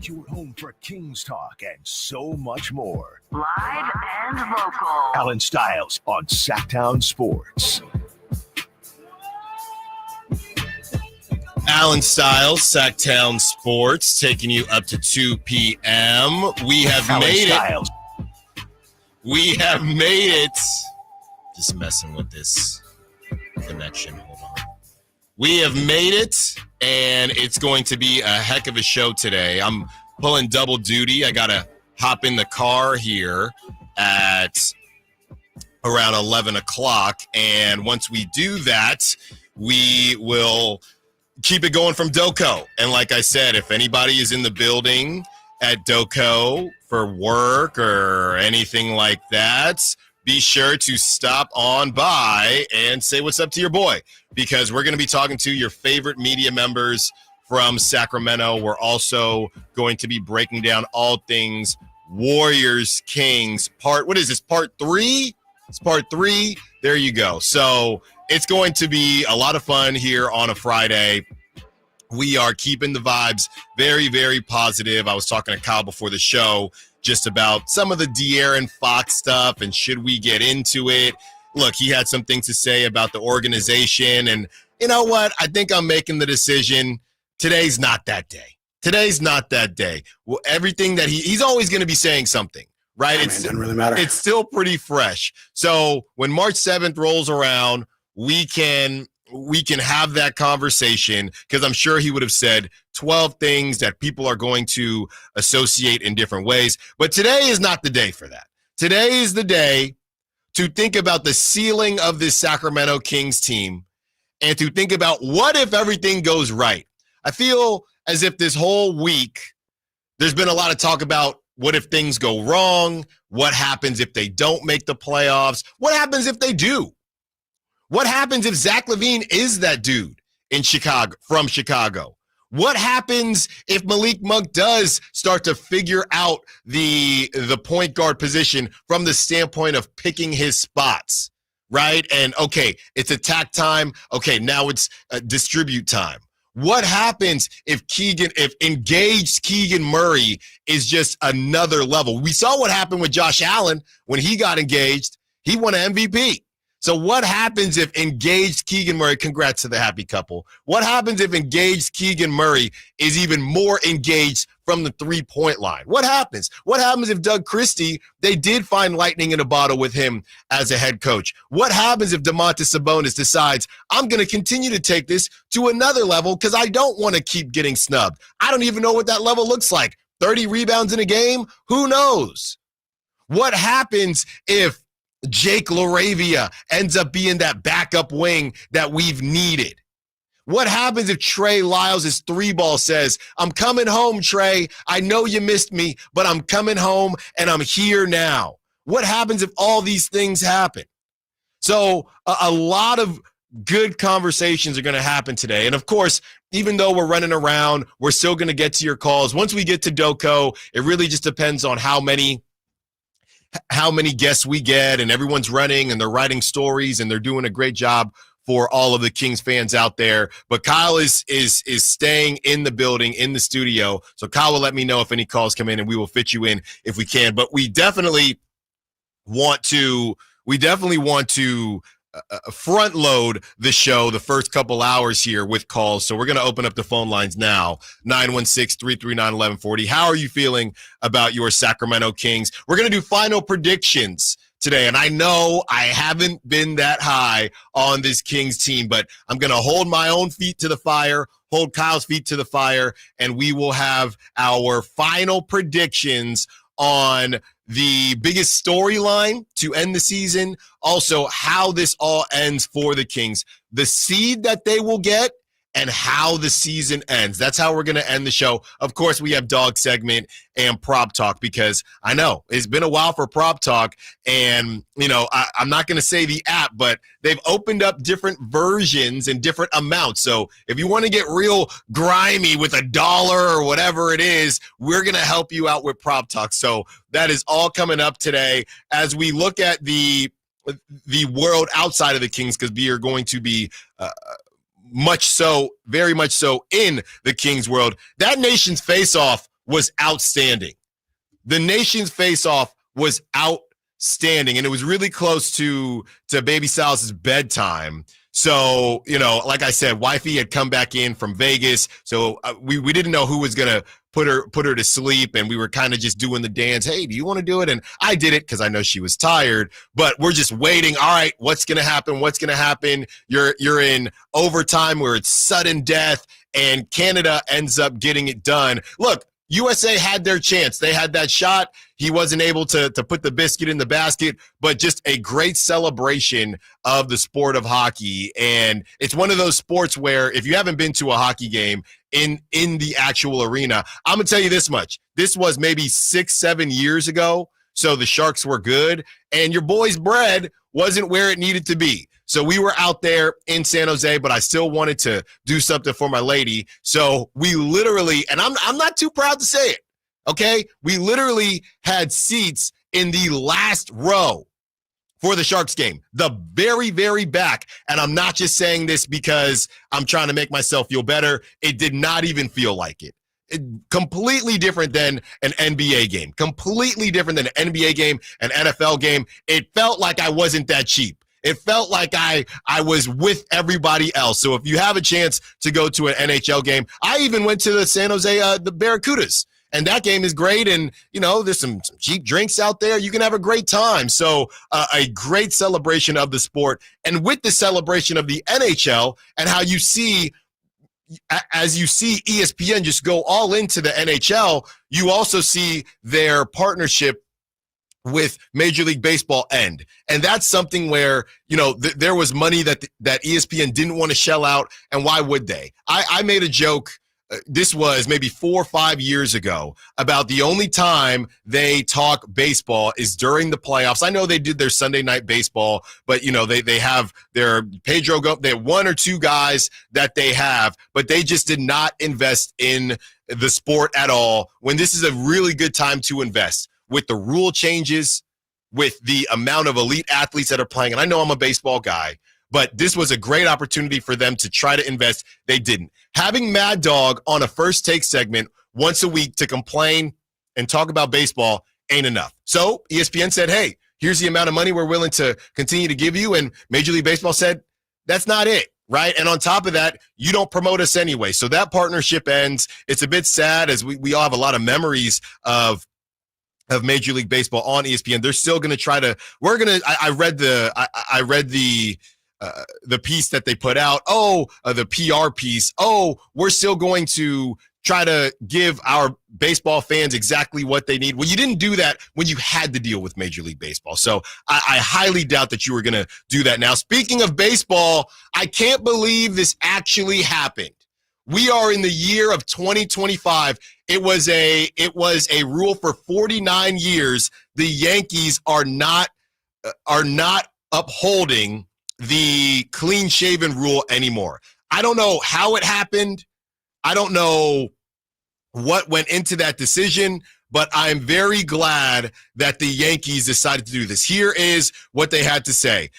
your home for Kings talk and so much more. Live and local. Allen Stiles on Sacktown Sports. Allen Stiles, Sacktown Sports, taking you up to 2 p.m. We have Allen made Stiles. it. We have made it. Just messing with this connection. Hold on. We have made it, and it's going to be a heck of a show today. I'm pulling double duty. I got to hop in the car here at around 11 o'clock, and once we do that, we will keep it going from Doco. And like I said, if anybody is in the building at Doco for work or anything like that, be sure to stop on by and say what's up to your boy, because we're going to be talking to your favorite media members from Sacramento. We're also going to be breaking down all things Warriors Kings part 3? It's part 3. There you go. So it's going to be a lot of fun here on a Friday. We are keeping the vibes very, very positive. I was talking to Kyle before the show just about some of the De'Aaron Fox stuff and should we get into it. Look, he had some things to say about the organization, and you know what? I think I'm making the decision. Today's not that day. Today's not that day. Well, everything that he's always going to be saying something, right? It doesn't really matter. It's still pretty fresh. So when March 7th rolls around, we can have that conversation, because I'm sure he would have said 12 things that people are going to associate in different ways. But today is not the day for that. Today is the day to think about the ceiling of this Sacramento Kings team and to think about what if everything goes right. I feel as if this whole week there's been a lot of talk about what if things go wrong, what happens if they don't make the playoffs, what happens if they do. What happens if Zach LaVine is that dude in Chicago, from Chicago? What happens if Malik Monk does start to figure out the point guard position from the standpoint of picking his spots, right? And, okay, it's attack time. Okay, now it's distribute time. What happens if engaged Keegan Murray is just another level? We saw what happened with Josh Allen when he got engaged. He won an MVP. So what happens if engaged Keegan Murray, congrats to the happy couple, what happens if engaged Keegan Murray is even more engaged from the three-point line? What happens? What happens if Doug Christie, they did find lightning in a bottle with him as a head coach? What happens if Domantas Sabonis decides, I'm going to continue to take this to another level because I don't want to keep getting snubbed? I don't even know what that level looks like. 30 rebounds in a game? Who knows? What happens if Jake LaRavia ends up being that backup wing that we've needed? What happens if Trey Lyles' three ball says, I'm coming home, Trey. I know you missed me, but I'm coming home and I'm here now. What happens if all these things happen? So a lot of good conversations are going to happen today. And of course, even though we're running around, we're still going to get to your calls. Once we get to Doco, it really just depends on how many guests we get, and everyone's running and they're writing stories and they're doing a great job for all of the Kings fans out there. But Kyle is staying in the building, in the studio. So Kyle will let me know if any calls come in and we will fit you in if we can. But we definitely want to front load the show the first couple hours here with calls. So we're going to open up the phone lines now. 916-339-1140. How are you feeling about your Sacramento Kings? We're going to do final predictions today. And I know I haven't been that high on this Kings team, but I'm going to hold my own feet to the fire, hold Kyle's feet to the fire, and we will have our final predictions on the biggest storyline to end the season, also how this all ends for the Kings, the seed that they will get, and how the season ends. That's how we're going to end the show. Of course, we have dog segment and prop talk, because I know it's been a while for prop talk, and I'm not going to say the app, but they've opened up different versions and different amounts. So if you want to get real grimy with $1 or whatever it is, we're going to help you out with prop talk. So that is all coming up today as we look at the world outside of the Kings, because we are going to be very much so in the Kings world. That nation's face-off was outstanding. The nation's face-off was outstanding, and it was really close to Baby Sal's bedtime. So, like I said, wifey had come back in from Vegas, so we didn't know who was going to put her to sleep, and we were kind of just doing the dance. Hey, do you want to do it? And I did it because I know she was tired, but we're just waiting. All right, what's going to happen? What's going to happen? You're in overtime where it's sudden death, and Canada ends up getting it done. Look, USA had their chance. They had that shot. He wasn't able to put the biscuit in the basket, but just a great celebration of the sport of hockey. And it's one of those sports where if you haven't been to a hockey game in the actual arena, I'm going to tell you this much. This was maybe 6-7 years ago, so the Sharks were good, and your boy's bread wasn't where it needed to be. So we were out there in San Jose, but I still wanted to do something for my lady. So we literally, and I'm not too proud to say it, okay? We literally had seats in the last row for the Sharks game, the very, very back. And I'm not just saying this because I'm trying to make myself feel better. It did not even feel like it. Completely different than an NBA game, completely different than an NBA game, an NFL game. It felt like I wasn't that cheap. It felt like I was with everybody else. So if you have a chance to go to an NHL game, I even went to the San Jose, the Barracudas, and that game is great. And, there's some cheap drinks out there. You can have a great time. So a great celebration of the sport. And with the celebration of the NHL and how you see, as you see ESPN just go all into the NHL, you also see their partnership with Major League Baseball end. And that's something where, there was money that ESPN didn't want to shell out. And why would they? I made a joke. This was maybe 4 or 5 years ago about the only time they talk baseball is during the playoffs. I know they did their Sunday night baseball, but they have their Pedro go. They have 1 or 2 guys that they have, but they just did not invest in the sport at all when this is a really good time to invest. With the rule changes, with the amount of elite athletes that are playing. And I know I'm a baseball guy, but this was a great opportunity for them to try to invest. They didn't. Having Mad Dog on a First Take segment once a week to complain and talk about baseball ain't enough. So ESPN said, hey, here's the amount of money we're willing to continue to give you. And Major League Baseball said, that's not it. Right. And on top of that, you don't promote us anyway. So that partnership ends. It's a bit sad as we all have a lot of memories of Major League Baseball on ESPN. They're still going to try to. I read the piece that they put out. The PR piece. We're still going to try to give our baseball fans exactly what they need. Well, you didn't do that when you had to deal with Major League Baseball. So I highly doubt that you were going to do that now. Speaking of baseball, I can't believe this actually happened. We are in the year of 2025. It was a rule for 49 years. The Yankees are not upholding the clean-shaven rule anymore. I don't know how it happened. I don't know what went into that decision, but I'm very glad that the Yankees decided to do this. Here is what they had to say.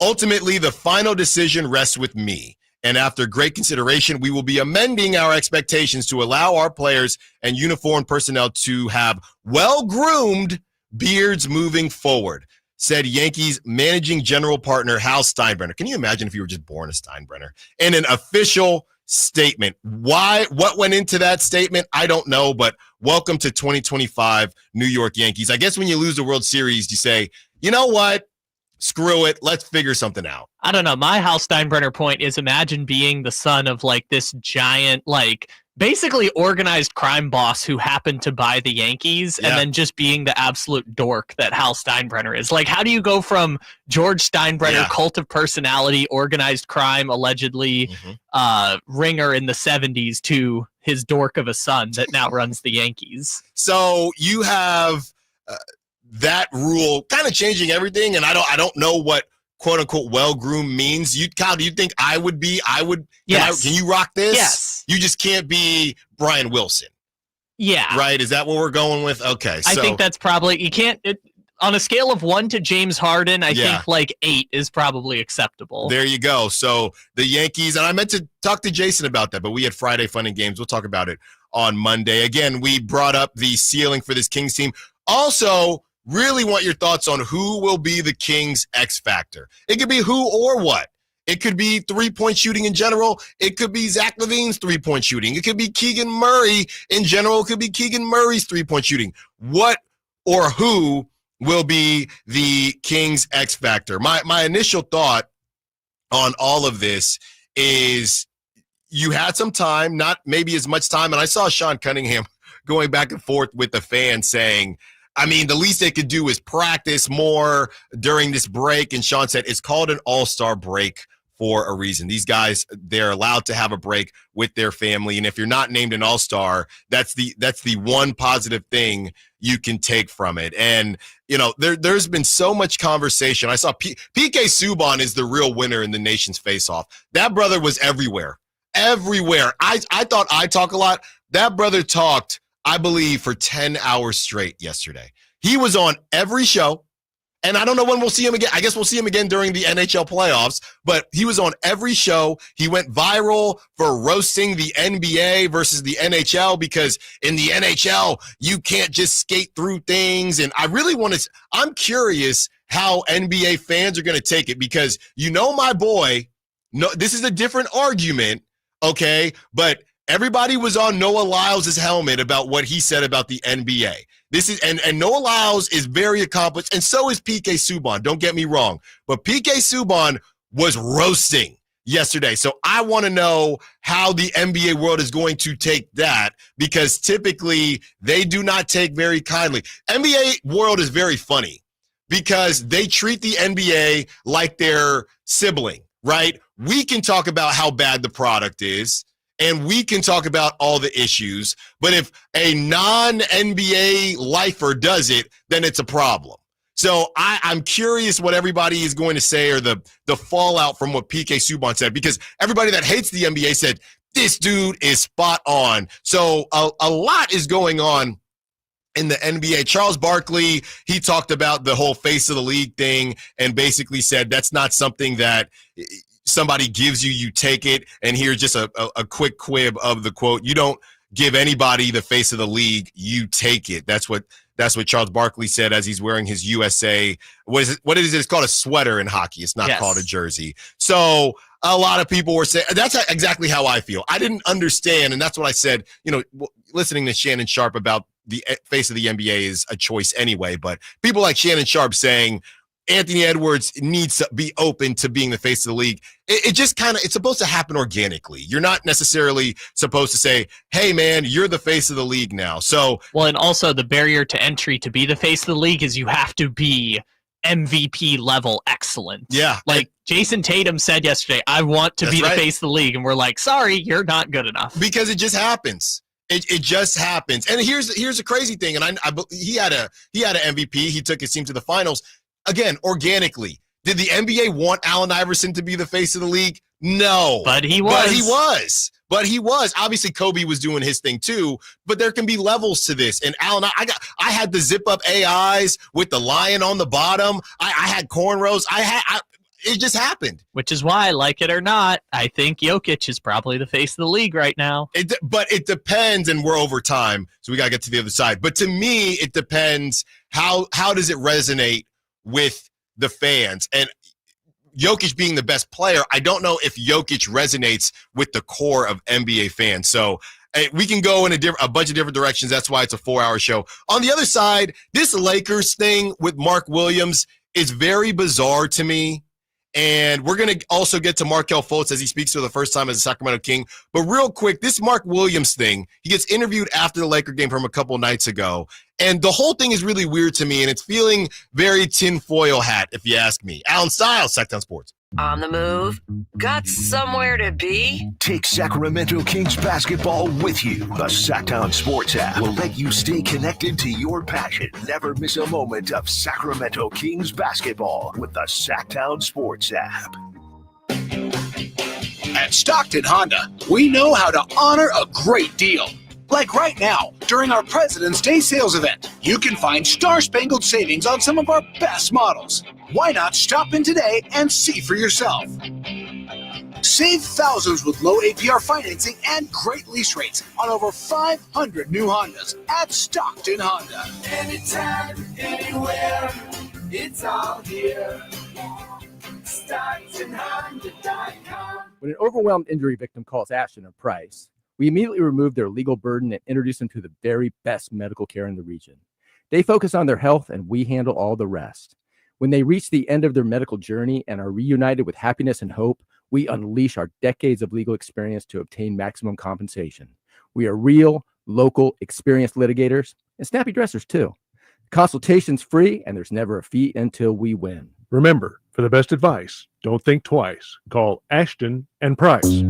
Ultimately, the final decision rests with me. And after great consideration, we will be amending our expectations to allow our players and uniformed personnel to have well-groomed beards moving forward, said Yankees managing general partner Hal Steinbrenner. Can you imagine if you were just born a Steinbrenner? In an official statement. What went into that statement? I don't know, but welcome to 2025 New York Yankees. I guess when you lose the World Series, you say, you know what? Screw it. Let's figure something out. I don't know. My Hal Steinbrenner point is imagine being the son of this giant, basically organized crime boss who happened to buy the Yankees and then just being the absolute dork that Hal Steinbrenner is. How do you go from George Steinbrenner, cult of personality, organized crime, allegedly ringer in the 70s to his dork of a son that now runs the Yankees? So you have that rule kind of changing everything, and I don't know what quote unquote well-groomed means. Kyle, do you think I would? Yes. Can you rock this? Yes. You just can't be Brian Wilson. Yeah. Right? Is that what we're going with? Okay. I think that's probably, you can't, on a scale of 1 to James Harden, I Yeah. think like 8 is probably acceptable. There you go. So the Yankees, and I meant to talk to Jason about that, but we had Friday Fun and Games. We'll talk about it on Monday. Again, we brought up the ceiling for this Kings team. Also, really want your thoughts on who will be the Kings X factor. It could be who or what. It could be three-point shooting in general. It could be Zach LaVine's three-point shooting. It could be Keegan Murray in general. It could be Keegan Murray's three-point shooting. What or who will be the Kings X factor? My initial thought on all of this is you had some time, not maybe as much time, and I saw Sean Cunningham going back and forth with the fans saying, I mean, the least they could do is practice more during this break, and Sean said it's called an all-star break for a reason. These guys, they're allowed to have a break with their family. And if you're not named an all-star, that's the one positive thing you can take from it. And, you know, there's been so much conversation. I saw PK Subban is the real winner in the nation's face-off. That brother was everywhere. Everywhere. I thought I talk a lot. That brother talked, I believe, for 10 hours straight yesterday. He was on every show. And I don't know when we'll see him again. I guess we'll see him again during the NHL playoffs, but he was on every show. He went viral for roasting the NBA versus the NHL because in the NHL, you can't just skate through things. And I really I'm curious how NBA fans are going to take it because you know my boy, no, this is a different argument, okay? But everybody was on Noah Lyles' helmet about what he said about the NBA. This is and Noah Lyles is very accomplished, and so is PK Subban. Don't get me wrong, but PK Subban was roasting yesterday. So I want to know how the NBA world is going to take that because typically they do not take very kindly. NBA world is very funny because they treat the NBA like their sibling, right? We can talk about how bad the product is. And we can talk about all the issues, but if a non-NBA lifer does it, then it's a problem. So I'm curious what everybody is going to say or the fallout from what PK Subban said, because everybody that hates the NBA said, this dude is spot on. So a lot is going on in the NBA. Charles Barkley, he talked about the whole face of the league thing and basically said that's not something that somebody gives you, you take it. And here's just a quick quib of the quote. You don't give anybody the face of the league, you take it. That's what Charles Barkley said as he's wearing his USA. What is it? It's called a sweater in hockey. It's not called a jersey. So a lot of people were saying, that's exactly how I feel. I didn't understand. And that's what I said, you know, listening to Shannon Sharp about the face of the NBA is a choice anyway. But people like Shannon Sharp saying, Anthony Edwards needs to be open to being the face of the league. It just kind of, it's supposed to happen organically. You're not necessarily supposed to say, hey, man, you're the face of the league now. So, well, and also the barrier to entry to be the face of the league is you have to be MVP level excellent. Yeah. Like Jason Tatum said yesterday, I want to be the face of the league. And we're like, sorry, you're not good enough. Because it just happens. It just happens. And here's a crazy thing. And he had an MVP. He took his team to the finals. Again, organically. Did the NBA want Allen Iverson to be the face of the league? No. But he was. But he was. Obviously, Kobe was doing his thing too, but there can be levels to this. And Allen, I had the zip up AIs with the lion on the bottom. I had cornrows. It just happened. Which is why, like it or not, I think Jokic is probably the face of the league right now. But it depends, and we're over time, so we got to get to the other side. But to me, it depends how does it resonate with the fans. And Jokic being the best player, I don't know if Jokic resonates with the core of NBA fans. So we can go in a bunch of different directions. That's why it's a 4-hour show. On the other side, this Lakers thing with Mark Williams is very bizarre to me. And we're going to also get to Markelle Fultz as he speaks for the first time as a Sacramento King. But real quick, this Mark Williams thing, he gets interviewed after the Laker game from a couple nights ago. And the whole thing is really weird to me, and it's feeling very tinfoil hat, if you ask me. Allen Stiles, Sacktown Sports. On the move? Got somewhere to be? Take Sacramento Kings basketball with you. The Sacktown Sports app will let you stay connected to your passion. Never miss a moment of Sacramento Kings basketball with the Sacktown Sports app. At Stockton Honda, we know how to honor a great deal. Like right now, during our President's Day sales event, you can find star-spangled savings on some of our best models. Why not stop in today and see for yourself? Save thousands with low APR financing and great lease rates on over 500 new Hondas at Stockton Honda. Anytime, anywhere, it's all here. StocktonHonda.com. When an overwhelmed injury victim calls Ashton or Price, we immediately remove their legal burden and introduce them to the very best medical care in the region. They focus on their health, and we handle all the rest. When they reach the end of their medical journey and are reunited with happiness and hope, we unleash our decades of legal experience to obtain maximum compensation. We are real, local, experienced litigators and snappy dressers too. Consultation's free, and there's never a fee until we win. Remember, for the best advice, don't think twice. Call Ashton and Price.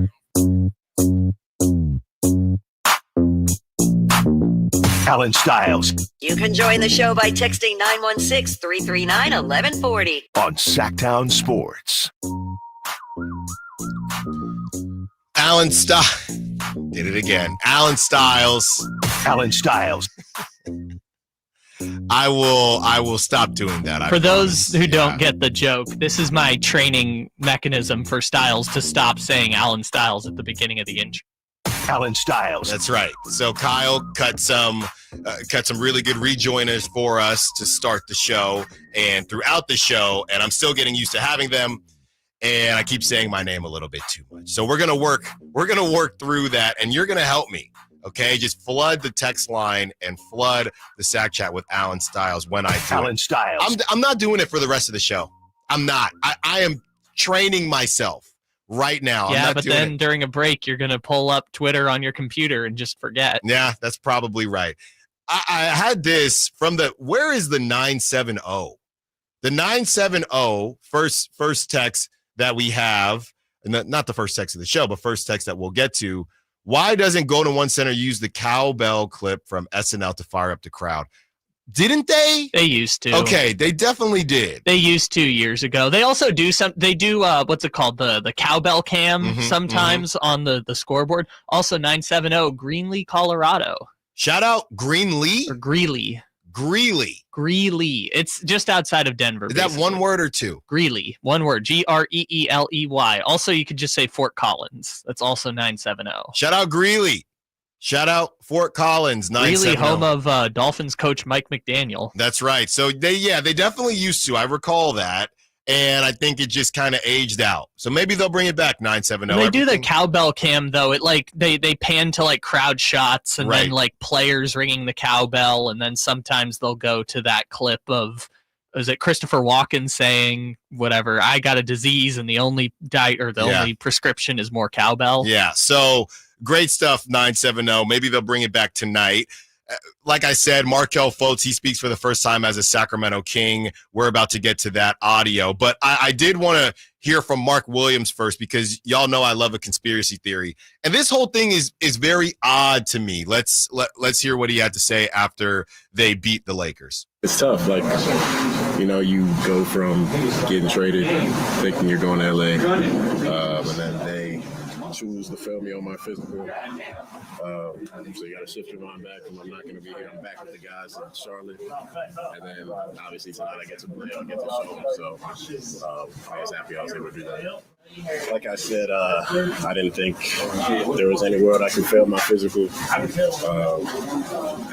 Allen Stiles You can join the show by texting 916-339-1140. on Sacktown Sports. Allen Stiles did it again. Allen Stiles. Allen Stiles. I will stop doing that. For those who don't get the joke, this is my training mechanism for Styles to stop saying Allen Stiles at the beginning of the intro. Allen Stiles. That's right. So Kyle cut some really good rejoiners for us to start the show and throughout the show, and I'm still getting used to having them. And I keep saying my name a little bit too much. So we're gonna work through that, and you're gonna help me. Okay, just flood the text line and flood the Sack Chat with Allen Stiles when I do Allen it. Stiles. I'm not doing it for the rest of the show. I'm not. I am training myself right now. Yeah, but then during a break, you're going to pull up Twitter on your computer and just forget. Yeah, that's probably right. I had this from where is the 970? The 970 first text that we have, and not the first text of the show, but first text that we'll get to. Why doesn't Golden One Center use the cowbell clip from SNL to fire up the crowd? Didn't they? They used to. Okay, they definitely did. They used to years ago. They also do what's it called? The cowbell cam sometimes on the scoreboard. Also 970 Greenlee, Colorado. Shout out Greenlee? Or Greeley. Greeley. It's just outside of Denver. Is that one word or two? Greeley. One word. Greeley. Also, you could just say Fort Collins. That's also 970. Shout out Greeley. Shout out Fort Collins. 970. Greeley, home of Dolphins coach Mike McDaniel. That's right. So they definitely used to. I recall that. And I think it just kind of aged out. So maybe they'll bring it back, 970. When they do the cowbell cam, though, it they pan to crowd shots and then players ringing the cowbell, and then sometimes they'll go to that clip of, is it Christopher Walken saying whatever, I got a disease and the only only prescription is more cowbell. Yeah. So great stuff, 970. Maybe they'll bring it back tonight. Like I said, Markelle Fultz, he speaks for the first time as a Sacramento King. We're about to get to that audio. But I did want to hear from Mark Williams first, because y'all know I love a conspiracy theory. And this whole thing is very odd to me. Let's hear what he had to say after they beat the Lakers. It's tough. You go from getting traded, thinking you're going to LA, and then they choose to fail me on my physical. So you got to shift your mind back, and I'm not going to be here. I'm back with the guys in Charlotte, and then obviously tonight I get to play. I get to show them. So I was happy I was able to do that. Like I said, I didn't think there was any world I could fail my physical.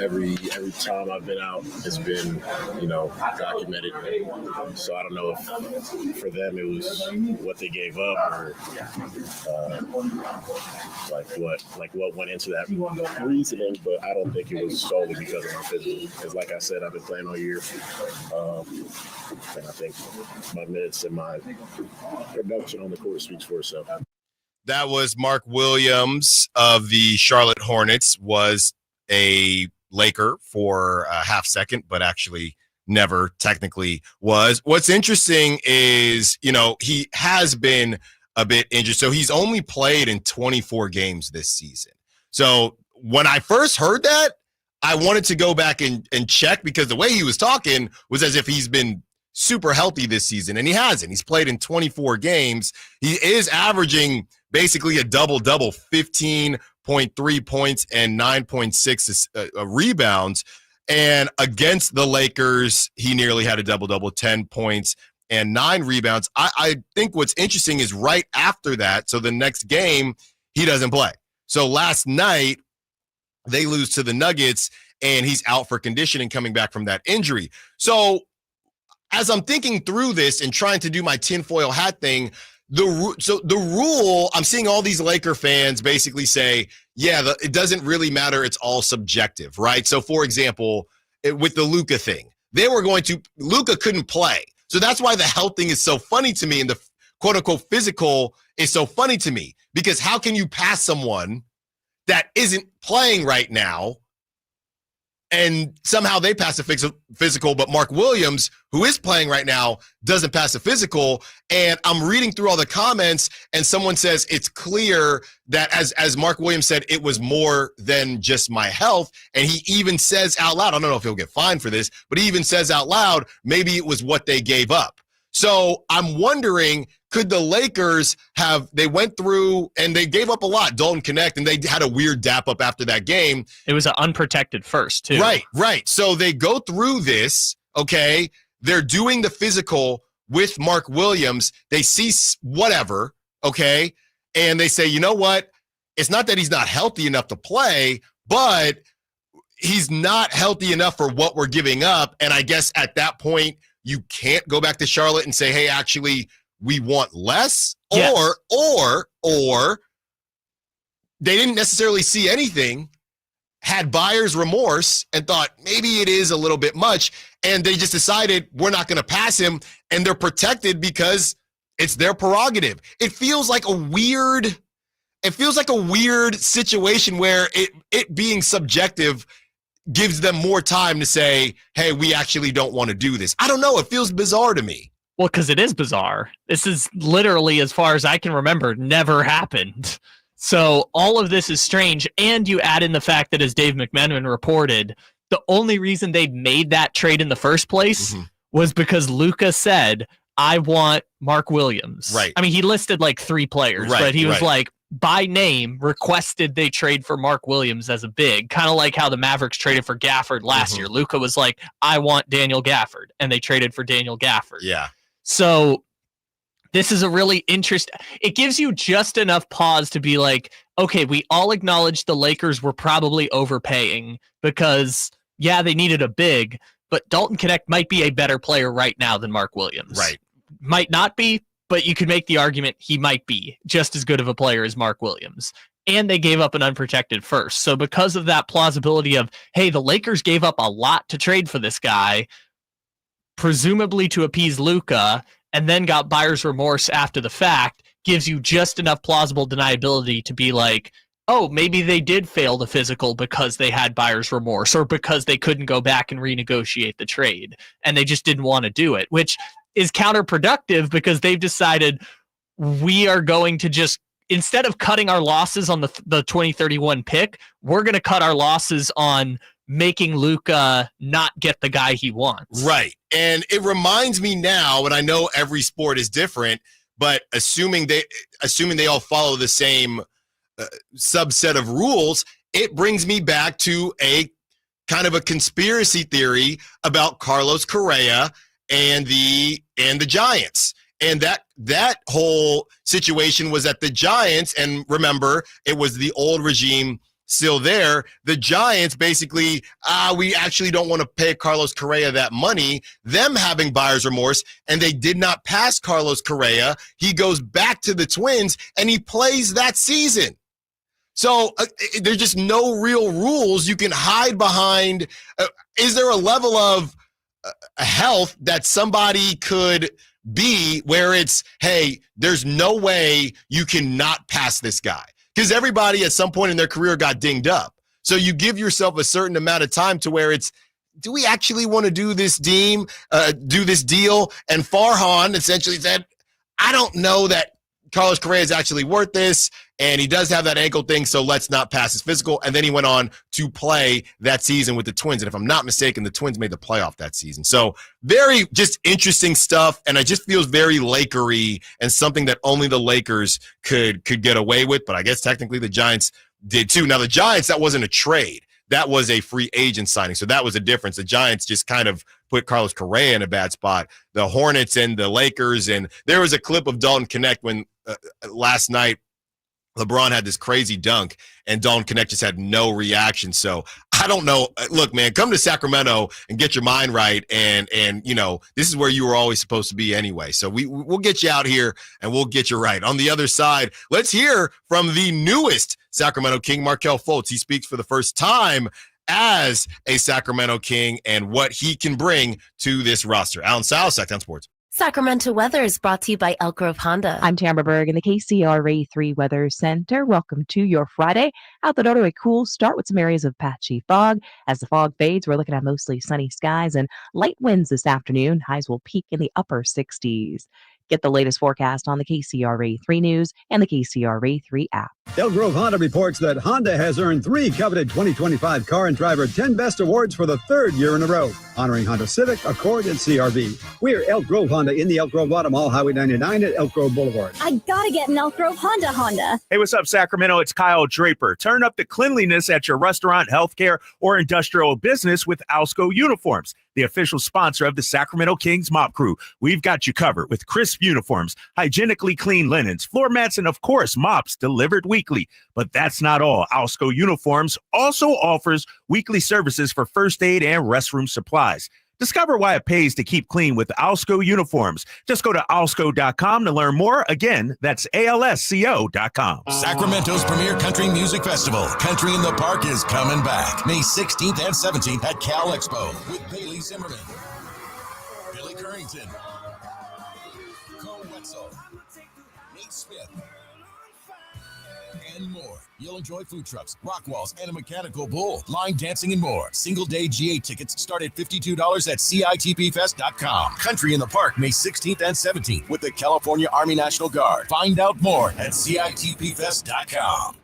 Every time I've been out, it's been, documented. So I don't know if for them it was what they gave up or what went into that reasoning. But I don't think it was solely because of my physical. Because like I said, I've been playing all year, and I think my minutes and my production on the court speaks for itself. That was Mark Williams of the Charlotte Hornets, was a Laker for a half second, but actually never technically was. What's interesting is, he has been a bit injured. So he's only played in 24 games this season. So when I first heard that, I wanted to go back and check, because the way he was talking was as if he's been super healthy this season, and he hasn't. He's played in 24 games. He is averaging basically a double-double, 15 10.3 points and 9.6 rebounds. And against the Lakers, he nearly had a double-double, 10 points and 9 rebounds. I think what's interesting is right after that, so the next game, he doesn't play. So last night, they lose to the Nuggets, and he's out for conditioning coming back from that injury. So as I'm thinking through this and trying to do my tinfoil hat thing, the rule, I'm seeing all these Laker fans basically say, it doesn't really matter. It's all subjective, right? So, for example, with the Luka thing, Luka couldn't play. So that's why the health thing is so funny to me, and the quote-unquote physical is so funny to me, because how can you pass someone that isn't playing right now and somehow they pass a physical, but Mark Williams, who is playing right now, doesn't pass a physical? And I'm reading through all the comments, and someone says it's clear that, as Mark Williams said, it was more than just my health. And he even says out loud, I don't know if he'll get fined for this, but he even says out loud, maybe it was what they gave up. So I'm wondering, could the Lakers they went through and they gave up a lot, Dalton Connect, and they had a weird dap up after that game. It was an unprotected first, too. Right. So they go through this, okay? They're doing the physical with Mark Williams. They see whatever, okay? And they say, you know what? It's not that he's not healthy enough to play, but he's not healthy enough for what we're giving up. And I guess at that point, you can't go back to Charlotte and say, hey, actually, we want less. Yes. Or they didn't necessarily see anything, had buyer's remorse, and thought maybe it is a little bit much. And they just decided we're not going to pass him, and they're protected because it's their prerogative. It feels like a weird situation where it being subjective gives them more time to say, hey, we actually don't want to do this. I don't know. It feels bizarre to me. Well, because it is bizarre. This is literally, as far as I can remember, never happened. So all of this is strange. And you add in the fact that, as Dave McMenamin reported, the only reason they made that trade in the first place was because Luka said, I want Mark Williams. Right. I mean, he listed like 3 players, but he was like, by name, requested they trade for Mark Williams as a big, kind of like how the Mavericks traded for Gafford last year. Luka was like, I want Daniel Gafford, and they traded for Daniel Gafford. Yeah. So this is a really interesting, it gives you just enough pause to be like, okay, we all acknowledge the Lakers were probably overpaying because, they needed a big, but Dalton Connect might be a better player right now than Mark Williams. Right. Might not be, but you could make the argument he might be just as good of a player as Mark Williams. And they gave up an unprotected first. So because of that plausibility of, hey, the Lakers gave up a lot to trade for this guy, presumably to appease Luka, and then got buyer's remorse after the fact, gives you just enough plausible deniability to be like, oh, maybe they did fail the physical because they had buyer's remorse, or because they couldn't go back and renegotiate the trade, and they just didn't want to do it, which is counterproductive because they've decided we are going to just, instead of cutting our losses on the 2031 pick, we're going to cut our losses on making Luka not get the guy he wants. Right. And it reminds me now, and I know every sport is different, but assuming they all follow the same subset of rules, it brings me back to a kind of a conspiracy theory about Carlos Correa and the Giants. And that whole situation was that the Giants, and remember, it was the old regime still there. The Giants basically, we actually don't want to pay Carlos Correa that money, them having buyer's remorse, and they did not pass Carlos Correa. He goes back to the Twins, and he plays that season. So there's just no real rules you can hide behind. Is there a level of health that somebody could be where it's, hey, there's no way you can not pass this guy? Because everybody at some point in their career got dinged up. So you give yourself a certain amount of time to where it's, do we actually want to do this deal? And Farhan essentially said, I don't know that Carlos Correa is actually worth this, and he does have that ankle thing, so let's not pass his physical. And then he went on to play that season with the Twins. And if I'm not mistaken, the Twins made the playoff that season. So very just interesting stuff, and it just feels very Lakery and something that only the Lakers could get away with. But I guess technically the Giants did too. Now, the Giants, that wasn't a trade. That was a free agent signing. So that was a difference. The Giants just kind of put Carlos Correa in a bad spot. The Hornets and the Lakers. And there was a clip of Dalton Knecht when last night LeBron had this crazy dunk and Dalton Knecht just had no reaction. So I don't know. Look, man, come to Sacramento and get your mind right. And this is where you were always supposed to be anyway. So we'll get you out here and we'll get you right. On the other side, let's hear from the newest Sacramento King, Markelle Fultz. He speaks for the first time as a Sacramento King and what he can bring to this roster. Allen Stiles, Sacktown Sports. Sacramento weather is brought to you by Elk Grove Honda. I'm Tamara Berg in the KCRA 3 Weather Center. Welcome to your Friday. Out the door to a cool start with some areas of patchy fog. As the fog fades, we're looking at mostly sunny skies and light winds this afternoon. Highs will peak in the upper 60s. Get the latest forecast on the KCRA 3 News and the KCRA 3 app. Elk Grove Honda reports that Honda has earned 3 coveted 2025 Car and Driver 10 Best Awards for the 3rd year in a row, honoring Honda Civic, Accord, and CRV. We're Elk Grove Honda in the Elk Grove Auto Mall, Highway 99 at Elk Grove Boulevard. I gotta get an Elk Grove Honda. Hey, what's up, Sacramento? It's Kyle Draper. Turn up the cleanliness at your restaurant, healthcare, or industrial business with Alsco Uniforms, the official sponsor of the Sacramento Kings Mop Crew. We've got you covered with crisp uniforms, hygienically clean linens, floor mats, and of course, mops delivered weekly. But that's not all. Alsco Uniforms also offers weekly services for first aid and restroom supplies. Discover why it pays to keep clean with Alsco Uniforms. Just go to alsco.com to learn more. Again, that's ALSCO.com. Sacramento's premier country music festival, Country in the Park, is coming back May 16th and 17th at Cal Expo with Bailey Zimmerman, Billy Currington, Cole Wetzel, Nate Smith, and more. You'll enjoy food trucks, rock walls, and a mechanical bull, line dancing, and more. Single-day GA tickets start at $52 at CITPFest.com. Country in the Park, May 16th and 17th with the California Army National Guard. Find out more at CITPFest.com.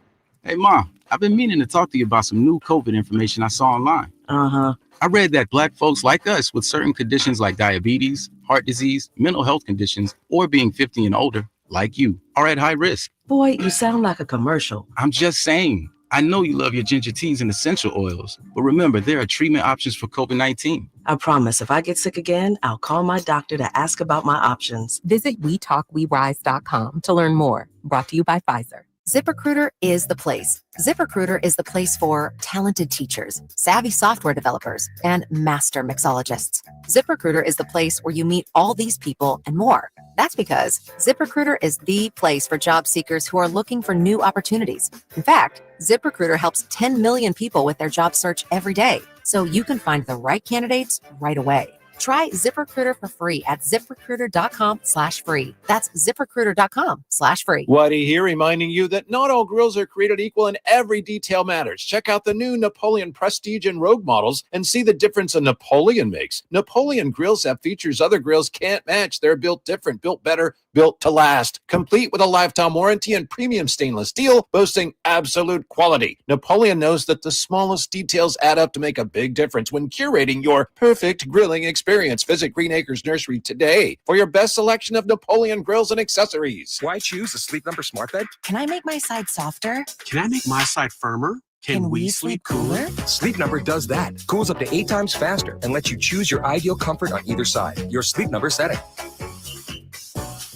Hey, Mom, I've been meaning to talk to you about some new COVID information I saw online. I read that Black folks like us with certain conditions like diabetes, heart disease, mental health conditions, or being 50 and older, like you, are at high risk. Boy, you sound like a commercial. I'm just saying. I know you love your ginger teas and essential oils, but remember, there are treatment options for COVID-19. I promise if I get sick again, I'll call my doctor to ask about my options. Visit WeTalkWeRise.com to learn more. Brought to you by Pfizer. ZipRecruiter is the place. ZipRecruiter is the place for talented teachers, savvy software developers, and master mixologists. ZipRecruiter is the place where you meet all these people and more. That's because ZipRecruiter is the place for job seekers who are looking for new opportunities. In fact, ZipRecruiter helps 10 million people with their job search every day, so you can find the right candidates right away. Try ZipRecruiter for free at ZipRecruiter.com/free. That's ZipRecruiter.com/free. Whitey here, reminding you that not all grills are created equal and every detail matters. Check out the new Napoleon Prestige and Rogue models and see the difference a Napoleon makes. Napoleon grills have features other grills can't match. They're built different, built better, built to last. Complete with a lifetime warranty and premium stainless steel, boasting absolute quality. Napoleon knows that the smallest details add up to make a big difference when curating your perfect grilling experience. Visit Green Acres Nursery today for your best selection of Napoleon grills and accessories. Why choose a Sleep Number smart bed? Can I make my side softer? Can I make my side firmer? Can we sleep cooler? Sleep Number does that. Cools up to 8 times faster and lets you choose your ideal comfort on either side. Your Sleep Number setting.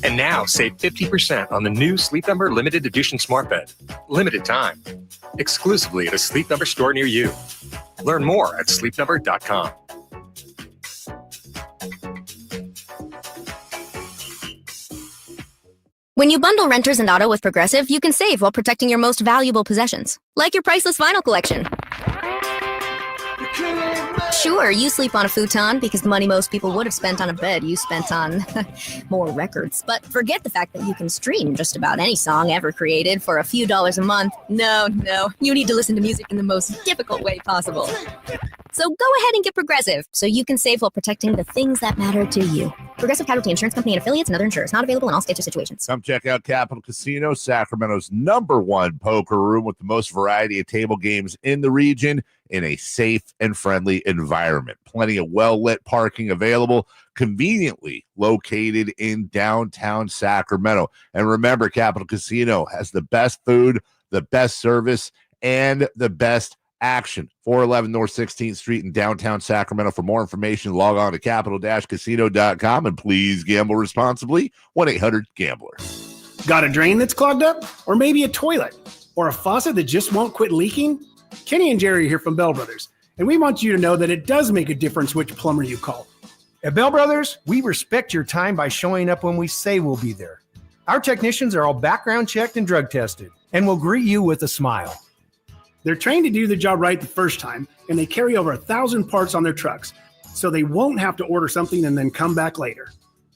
And now save 50% on the new Sleep Number limited edition smart bed. Limited time. Exclusively at a Sleep Number store near you. Learn more at sleepnumber.com. When you bundle renters and auto with Progressive, you can save while protecting your most valuable possessions, like your priceless vinyl collection. Sure, you sleep on a futon because the money most people would have spent on a bed you spent on more records. But forget the fact that you can stream just about any song ever created for a few dollars a month. No, you need to listen to music in the most difficult way possible. So go ahead and get Progressive so you can save while protecting the things that matter to you. Progressive Casualty Insurance Company and affiliates and other insurers. Not available in all states or situations. Come check out Capital Casino, Sacramento's #1 poker room with the most variety of table games in the region in a safe and friendly environment. Plenty of well-lit parking available, conveniently located in downtown Sacramento. And remember, Capital Casino has the best food, the best service, and the best action. 411 North 16th Street in downtown Sacramento. For more information, log on to capital-casino.com and please gamble responsibly. 1-800-GAMBLER. Got a drain that's clogged up? Or maybe a toilet? Or a faucet that just won't quit leaking? Kenny and Jerry here from Bell Brothers, and we want you to know that it does make a difference which plumber you call. At Bell Brothers, we respect your time by showing up when we say we'll be there. Our technicians are all background checked and drug tested and will greet you with a smile. They're trained to do the job right the first time, and they carry over 1,000 parts on their trucks, so they won't have to order something and then come back later.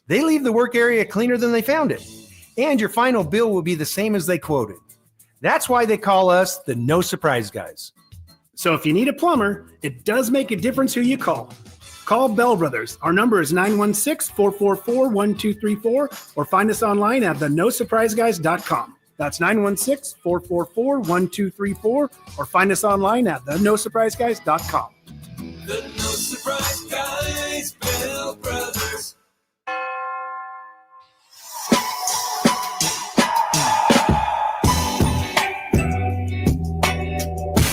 They leave the work area cleaner than they found it, and your final bill will be the same as they quoted. That's why they call us the No Surprise Guys. So if you need a plumber, it does make a difference who you call. Call Bell Brothers. Our number is 916-444-1234 or find us online at thenosurpriseguys.com. That's 916-444-1234 or find us online at thenosurpriseguys.com. The No Surprise Guys, Bell Brothers.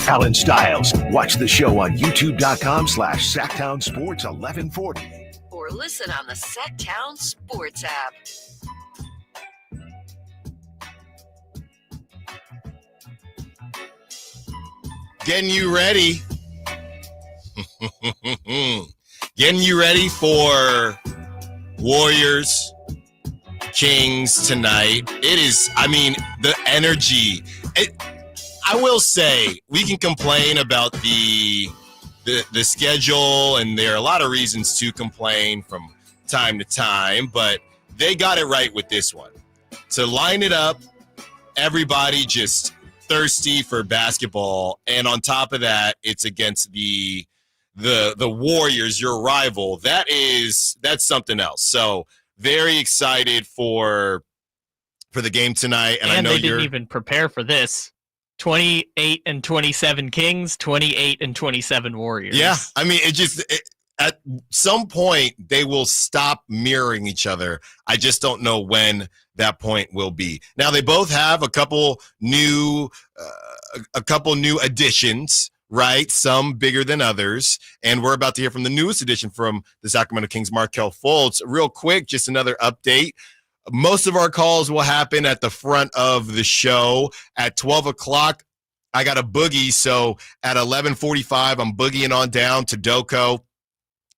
Allen Stiles. Watch the show on youtube.com/SacktownSports1140. Or listen on the Sacktown Sports app. Getting you ready. Getting you ready for Warriors, Kings tonight. It is, the energy. I will say we can complain about the schedule, and there are a lot of reasons to complain from time to time, but they got it right with this one. To line it up, everybody just thirsty for basketball, and on top of that, it's against the Warriors, your rival. That's something else. So very excited for the game tonight, and I know they didn't even prepare for this. 28-27 Kings, 28-27 Warriors. Yeah, at some point they will stop mirroring each other. I just don't know when that point will be. Now they both have a couple new additions, right? Some bigger than others, and we're about to hear from the newest addition from the Sacramento Kings, Markelle Fultz. Real quick, just another update. Most of our calls will happen at the front of the show. At 12 o'clock, I got a boogie. So at 11:45, I'm boogieing on down to Doco.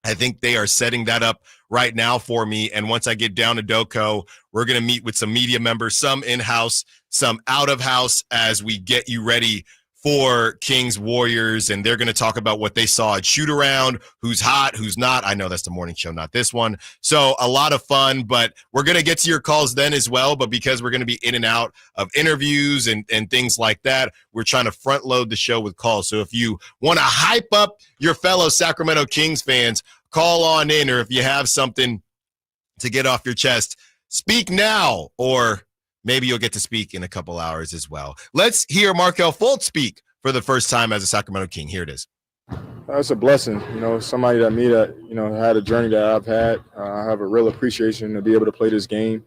I think they are setting that up right now for me. And once I get down to Doco, we're going to meet with some media members, some in-house, some out-of-house, as we get you ready for Kings Warriors, and they're going to talk about what they saw at shoot around, who's hot, who's not. I know that's the morning show, not this one. So a lot of fun, but we're going to get to your calls then as well. But because we're going to be in and out of interviews and things like that, we're trying to front load the show with calls. So if you want to hype up your fellow Sacramento Kings fans, call on in, or if you have something to get off your chest, speak now, or maybe you'll get to speak in a couple hours as well. Let's hear Markelle Fultz speak for the first time as a Sacramento King. Here it is. It's a blessing, somebody that had a journey that I've had. I have a real appreciation to be able to play this game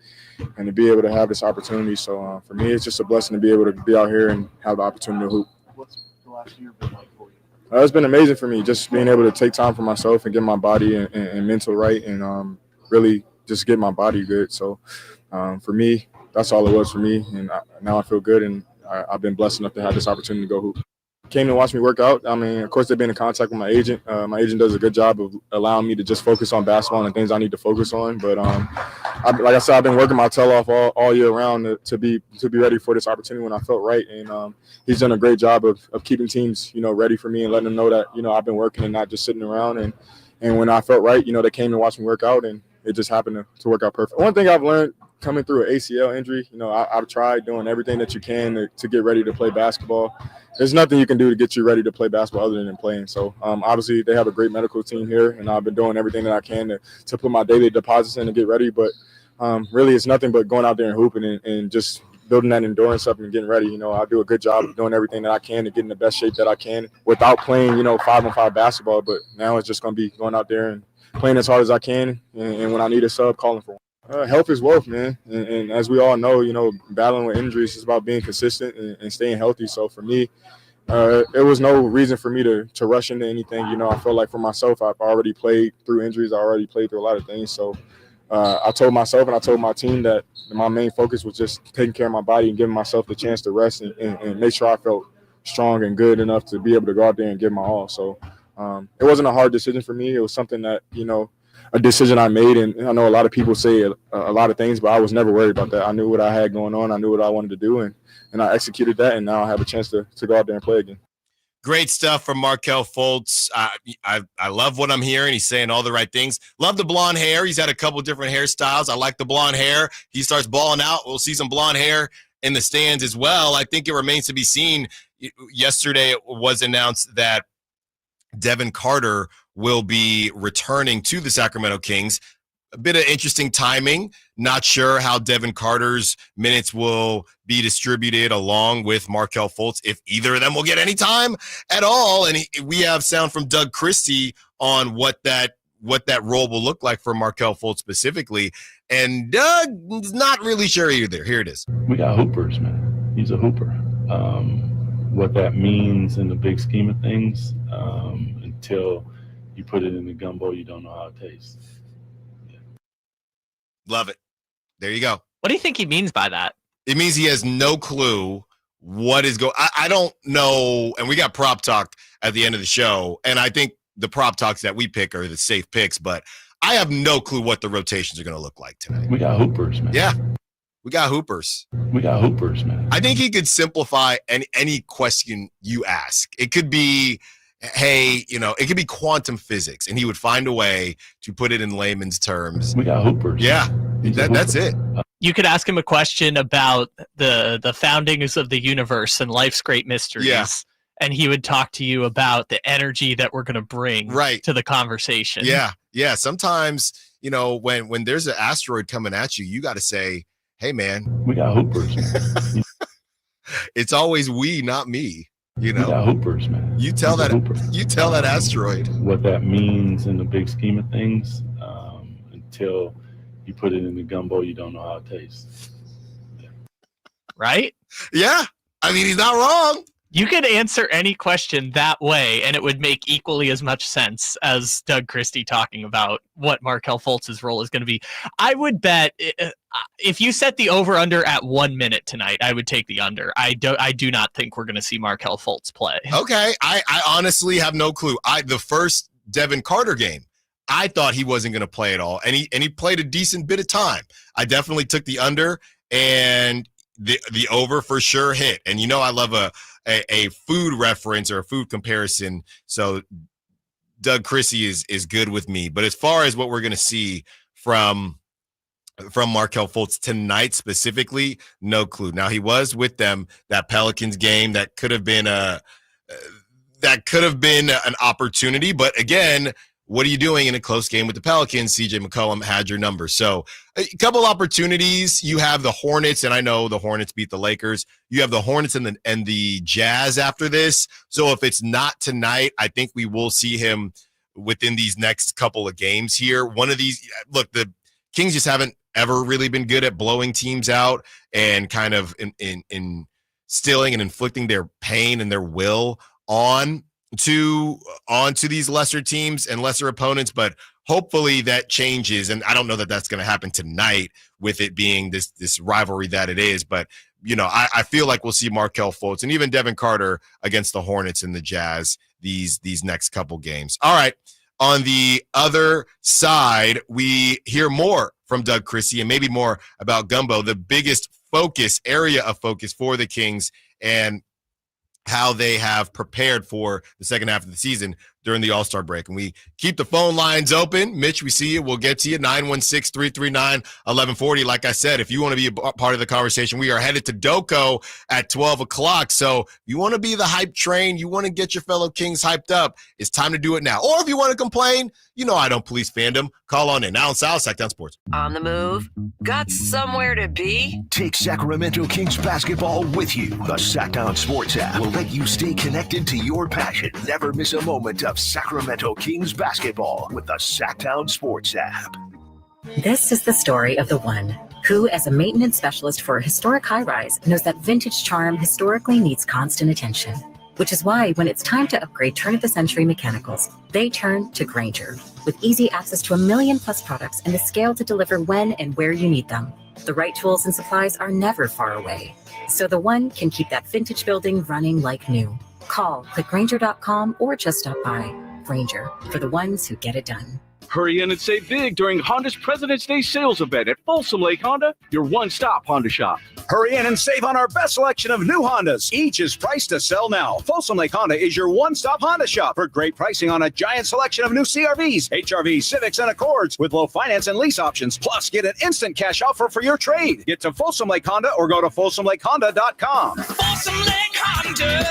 and to be able to have this opportunity. So for me, it's just a blessing to be able to be out here and have the opportunity to hoop. What's the last year been like for you? It's been amazing for me, just being able to take time for myself and get my body and mental right, and really just get my body good. So for me, that's all it was for me, and now I feel good, and I've been blessed enough to have this opportunity to go hoop. Came to watch me work out. Of course, they've been in contact with my agent. My agent does a good job of allowing me to just focus on basketball and things I need to focus on. But like I said, I've been working my tail off all year round to be ready for this opportunity when I felt right. And he's done a great job of keeping teams, ready for me and letting them know that, I've been working and not just sitting around. And when I felt right, they came to watch me work out, and it just happened to work out perfect. One thing I've learned coming through an ACL injury, I've tried doing everything that you can to get ready to play basketball. There's nothing you can do to get you ready to play basketball other than playing. So obviously they have a great medical team here, and I've been doing everything that I can to put my daily deposits in to get ready. But really it's nothing but going out there and hooping and just building that endurance up and getting ready. I do a good job of doing everything that I can to get in the best shape that I can without playing, 5-on-5 basketball. But now it's just going to be going out there and playing as hard as I can. And when I need a sub, calling for one. Health is wealth, man. And as we all know, battling with injuries is about being consistent and staying healthy. So for me, It was no reason for me to rush into anything. You know, I feel like for myself, I've already played through injuries. I already played through a lot of things. So I told myself and I told my team that my main focus was just taking care of my body and giving myself the chance to rest and make sure I felt strong and good enough to be able to go out there and give my all. So it wasn't a hard decision for me. It was something that, you know, a decision I made. And I know a lot of people say a lot of things, but I was never worried about that. I knew what I had going on. I knew what I wanted to do, and I executed that, and now I have a chance to go out there and play again. Great stuff from Markelle Fultz. I love what I'm hearing. He's saying all the right things. Love the blonde hair. He's had a couple different hairstyles. I like the blonde hair. He starts balling out. We'll see some blonde hair in the stands as well. I think it remains to be seen. Yesterday it was announced that Devin Carter will be returning to the Sacramento Kings. A bit of interesting timing. Not sure how Devin Carter's minutes will be distributed along with Markelle Fultz, if either of them will get any time at all. And we have sound from Doug Christie on what that role will look like for Markelle Fultz specifically. And Doug's not really sure either. Here it is. We got hoopers, man. He's a hooper. What that means in the big scheme of things, until you put it in the gumbo, you don't know how it tastes. Love it. There you go. What do you think he means by that? It means he has no clue what is going. I don't know. And we got prop talk at the end of the show. And I think the prop talks that we pick are the safe picks, but I have no clue what the rotations are going to look like tonight. We got hoopers, man. Yeah. We got hoopers. We got hoopers, man. I think he could simplify any question you ask. It could be, hey, you know, it could be quantum physics, and he would find a way to put it in layman's terms. We got hoopers. Yeah, that's it. You could ask him a question about the foundings of the universe and life's great mysteries. Yeah. And he would talk to you about the energy that we're going to bring to the conversation. Yeah. Sometimes, you know, when there's an asteroid coming at you, you got to say, hey, man. We got hoopers. It's always we, not me. You know, we got hoopers, man. You tell that asteroid what that means in the big scheme of things. Until you put it in the gumbo, you don't know how it tastes. Right? Yeah. I mean, he's not wrong. You could answer any question that way, and it would make equally as much sense as Doug Christie talking about what Markelle Fultz's role is going to be. I would bet if you set the over-under at 1 minute tonight, I would take the under. I do not think we're going to see Markelle Fultz play. Okay. I honestly have no clue. The first Devin Carter game, I thought he wasn't going to play at all, and he played a decent bit of time. I definitely took the under, and the over for sure hit. And you know I love a food reference or a food comparison, so Doug Christie is good with me. But as far as what we're going to see from Markelle Fultz tonight specifically, no clue. Now, he was with them that Pelicans game. That could have been an opportunity, but again, what are you doing in a close game with the Pelicans? CJ McCollum had your number. So a couple opportunities. You have the Hornets, and I know the Hornets beat the Lakers. You have the Hornets and the Jazz after this. So if it's not tonight, I think we will see him within these next couple of games here. One of these, look, the Kings just haven't ever really been good at blowing teams out and kind of instilling and inflicting their pain and their will onto these lesser teams and lesser opponents, but hopefully that changes. And I don't know that that's going to happen tonight with it being this rivalry that it is, but you know, I feel like we'll see Markelle Fultz and even Devin Carter against the Hornets and the Jazz these next couple games. All right. On the other side, we hear more from Doug Christie and maybe more about Gumbo, the biggest area of focus for the Kings, and how they have prepared for the second half of the season during the All-Star break. And we keep the phone lines open. Mitch, we see you. We'll get to you. 916-339-1140. Like I said, if you want to be a part of the conversation, we are headed to Doko at 12 o'clock. So if you want to be the hype train, you want to get your fellow Kings hyped up, it's time to do it now. Or if you want to complain, you know I don't police fandom. Call on in. Allen Stiles, Sacktown Sports. On the move? Got somewhere to be? Take Sacramento Kings basketball with you. The Sacktown Sports app will let you stay connected to your passion. Never miss a moment of Sacramento Kings basketball with the Sacktown Sports app. This is the story of the one who, as a maintenance specialist for a historic high-rise, knows that vintage charm historically needs constant attention. Which is why when it's time to upgrade turn-of-the-century mechanicals, they turn to Grainger. With easy access to 1 million plus products and the scale to deliver when and where you need them. The right tools and supplies are never far away. So the one can keep that vintage building running like new. Call, click Grainger.com, or just stop by. Grainger, for the ones who get it done. Hurry in and save big during Honda's President's Day sales event at Folsom Lake Honda, your one-stop Honda shop. Hurry in and save on our best selection of new Hondas. Each is priced to sell now. Folsom Lake Honda is your one-stop Honda shop for great pricing on a giant selection of new CRVs, HRVs, Civics, and Accords with low finance and lease options. Plus, get an instant cash offer for your trade. Get to Folsom Lake Honda or go to FolsomLakeHonda.com. Folsom Lake Honda,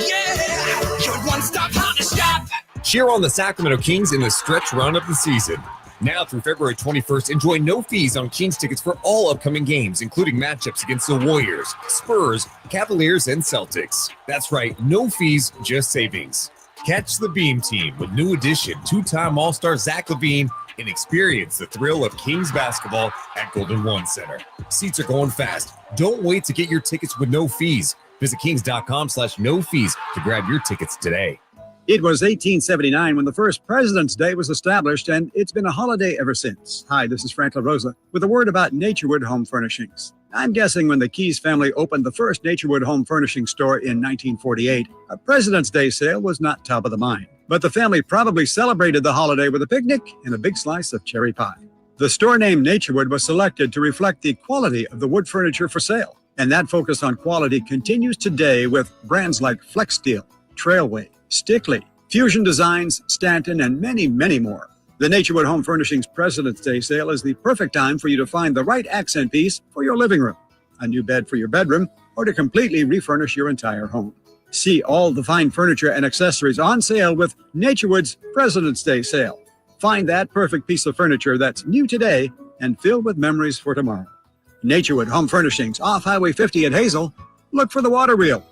yeah, your one-stop Honda shop. Cheer on the Sacramento Kings in the stretch run of the season. Now through February 21st, enjoy no fees on Kings tickets for all upcoming games, including matchups against the Warriors, Spurs, Cavaliers, and Celtics. That's right, no fees, just savings. Catch the Beam Team with new addition, two-time All-Star Zach LaVine, and experience the thrill of Kings basketball at Golden One Center. Seats are going fast. Don't wait to get your tickets with no fees. Visit kings.com/no fees to grab your tickets today. It was 1879 when the first President's Day was established, and it's been a holiday ever since. Hi, this is Frank LaRosa with a word about Naturewood Home Furnishings. I'm guessing when the Keys family opened the first Naturewood Home Furnishing store in 1948, a President's Day sale was not top of the mind. But the family probably celebrated the holiday with a picnic and a big slice of cherry pie. The store name Naturewood was selected to reflect the quality of the wood furniture for sale. And that focus on quality continues today with brands like Flex Steel, Trailway, Stickley, Fusion Designs, Stanton, and many, many more. The Naturewood Home Furnishings President's Day sale is the perfect time for you to find the right accent piece for your living room, a new bed for your bedroom, or to completely refurnish your entire home. See all the fine furniture and accessories on sale with Naturewood's President's Day sale. Find that perfect piece of furniture that's new today and filled with memories for tomorrow. Naturewood Home Furnishings, off Highway 50 at Hazel. Look for the water wheel.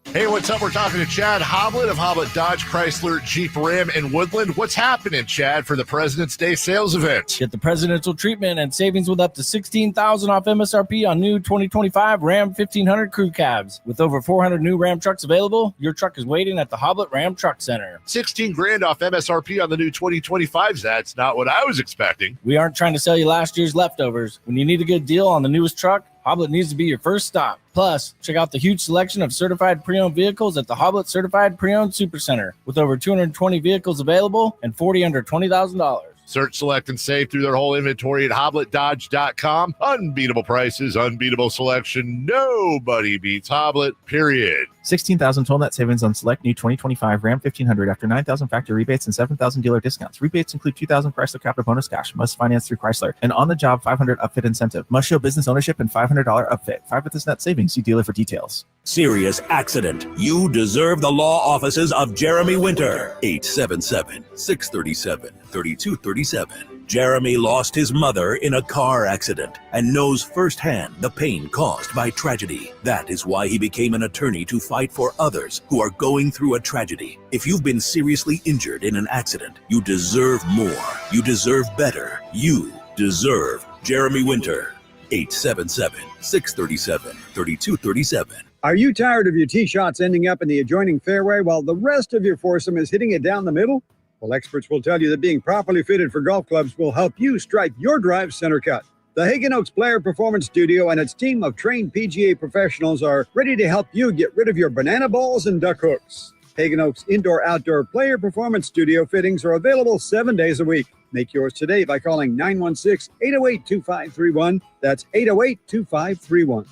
Hey, what's up? We're talking to Chad Hoblet of Hoblet Dodge, Chrysler, Jeep, Ram, and Woodland. What's happening, Chad, for the President's Day sales event? Get the presidential treatment and savings with up to $16,000 off MSRP on new 2025 Ram 1500 crew cabs. With over 400 new Ram trucks available, your truck is waiting at the Hoblet Ram Truck Center. $16,000 off MSRP on the new 2025s. That's not what I was expecting. We aren't trying to sell you last year's leftovers. When you need a good deal on the newest truck, Hoblet needs to be your first stop. Plus, check out the huge selection of certified pre-owned vehicles at the Hoblet Certified Pre-Owned Supercenter with over 220 vehicles available and 40 under $20,000. Search, select, and save through their whole inventory at HobletDodge.com. Unbeatable prices, unbeatable selection. Nobody beats Hoblet, period. $16,000 total net savings on select new 2025 Ram 1500 after $9,000 factory rebates and $7,000 dealer discounts. Rebates include $2,000 Chrysler Capital bonus cash. Must finance through Chrysler. An on-the-job $500 upfit incentive. Must show business ownership and $500 upfit. 5 with this net savings. See dealer for details. Serious accident. You deserve the law offices of Jeremy Winter. 877-637-3237. Jeremy lost his mother in a car accident and knows firsthand the pain caused by tragedy. That is why he became an attorney to fight for others who are going through a tragedy. If you've been seriously injured in an accident, you deserve more. You deserve better. You deserve Jeremy Winter. 877-637-3237. Are you tired of your tee shots ending up in the adjoining fairway while the rest of your foursome is hitting it down the middle? Well, experts will tell you that being properly fitted for golf clubs will help you strike your drive center cut. The Hagen Oaks Player Performance Studio and its team of trained PGA professionals are ready to help you get rid of your banana balls and duck hooks. Hagen Oaks Indoor-Outdoor Player Performance Studio fittings are available 7 days a week. Make yours today by calling 916-808-2531. That's 808-2531.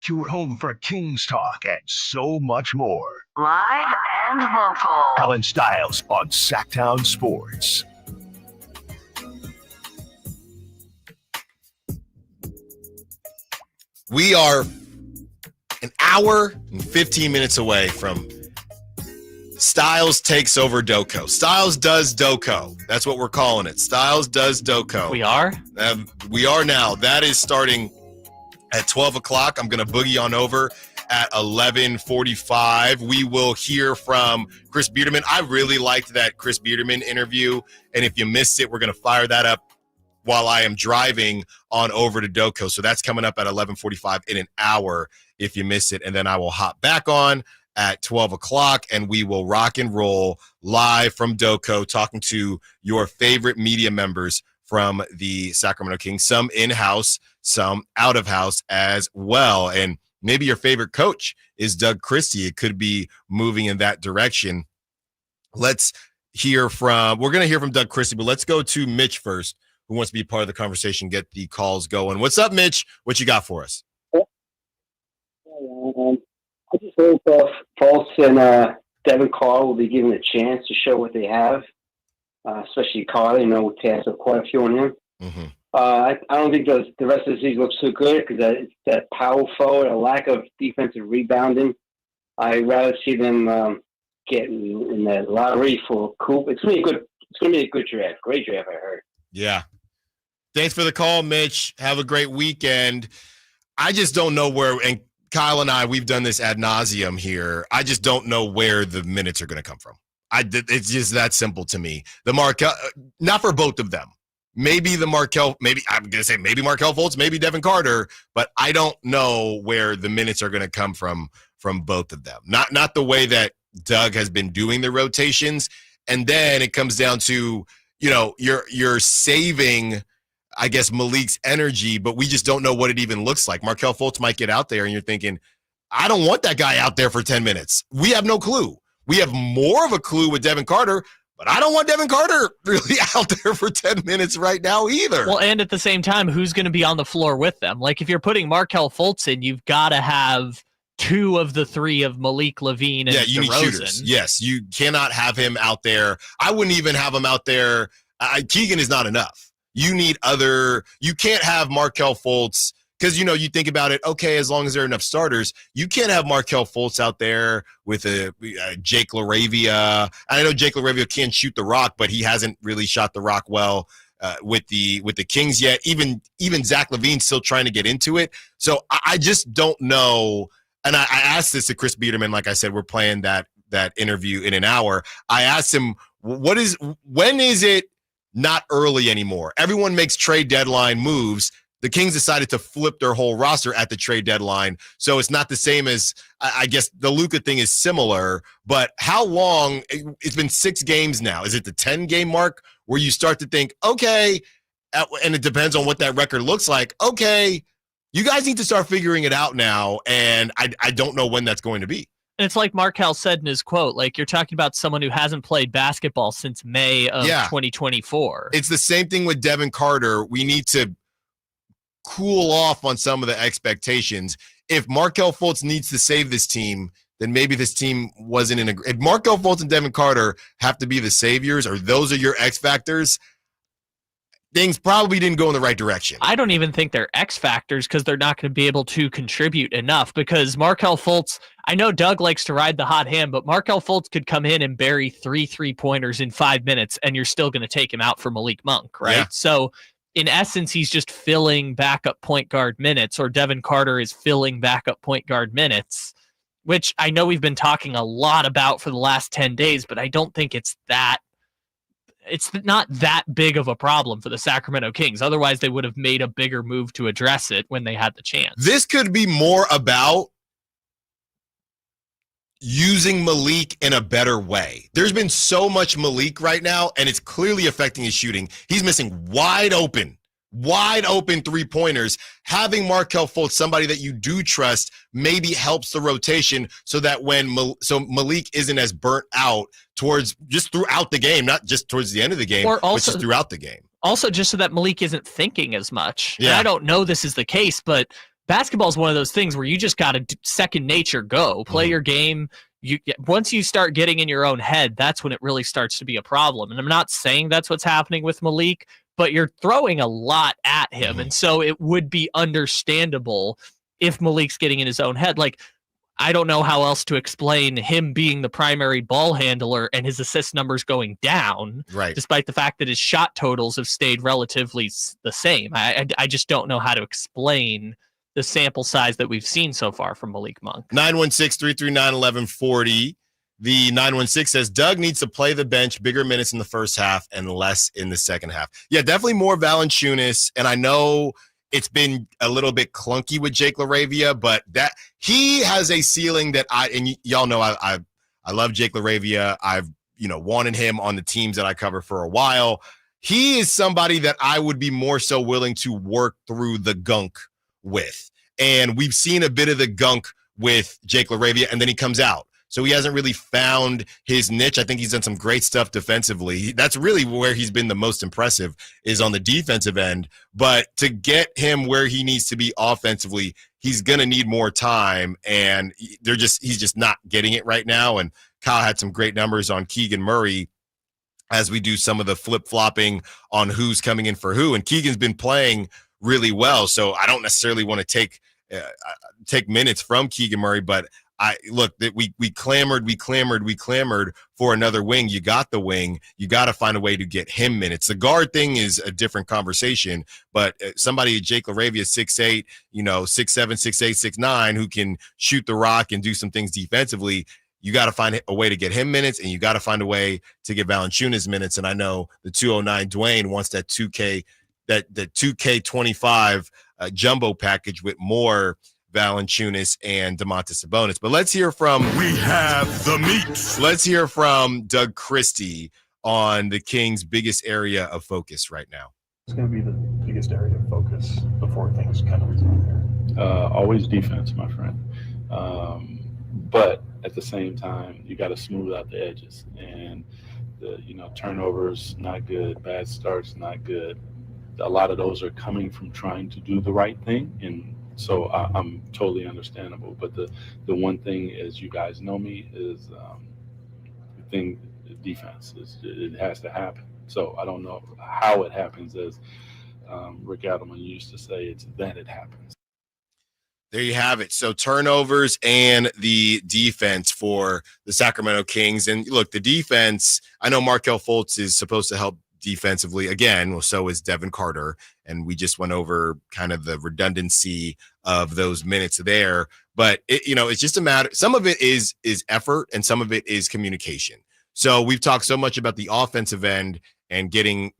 Your home for Kings talk and so much more. Live and local. Allen Stiles on Sacktown Sports. We are an hour and 15 minutes away from Stiles takes over Doko. Stiles does Doko. That's what we're calling it. Stiles does Doko. We are? We are now. That is starting at 12 o'clock. I'm going to boogie on over at 11:45. We will hear from Chris Biederman. I really liked that Chris Biederman interview. And if you missed it, we're going to fire that up while I am driving on over to Doko. So that's coming up at 11:45 in an hour if you missed it. And then I will hop back on at 12 o'clock, and we will rock and roll live from Doko, talking to your favorite media members from the Sacramento Kings, some in-house, some out-of-house as well. And maybe your favorite coach is Doug Christie. It could be moving in that direction. We're going to hear from Doug Christie, but let's go to Mitch first, who wants to be part of the conversation, get the calls going. What's up, Mitch? What you got for us? I just hope Fultz and Devin Carr will be given a chance to show what they have, especially Carr. Tats have quite a few on him. Mm-hmm. I don't think the rest of the season looks so good because it's that power forward, a lack of defensive rebounding. I'd rather see them get in the lottery for Coop. It's going to be a good draft. Great draft, I heard. Yeah. Thanks for the call, Mitch. Have a great weekend. I just don't know where, and Kyle and I, we've done this ad nauseum here. I just don't know where the minutes are going to come from. It's just that simple to me. The Markelle, not for both of them. Maybe Markelle Fultz, maybe Devin Carter, but I don't know where the minutes are going to come from both of them. Not the way that Doug has been doing the rotations. And then it comes down to, you're saving, I guess, Malik's energy, but we just don't know what it even looks like. Markelle Fultz might get out there and you're thinking, I don't want that guy out there for 10 minutes. We have no clue. We have more of a clue with Devin Carter, but I don't want Devin Carter really out there for 10 minutes right now either. Well, and at the same time, who's going to be on the floor with them? Like, if you're putting Markelle Fultz in, you've got to have two of the three of Malik, LaVine, and you need shooters. Yes, you cannot have him out there. I wouldn't even have him out there. Keegan is not enough. You need you can't have Markelle Fultz because, you think about it, okay, as long as there are enough starters, you can't have Markelle Fultz out there with a Jake LaRavia. I know Jake LaRavia can shoot the rock, but he hasn't really shot the rock well with the Kings yet. Even Zach LaVine's still trying to get into it. So I just don't know. And I asked this to Chris Biederman. Like I said, we're playing that interview in an hour. I asked him, when is it not early anymore? Everyone makes trade deadline moves. The Kings decided to flip their whole roster at the trade deadline. So it's not the same as, I guess the Luka thing is similar, but how long? It's been 6 games now. Is it the 10-game mark where you start to think, okay, and it depends on what that record looks like. Okay, you guys need to start figuring it out now. And I don't know when that's going to be. And it's like Markelle said in his quote, like, you're talking about someone who hasn't played basketball since May of 2024. It's the same thing with Devin Carter. We need to cool off on some of the expectations. If Markelle Fultz needs to save this team, then maybe this team wasn't in if Markelle Fultz and Devin Carter have to be the saviors, or those are your X factors, things probably didn't go in the right direction. I don't even think they're X factors because they're not going to be able to contribute enough, because Markelle Fultz, I know Doug likes to ride the hot hand, but Markelle Fultz could come in and bury 3 3-pointers in 5 minutes and you're still going to take him out for Malik Monk, right? Yeah. So in essence, he's just filling backup point guard minutes, or Devin Carter is filling backup point guard minutes, which I know we've been talking a lot about for the last 10 days, but I don't think it's not that big of a problem for the Sacramento Kings. Otherwise, they would have made a bigger move to address it when they had the chance. This could be more about using Malik in a better way. There's been so much Malik right now, and it's clearly affecting his shooting. He's missing wide open 3-pointers. Having Markelle Fultz, somebody that you do trust, maybe helps the rotation so that Malik isn't as burnt out just throughout the game, not just towards the end of the game, but just throughout the game. Also, just so that Malik isn't thinking as much. Yeah. And I don't know this is the case, but basketball is one of those things where you just got to second nature go. Play your game. Once you start getting in your own head, that's when it really starts to be a problem. And I'm not saying that's what's happening with Malik, but you're throwing a lot at him. And so it would be understandable if Malik's getting in his own head. Like, I don't know how else to explain him being the primary ball handler and his assist numbers going down, right? Despite the fact that his shot totals have stayed relatively the same. I just don't know how to explain the sample size that we've seen so far from Malik Monk. 916-339-1140. The 916 says Doug needs to play the bench, bigger minutes in the first half and less in the second half. Yeah, definitely more Valanciunas. And I know it's been a little bit clunky with Jake LaRavia, but that he has a ceiling that y'all know I love Jake LaRavia. I've wanted him on the teams that I cover for a while. He is somebody that I would be more so willing to work through the gunk with. And we've seen a bit of the gunk with Jake LaRavia, and then he comes out. So he hasn't really found his niche. I think he's done some great stuff defensively. That's really where he's been the most impressive, is on the defensive end. But to get him where he needs to be offensively, he's going to need more time, and he's just not getting it right now. And Kyle had some great numbers on Keegan Murray as we do some of the flip-flopping on who's coming in for who. And Keegan's been playing really well, so I don't necessarily want to take minutes from Keegan Murray, but we clamored for another wing. You got the wing. You got to find a way to get him minutes. The guard thing is a different conversation, but somebody, Jake LaRavia, 6'8", 6'7", 6'8", 6'9", who can shoot the rock and do some things defensively, you got to find a way to get him minutes, and you got to find a way to get Valanciunas minutes. And I know the 209 Dwayne wants that 2K25 jumbo package with more Valanciunas and Domantas Sabonis. But let's hear from Let's hear from Doug Christie on the Kings' biggest area of focus right now. It's going to be the biggest area of focus before things kind of resolve there. Always defense, my friend. But at the same time, you got to smooth out the edges. And the turnovers, not good. Bad starts, not good. A lot of those are coming from trying to do the right thing, and so I'm totally understandable. But the one thing, as you guys know me, is defense. It has to happen. So I don't know how it happens, as Rick Adelman used to say, it's that it happens. There you have it. So turnovers and the defense for the Sacramento Kings. And look, the defense, I know Markelle Fultz is supposed to help defensively again. Well, so is Devin Carter. And we just went over kind of the redundancy of those minutes there. But it's just a matter. Some of it is effort, and some of it is communication. So we've talked so much about the offensive end and getting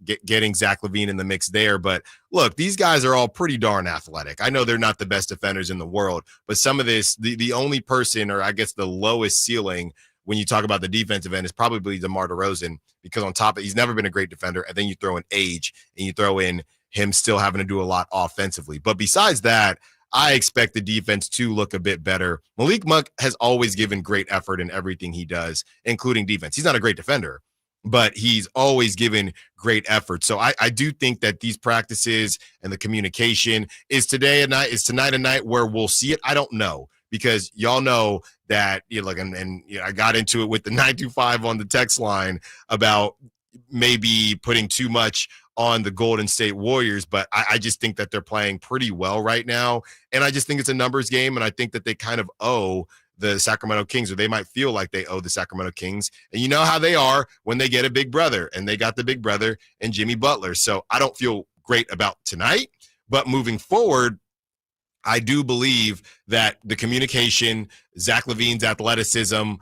Zach LaVine in the mix there. But look, these guys are all pretty darn athletic. I know they're not the best defenders in the world, but some of this, the only person, or I guess the lowest ceiling when you talk about the defensive end, is probably DeMar DeRozan, because on top of it, he's never been a great defender. And then you throw in age, and you throw in him still having to do a lot offensively. But besides that, I expect the defense to look a bit better. Malik Monk has always given great effort in everything he does, including defense. He's not a great defender, but he's always given great effort. So I do think that these practices and the communication is tonight a night where we'll see it. I don't know, because y'all know that, I got into it with the 925 on the text line about maybe putting too much on the Golden State Warriors, but I just think that they're playing pretty well right now. And I just think it's a numbers game, and I think that they kind of owe the Sacramento Kings, or they might feel like they owe the Sacramento Kings. And you know how they are when they get a big brother, and they got the big brother and Jimmy Butler. So I don't feel great about tonight, but moving forward, I do believe that the communication, Zach LaVine's athleticism,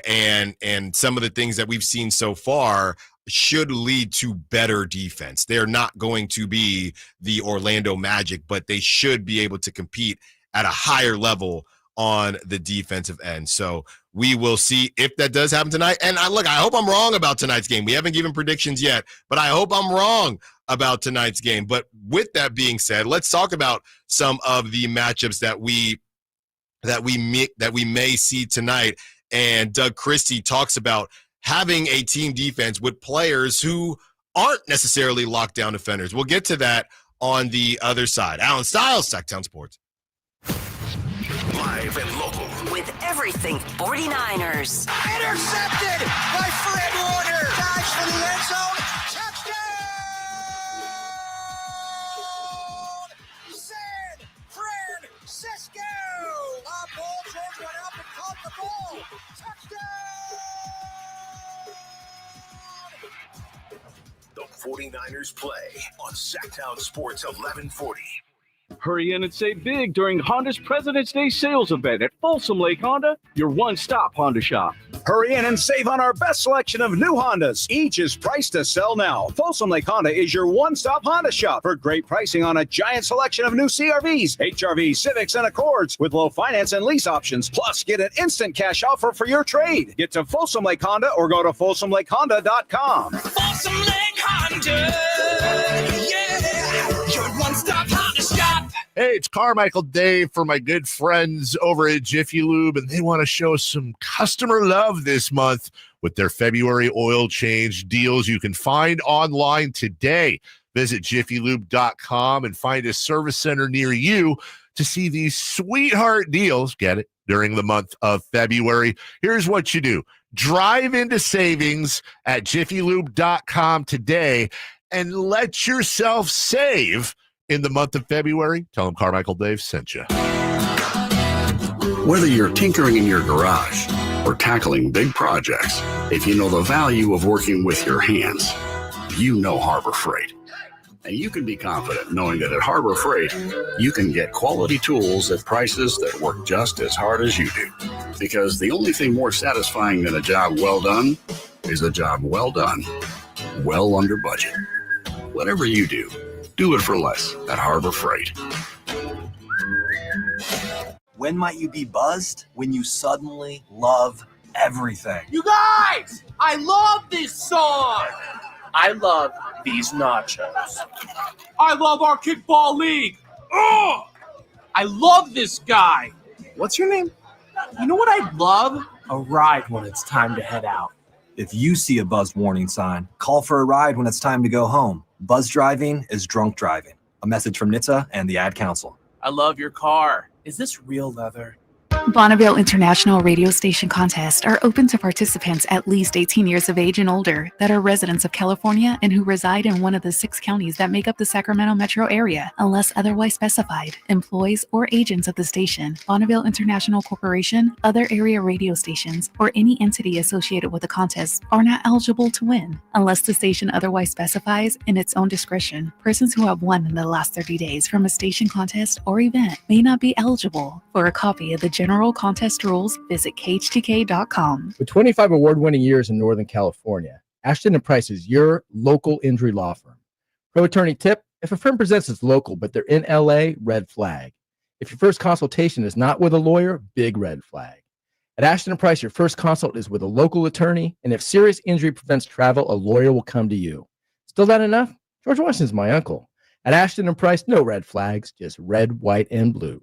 and some of the things that we've seen so far should lead to better defense. They're not going to be the Orlando Magic, but they should be able to compete at a higher level on the defensive end. So we will see if that does happen tonight. And I hope I'm wrong about tonight's game. We haven't given predictions yet, but I hope I'm wrong about tonight's game. But with that being said, let's talk about some of the matchups that we may see tonight. And Doug Christie talks about having a team defense with players who aren't necessarily lockdown defenders. We'll get to that on the other side. Allen Stiles, Sacktown Sports. Live and local. With everything 49ers. Intercepted by Fred Warner. Dives for the end zone. Touchdown! San Francisco! A ball George went up and The 49ers play on Sacktown Sports 1140. Hurry in and save big during Honda's President's Day sales event at Folsom Lake Honda, your one-stop Honda shop. Hurry in and save on our best selection of new Hondas. Each is priced to sell now. Folsom Lake Honda is your one-stop Honda shop for great pricing on a giant selection of new CRVs, HRVs, Civics, and Accords with low finance and lease options. Plus, get an instant cash offer for your trade. Get to Folsom Lake Honda or go to FolsomLakeHonda.com. Folsom Lake Honda, yeah, your one-stop Honda shop. Hey, it's Carmichael Dave for my good friends over at Jiffy Lube, and they want to show some customer love this month with their February oil change deals you can find online today. Visit jiffylube.com and find a service center near you to see these sweetheart deals. Get it? During the month of February. Here's what you do. Drive into savings at jiffylube.com today and let yourself save in the month of February. Tell them Carmichael Dave sent you. Whether you're tinkering in your garage or tackling big projects, if you know the value of working with your hands, you know Harbor Freight. And you can be confident knowing that at Harbor Freight, you can get quality tools at prices that work just as hard as you do. Because the only thing more satisfying than a job well done is a job well done, well under budget. Whatever you do it for less at Harbor Freight. When might you be buzzed? When you suddenly love everything. You guys, I love this song. I love these nachos. I love our kickball league. Oh, I love this guy. What's your name? You know what I'd love? A ride when it's time to head out. If you see a buzzed warning sign, call for a ride when it's time to go home. Buzz driving is drunk driving. A message from NHTSA and the Ad Council. I love your car. Is this real leather? Bonneville International Radio Station contests are open to participants at least 18 years of age and older that are residents of California and who reside in one of the 6 counties that make up the Sacramento metro area, unless otherwise specified. Employees or agents of the station, Bonneville International Corporation, other area radio stations, or any entity associated with the contest are not eligible to win, unless the station otherwise specifies in its own discretion. Persons who have won in the last 30 days from a station contest or event may not be eligible. For a copy of the general contest rules, visit khtk.com. With 25 award-winning years in Northern California, Ashton & Price is your local injury law firm. Pro attorney tip: if a firm presents as local but they're in LA, red flag. If your first consultation is not with a lawyer, big red flag. At Ashton & Price, your first consult is with a local attorney, and if serious injury prevents travel, a lawyer will come to you. Still not enough? George Washington's my uncle. At Ashton & Price, no red flags, just red, white, and blue.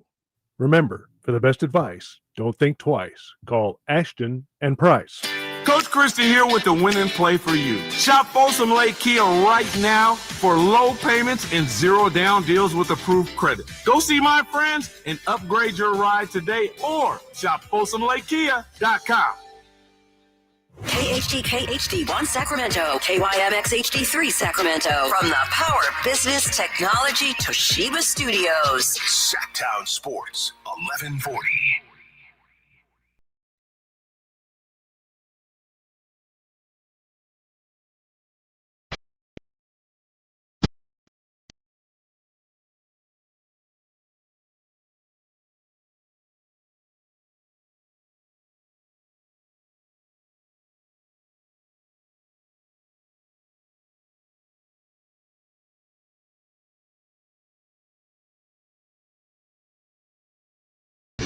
Remember, for the best advice, don't think twice. Call Ashton and Price. Coach Christie here with the winning play for you. Shop Folsom Lake Kia right now for low payments and 0 down deals with approved credit. Go see my friends and upgrade your ride today, or shop FolsomLakeKia.com. KHTK HD1 Sacramento, KYMX HD3 Sacramento. From the Power Business Technology Toshiba Studios. Sacktown Sports 1140.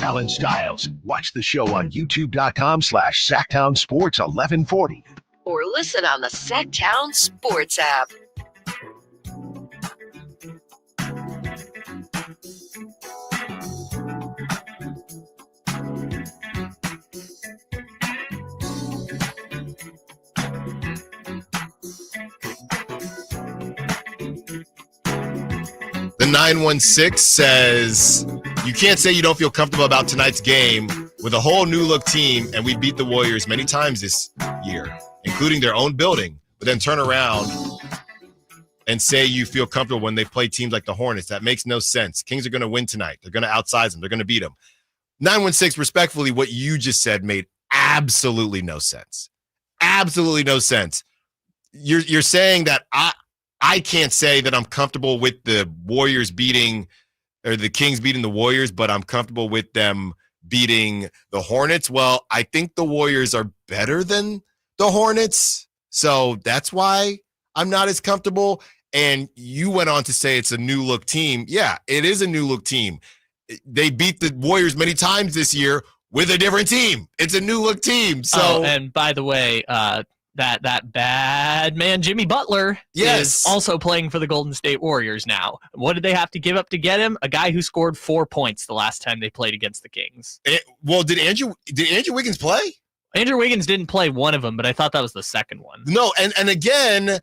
Allen Stiles. Watch the show on youtube.com/Sacktown Sports 1140. Or listen on the Sacktown Sports app. The 916 says, you can't say you don't feel comfortable about tonight's game with a whole new look team, and we beat the Warriors many times this year, including their own building, but then turn around and say you feel comfortable when they play teams like the Hornets. That makes no sense. Kings are going to win tonight. They're going to outsize them. They're going to beat them. 916, respectfully, what you just said made absolutely no sense. Absolutely no sense. You're saying that I can't say that I'm comfortable with the Warriors beating or the Kings beating the Warriors, but I'm comfortable with them beating the Hornets. Well, I think the Warriors are better than the Hornets, so that's why I'm not as comfortable. And you went on to say it's a new look team. Yeah, it is a new look team. They beat the Warriors many times this year with a different team. It's a new look team. So, and by the way, that bad man Jimmy Butler is also playing for the Golden State Warriors now. What did they have to give up to get him? A guy who scored 4 points the last time they played against the Kings. Did Andrew Wiggins play? Andrew Wiggins didn't play one of them, but I thought that was the second one. No, and again,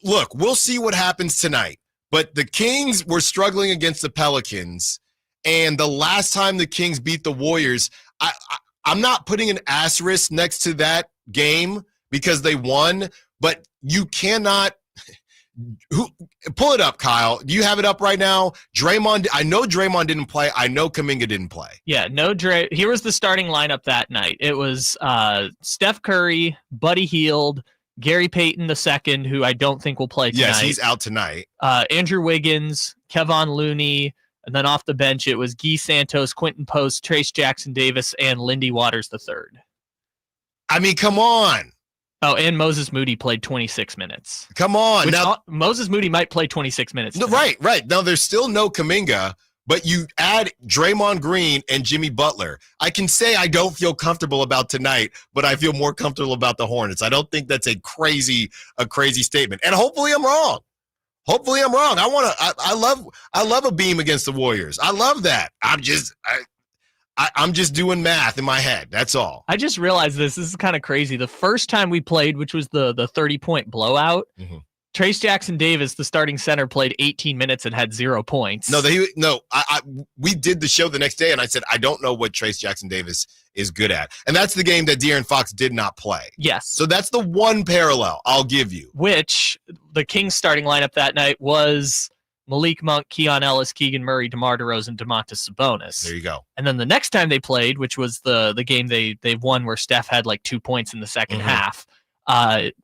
look, we'll see what happens tonight. But the Kings were struggling against the Pelicans, and the last time the Kings beat the Warriors, I'm not putting an asterisk next to that game because they won, but you cannot pull it up, Kyle. Do you have it up right now? Draymond, I know Draymond didn't play. I know Kuminga didn't play. Yeah, here was the starting lineup that night. It was Steph Curry, Buddy Hield, Gary Payton II, who I don't think will play tonight. Yes, he's out tonight. Andrew Wiggins, Kevon Looney, and then off the bench it was Guy Santos, Quentin Post, Trace Jackson Davis, and Lindy Waters III. I mean, come on. Oh, and Moses Moody played 26 minutes. Come on. Now, Moses Moody might play 26 minutes. No, right. Now, there's still no Kuminga, but you add Draymond Green and Jimmy Butler. I can say I don't feel comfortable about tonight, but I feel more comfortable about the Hornets. I don't think that's a crazy statement. And hopefully I'm wrong. I love a beam against the Warriors. I love that. I'm just doing math in my head. That's all. I just realized this is kind of crazy. The first time we played, which was the 30-point blowout, Trace Jackson Davis, the starting center, played 18 minutes and had 0 points. We did the show the next day, and I said, I don't know what Trace Jackson Davis is good at. And that's the game that De'Aaron Fox did not play. Yes. So that's the one parallel I'll give you. Which the Kings starting lineup that night was Malik Monk, Keon Ellis, Keegan Murray, DeMar DeRozan, Domantas Sabonis. There you go. And then the next time they played, which was the game they won where Steph had like 2 points in the second half,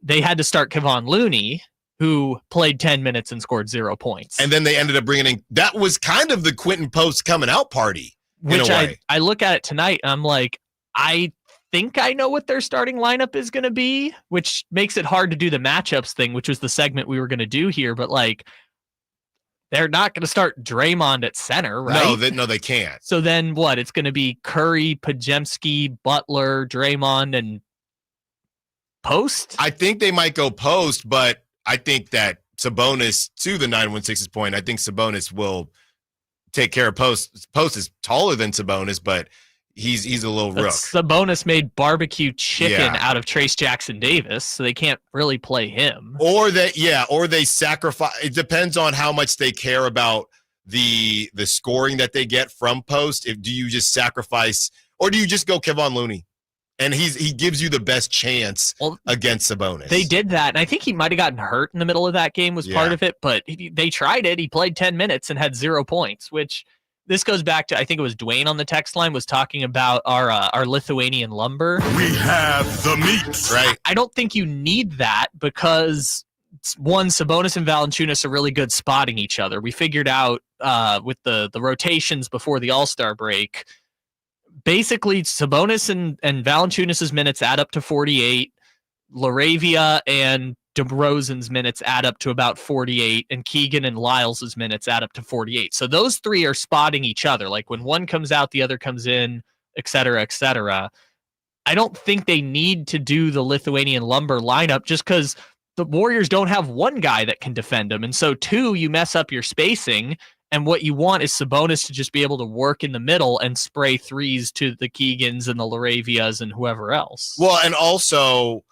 they had to start Kevon Looney, who played 10 minutes and scored 0 points. And then they ended up bringing in, that was kind of the Quentin Post coming out party. Which I look at it tonight, and I'm like, I think I know what their starting lineup is going to be, which makes it hard to do the matchups thing, which was the segment we were going to do here. But like, they're not going to start Draymond at center, right? No, they can't. So then what? It's going to be Curry, Podziemski, Butler, Draymond, and Post? I think they might go Post, but I think that Sabonis, to the 916's point, I think Sabonis will take care of Post. Post is taller than Sabonis, but he's a little rook. Sabonis made barbecue chicken out of Trace Jackson Davis, so they can't really play him. Or they sacrifice. It depends on how much they care about the scoring that they get from Post. Do you just sacrifice, or do you just go Kevon Looney? And he gives you the best chance against Sabonis. They did that, and I think he might have gotten hurt in the middle of that game was part of it, but they tried it. He played 10 minutes and had 0 points, which this goes back to, I think it was Dwayne on the text line was talking about our Lithuanian lumber. We have the meat. Right. I don't think you need that because, one, Sabonis and Valanciunas are really good spotting each other. We figured out with the rotations before the All-Star break, basically Sabonis and Valanciunas' minutes add up to 48. LaRavia and DeRozan's minutes add up to about 48, and Keegan and Lyles' minutes add up to 48. So those three are spotting each other. Like when one comes out, the other comes in, et cetera, et cetera. I don't think they need to do the Lithuanian lumber lineup just because the Warriors don't have one guy that can defend them. And so, two, you mess up your spacing, and what you want is Sabonis to just be able to work in the middle and spray threes to the Keegans and the LaRavias and whoever else. Well, and also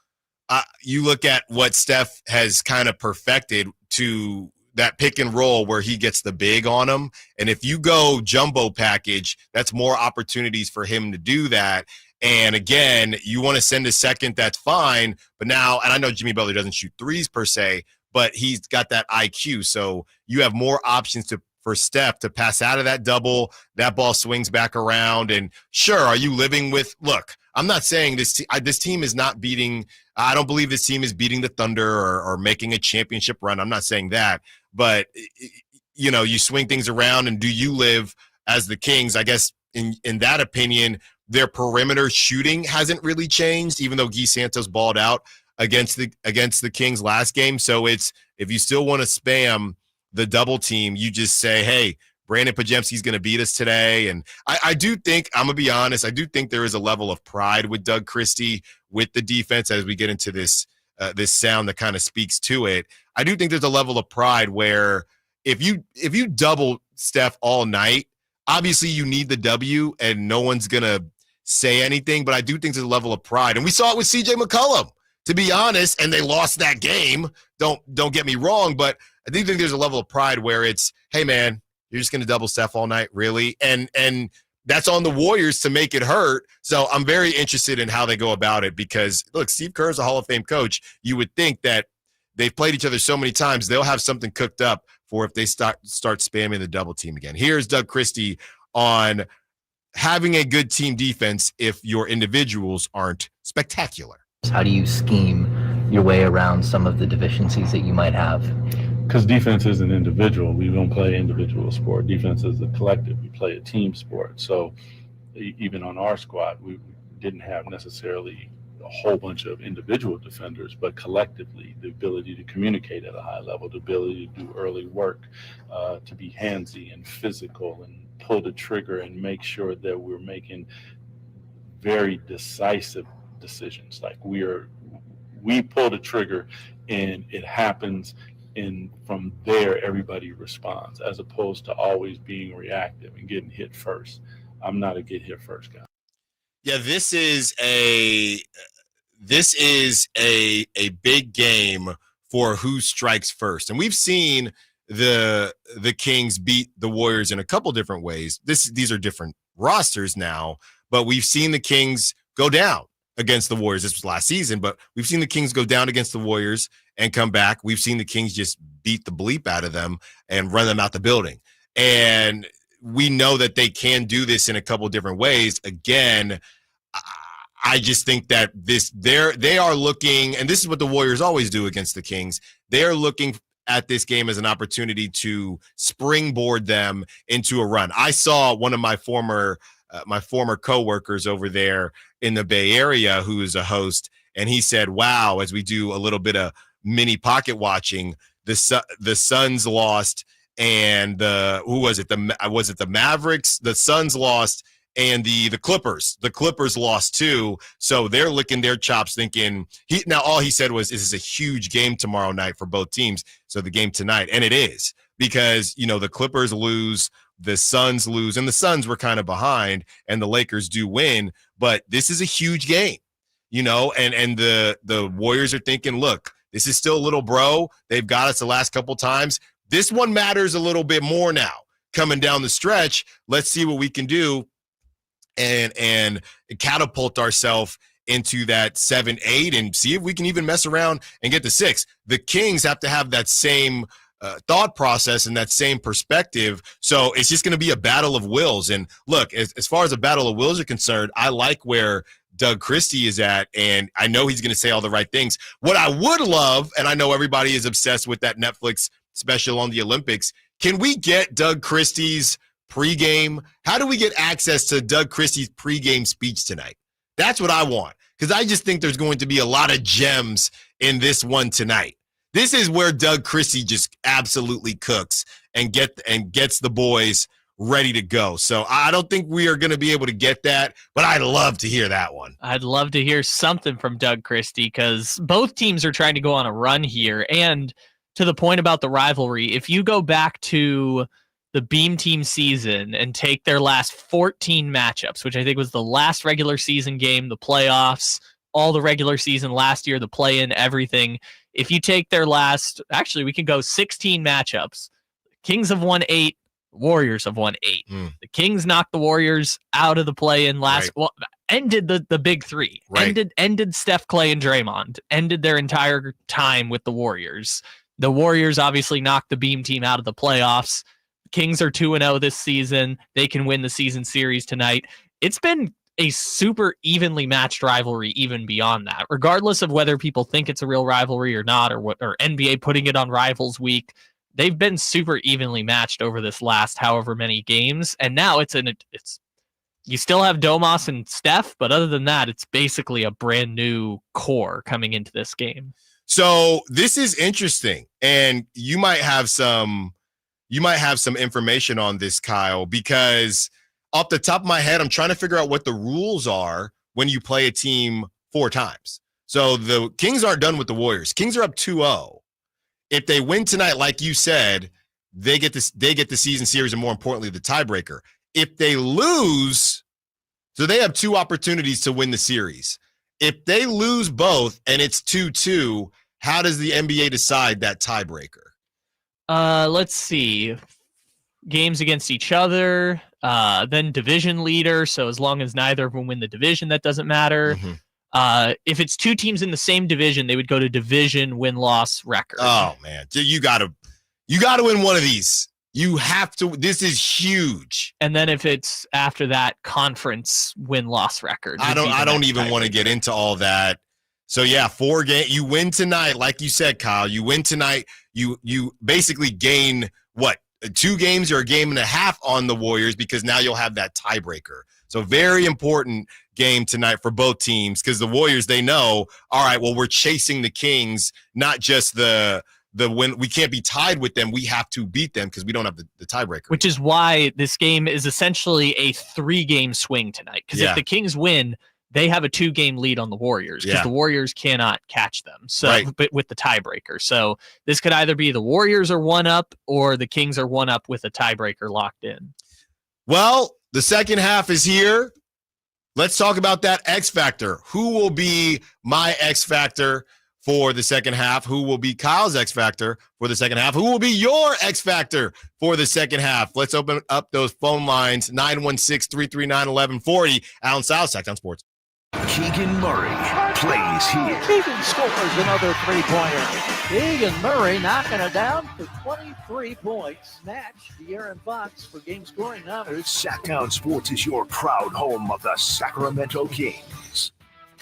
you look at what Steph has kind of perfected to that pick and roll where he gets the big on him. And if you go jumbo package, that's more opportunities for him to do that. And again, you want to send a second, that's fine. But now, and I know Jimmy Butler doesn't shoot threes per se, but he's got that IQ. So you have more options for Steph to pass out of that double. That ball swings back around. And sure, are you living with, look, I'm not saying this team is not beating. I don't believe this team is beating the Thunder or making a championship run. I'm not saying that, but you swing things around, and do you live as the Kings? I guess in that opinion, their perimeter shooting hasn't really changed, even though Guy Santos balled out against the Kings last game. So it's, if you still want to spam the double team, you just say, hey, Brandon Pajemski's going to beat us today. And I do think, I'm going to be honest, I do think there is a level of pride with Doug Christie with the defense as we get into this sound that kind of speaks to it. I do think there's a level of pride where if you double Steph all night, obviously you need the W and no one's going to say anything, but I do think there's a level of pride. And we saw it with CJ McCollum, to be honest, and they lost that game. Don't get me wrong, but I do think there's a level of pride where it's, hey man, you're just going to double Steph all night, really? And that's on the Warriors to make it hurt. So I'm very interested in how they go about it because, look, Steve Kerr is a Hall of Fame coach. You would think that they've played each other so many times, they'll have something cooked up for if they start spamming the double team again. Here's Doug Christie on having a good team defense if your individuals aren't spectacular. How do you scheme your way around some of the deficiencies that you might have? Because defense is an individual. We don't play individual sport. Defense is a collective. We play a team sport. So even on our squad, we didn't have necessarily a whole bunch of individual defenders, but collectively, the ability to communicate at a high level, the ability to do early work, to be handsy and physical and pull the trigger and make sure that we're making very decisive decisions. Like we pull the trigger and it happens, and from there everybody responds, as opposed to always being reactive and getting hit first. I'm not a get hit first guy. Yeah, this is a big game for who strikes first. And we've seen the Kings beat the Warriors in a couple different ways. These are different rosters now, but we've seen the Kings go down against the Warriors. This was last season, but we've seen the Kings go down against the Warriors and come back. We've seen the Kings just beat the bleep out of them and run them out the building. And we know that they can do this in a couple different ways. Again, I just think that they are looking, and this is what the Warriors always do against the Kings. They are looking at this game as an opportunity to springboard them into a run. I saw one of my former coworkers over there in the Bay Area who is a host, and he said, wow, as we do a little bit of mini pocket watching, the Suns lost, and was it the Mavericks? The Suns lost, and the Clippers. The Clippers lost too. So they're licking their chops thinking all he said was, this is a huge game tomorrow night for both teams. So the game tonight, and it is, because the Clippers lose, the Suns lose, and the Suns were kind of behind, and the Lakers do win, but this is a huge game, and the Warriors are thinking, look, this is still a little bro. They've got us the last couple times. This one matters a little bit more now coming down the stretch. Let's see what we can do and catapult ourselves into that 7-8 and see if we can even mess around and get to 6. The Kings have to have that same thought process and that same perspective. So it's just going to be a battle of wills. And look, as far as a battle of wills are concerned, I like where Doug Christie is at, and I know he's going to say all the right things. What I would love, and I know everybody is obsessed with that Netflix special on the Olympics, can we get Doug Christie's pregame? How do we get access to Doug Christie's pregame speech tonight? That's what I want, because I just think there's going to be a lot of gems in this one tonight. This is where Doug Christie just absolutely cooks and gets the boys ready to go. So I don't think we are going to be able to get that, but I'd love to hear that one. I'd love to hear something from Doug Christie, because both teams are trying to go on a run here. And to the point about the rivalry, if you go back to the Beam Team season and take their last 14 matchups, which I think was the last regular season game, the playoffs, all the regular season last year, the play-in, everything. If you take their last, actually, we can go 16 matchups. Kings have won 8. Warriors have won 8. The Kings knocked the Warriors out of the play-in last. Right. Well, ended the big three. Right. Ended Steph, Clay, and Draymond. Ended their entire time with the Warriors. The Warriors obviously knocked the Beam Team out of the playoffs. Kings are 2-0 this season. They can win the season series tonight. It's been a super evenly matched rivalry even beyond that, regardless of whether people think it's a real rivalry or not, or NBA putting it on Rivals Week. They've been super evenly matched over this last however many games, and now it's you still have Domas and Steph, but other than that, it's basically a brand new core coming into this game. So this is interesting, and you might have some information on this, Kyle, because off the top of my head, I'm trying to figure out what the rules are when you play a team 4 times. So the Kings aren't done with the Warriors. Kings are up 2-0. If they win tonight, like you said, they get the season series, and more importantly, the tiebreaker. If they lose, so they have 2 opportunities to win the series. If they lose both and it's 2-2, how does the NBA decide that tiebreaker? Let's see. Games against each other, then division leader. So as long as neither of them win the division, that doesn't matter. Mm-hmm. If it's 2 teams in the same division, they would go to division win-loss record. Oh man, you gotta win one of these. You have to. This is huge. And then if it's after that, conference win-loss record. I don't even want to get into all that. So yeah, 4 games. You win tonight, like you said, Kyle. You win tonight. You basically gain what? 2 games or a game and a half on the Warriors, because now you'll have that tiebreaker. So very important game tonight for both teams, because the Warriors, they know, all right, well, we're chasing the Kings, not just the win. We can't be tied with them. We have to beat them because we don't have the tiebreaker. Which is why this game is essentially a 3-game swing tonight. Because if the Kings win, they have a 2-game lead on the Warriors, because the Warriors cannot catch them. So, but with the tiebreaker. So this could either be the Warriors are 1-up or the Kings are 1-up with a tiebreaker locked in. Well, the second half is here. Let's talk about that X Factor. Who will be my X Factor for the second half? Who will be Kyle's X Factor for the second half? Who will be your X Factor for the second half? Let's open up those phone lines, 916-339-1140. Allen Stiles, Sacktown Sports. Keegan Murray plays here. Keegan scores another 3-pointer. Keegan Murray knocking it down for 23 points. Match De'Aaron Fox for game scoring honors. Sacktown Sports is your proud home of the Sacramento Kings.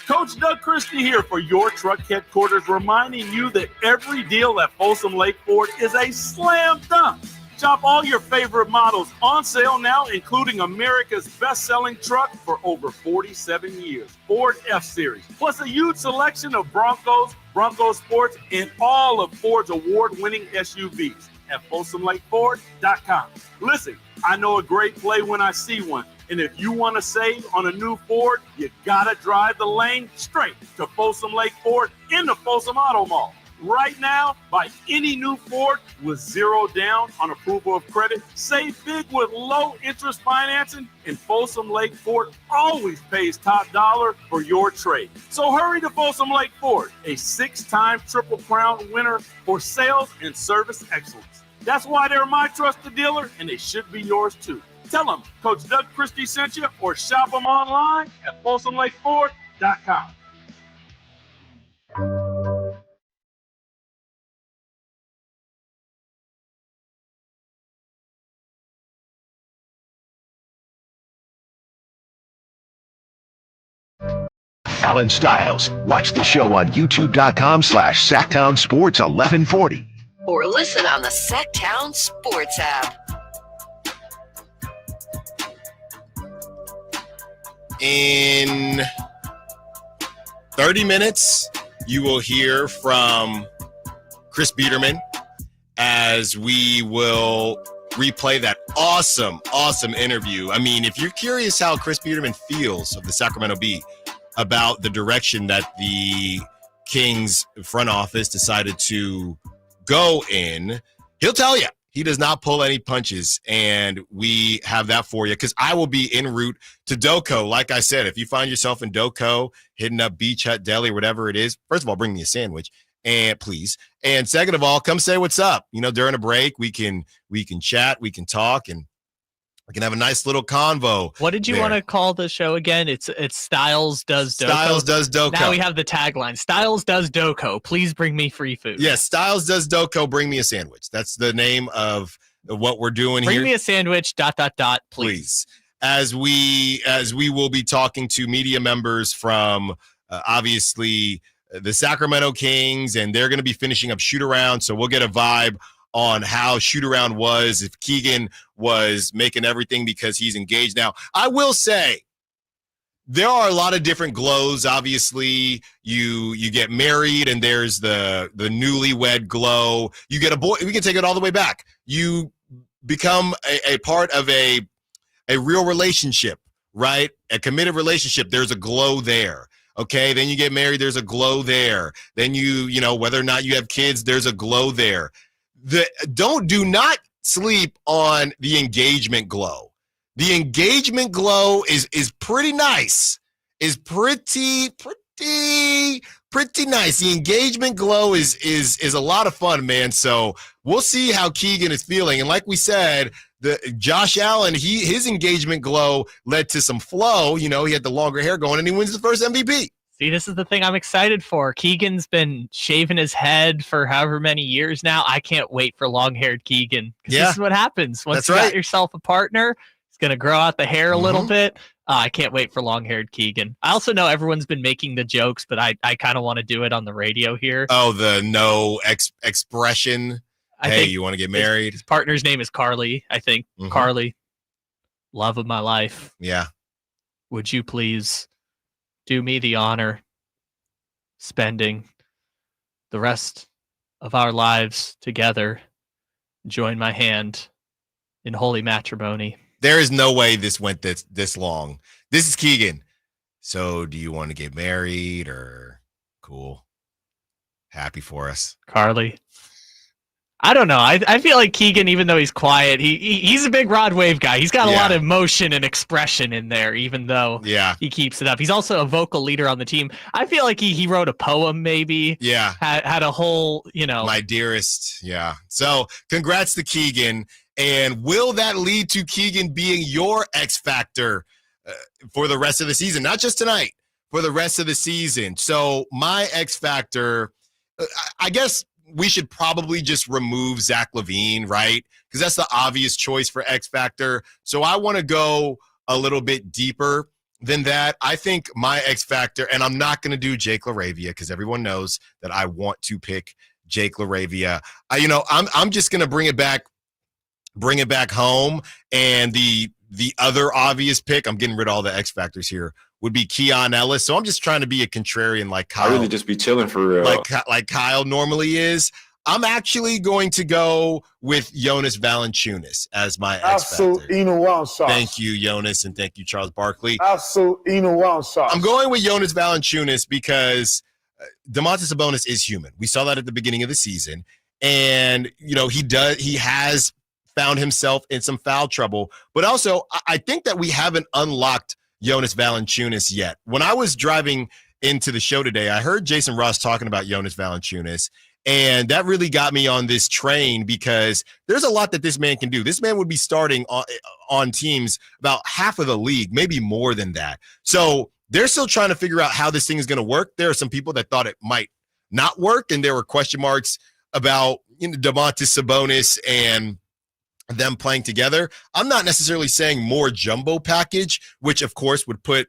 Coach Doug Christie here for your truck headquarters, reminding you that every deal at Folsom Lake Ford is a slam dunk. Shop all your favorite models on sale now, including America's best-selling truck for over 47 years, Ford F-Series, plus a huge selection of Broncos, Bronco Sports, and all of Ford's award-winning SUVs at FolsomLakeFord.com. Listen, I know a great play when I see one, and if you want to save on a new Ford, you got to drive the lane straight to Folsom Lake Ford in the Folsom Auto Mall. Right now, buy any new Ford with 0 down on approval of credit. Save big with low interest financing, and Folsom Lake Ford always pays top dollar for your trade. So hurry to Folsom Lake Ford, a 6-time Triple Crown winner for sales and service excellence. That's why they're my trusted dealer, and they should be yours too. Tell them Coach Doug Christie sent you, or shop them online at FolsomLakeFord.com. Allen Stiles. Watch the show on youtube.com/Sacktown Sports 1140. Or listen on the Sacktown Sports app. In 30 minutes, you will hear from Chris Biederman as we will replay that awesome interview. I mean, if you're curious how Chris Biederman feels of the Sacramento Bee about the direction that the Kings front office decided to go in, he'll tell you. He does not pull any punches, and we have that for you because I will be en route to Doco. Like I said, if you find yourself in Doco, hitting up Beach Hut Deli or whatever it is, first of all, bring me a sandwich, and please. And second of all, come say what's up. You know, during a break, we can chat, we can talk, and we can have a nice little convo. What did you want to call the show again? It's Styles Does Doco. Styles Does Doco. Now we have the tagline. Styles Does Doco. Please bring me free food. Yes, Styles Does Doco. Bring me a sandwich. That's the name of what we're doing here. Bring me a sandwich, ... please. as we will be talking to media members from obviously the Sacramento Kings, and they're going to be finishing up shoot around. So we'll get a vibe on how shoot around was, if Keegan was making everything because he's engaged now. I will say there are a lot of different glows. Obviously, you get married and there's the newlywed glow. You get a boy. We can take it all the way back. You become a part of a real relationship, right? A committed relationship. There's a glow there. Okay, then you get married, there's a glow there. Then you know, whether or not you have kids, there's a glow there. Do not sleep on the engagement glow. The engagement glow is pretty nice. Is pretty nice. The engagement glow is a lot of fun, man. So we'll see how Keegan is feeling. And like we said, Josh Allen, his engagement glow led to some flow. You know, he had the longer hair going, and he wins the first MVP. See, this is the thing I'm excited for. Keegan's been shaving his head for however many years now. I can't wait for long-haired Keegan. Yeah. This is what happens. Once you got yourself a partner, it's going to grow out the hair a little bit. I can't wait for long-haired Keegan. I also know everyone's been making the jokes, but I kind of want to do it on the radio here. Oh, the no expression. Hey, you want to get married? His partner's name is Carly, I think. Carly, love of my life. Yeah. Would you please do me the honor spending the rest of our lives together? Join my hand in holy matrimony. There is no way this went this long. This is Keegan. So do you want to get married or cool? Happy for us. Carly. I don't know. I feel like Keegan, even though he's quiet, he's a big Rod Wave guy. He's got a lot of emotion and expression in there, even though he keeps it up. He's also a vocal leader on the team. I feel like he wrote a poem, maybe. Yeah. Had a whole, My dearest. Yeah. So congrats to Keegan. And will that lead to Keegan being your X Factor for the rest of the season? Not just tonight, for the rest of the season. So my X Factor, I guess we should probably just remove Zach LaVine, right? Because that's the obvious choice for X Factor. So I want to go a little bit deeper than that. I think my X Factor, and I'm not going to do Jake LaRavia because everyone knows that I want to pick Jake LaRavia. I'm just going to bring it back home. And the other obvious pick, I'm getting rid of all the X Factors here, would be Keon Ellis. So I'm just trying to be a contrarian like Kyle. I really just be chilling for real. Like Kyle normally is. I'm actually going to go with Jonas Valanciunas as my X Factor. Thank you, Jonas, and thank you, Charles Barkley. I'm going with Jonas Valanciunas because Domantas Sabonis is human. We saw that at the beginning of the season. And, he has found himself in some foul trouble. But also, I think that we haven't unlocked Jonas Valanciunas yet. When I was driving into the show today, I heard Jason Ross talking about Jonas Valanciunas, and that really got me on this train because there's a lot that this man can do. This man would be starting on teams about half of the league, maybe more than that. So they're still trying to figure out how this thing is going to work. There are some people that thought it might not work, and there were question marks about Domantas Sabonis and them playing together. I'm not necessarily saying more jumbo package, which of course would put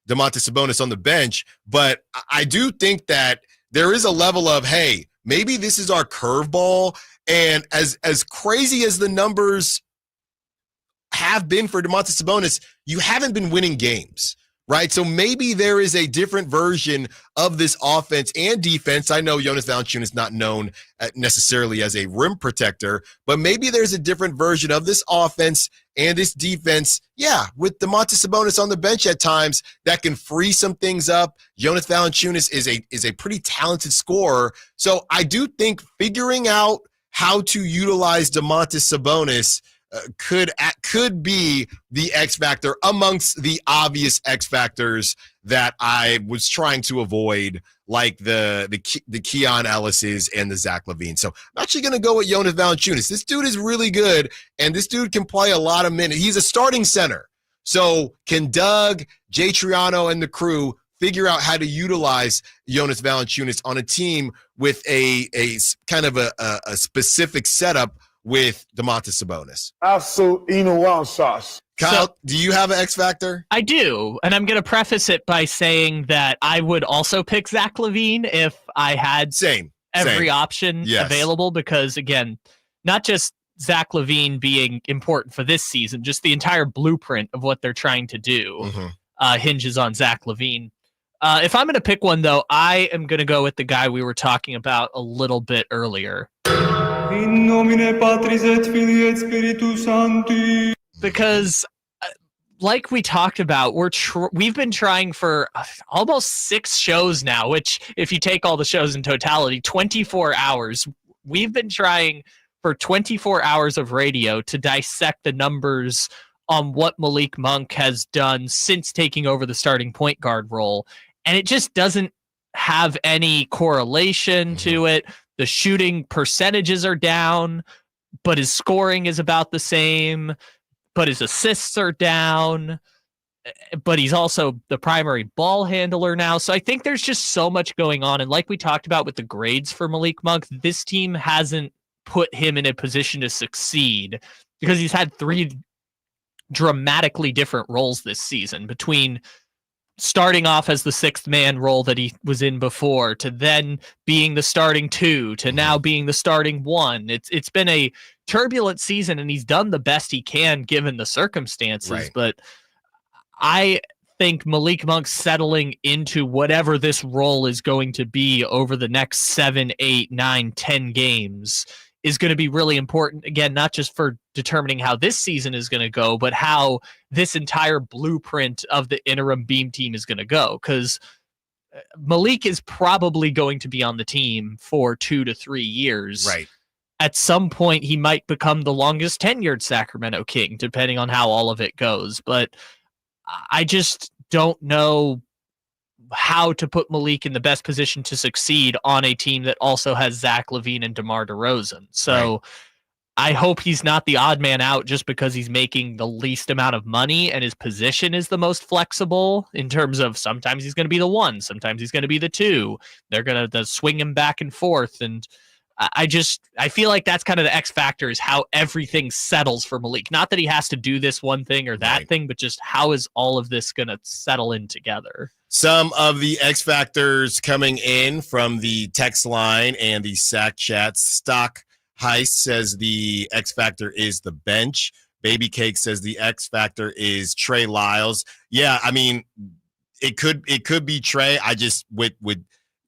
Domantas Sabonis on the bench, but I do think that there is a level of, hey, maybe this is our curveball. And as crazy as the numbers have been for Domantas Sabonis, you haven't been winning games, right? So maybe there is a different version of this offense and defense. I know Jonas Valanciunas is not known necessarily as a rim protector, but maybe there's a different version of this offense and this defense, with Domantas Sabonis on the bench at times that can free some things up. Jonas Valanciunas is a pretty talented scorer. So I do think figuring out how to utilize Domantas Sabonis could be the X factor amongst the obvious X factors that I was trying to avoid, like the Keon Ellis's and the Zach LaVine. So I'm actually going to go with Jonas Valanciunas. This dude is really good, and this dude can play a lot of minutes. He's a starting center. So can Doug, Jay Triano, and the crew figure out how to utilize Jonas Valanciunas on a team with a kind of a specific setup with Domantas Sabonis? Absolutely no one sauce. Kyle, do you have an X factor? I do, and I'm going to preface it by saying that I would also pick Zach LaVine if I had every option available, because, again, not just Zach LaVine being important for this season, just the entire blueprint of what they're trying to do hinges on Zach LaVine. If I'm going to pick one, though, I am going to go with the guy we were talking about a little bit earlier. In nomine Patris et Filii et Spiritus Sancti. Because, like we talked about, we've been trying for almost 6 shows now, which, if you take all the shows in totality, 24 hours. We've been trying for 24 hours of radio to dissect the numbers on what Malik Monk has done since taking over the starting point guard role, and it just doesn't have any correlation to it. The shooting percentages are down, but his scoring is about the same, but his assists are down, but he's also the primary ball handler now. So I think there's just so much going on. And like we talked about with the grades for Malik Monk, this team hasn't put him in a position to succeed because he's had 3 dramatically different roles this season, between starting off as the 6th man role that he was in before, to then being the starting 2, to now being the starting 1. It's been a turbulent season, and he's done the best he can given the circumstances. Right. But I think Malik Monk settling into whatever this role is going to be over the next 7, 8, 9, 10 games is going to be really important, again, not just for determining how this season is going to go, but how this entire blueprint of the interim Beam team is going to go. Because Malik is probably going to be on the team for 2 to 3 years. Right. At some point, he might become the longest tenured Sacramento King, depending on how all of it goes. But I just don't know how to put Malik in the best position to succeed on a team that also has Zach LaVine and DeMar DeRozan. So I hope he's not the odd man out just because he's making the least amount of money and his position is the most flexible, in terms of sometimes he's going to be the 1, sometimes he's going to be the 2. They're going to swing him back and forth. And I feel like that's kind of the X factor, is how everything settles for Malik. Not that he has to do this one thing or that thing, but just how is all of this going to settle in together? Some of the X factors coming in from the text line and the Sack chat. Stock Heist says the X factor is the bench. Baby Cake says the X factor is Trey Lyles. Yeah, I mean, it could be Trey. I just with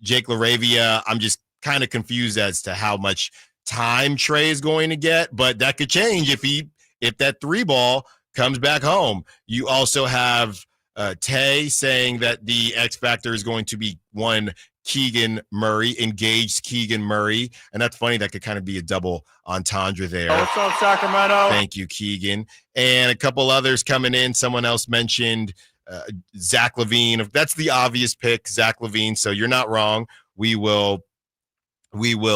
Jake LaRavia, I'm just kind of confused as to how much time Trey is going to get, but that could change if that 3 ball comes back home. You also have Tay saying that the X factor is going to be one Keegan Murray, engaged Keegan Murray, and that's funny. That could kind of be a double entendre there. What's up, Sacramento? Thank you, Keegan. And a couple others coming in. Someone else mentioned Zach LaVine. That's the obvious pick, Zach LaVine. So you're not wrong. We will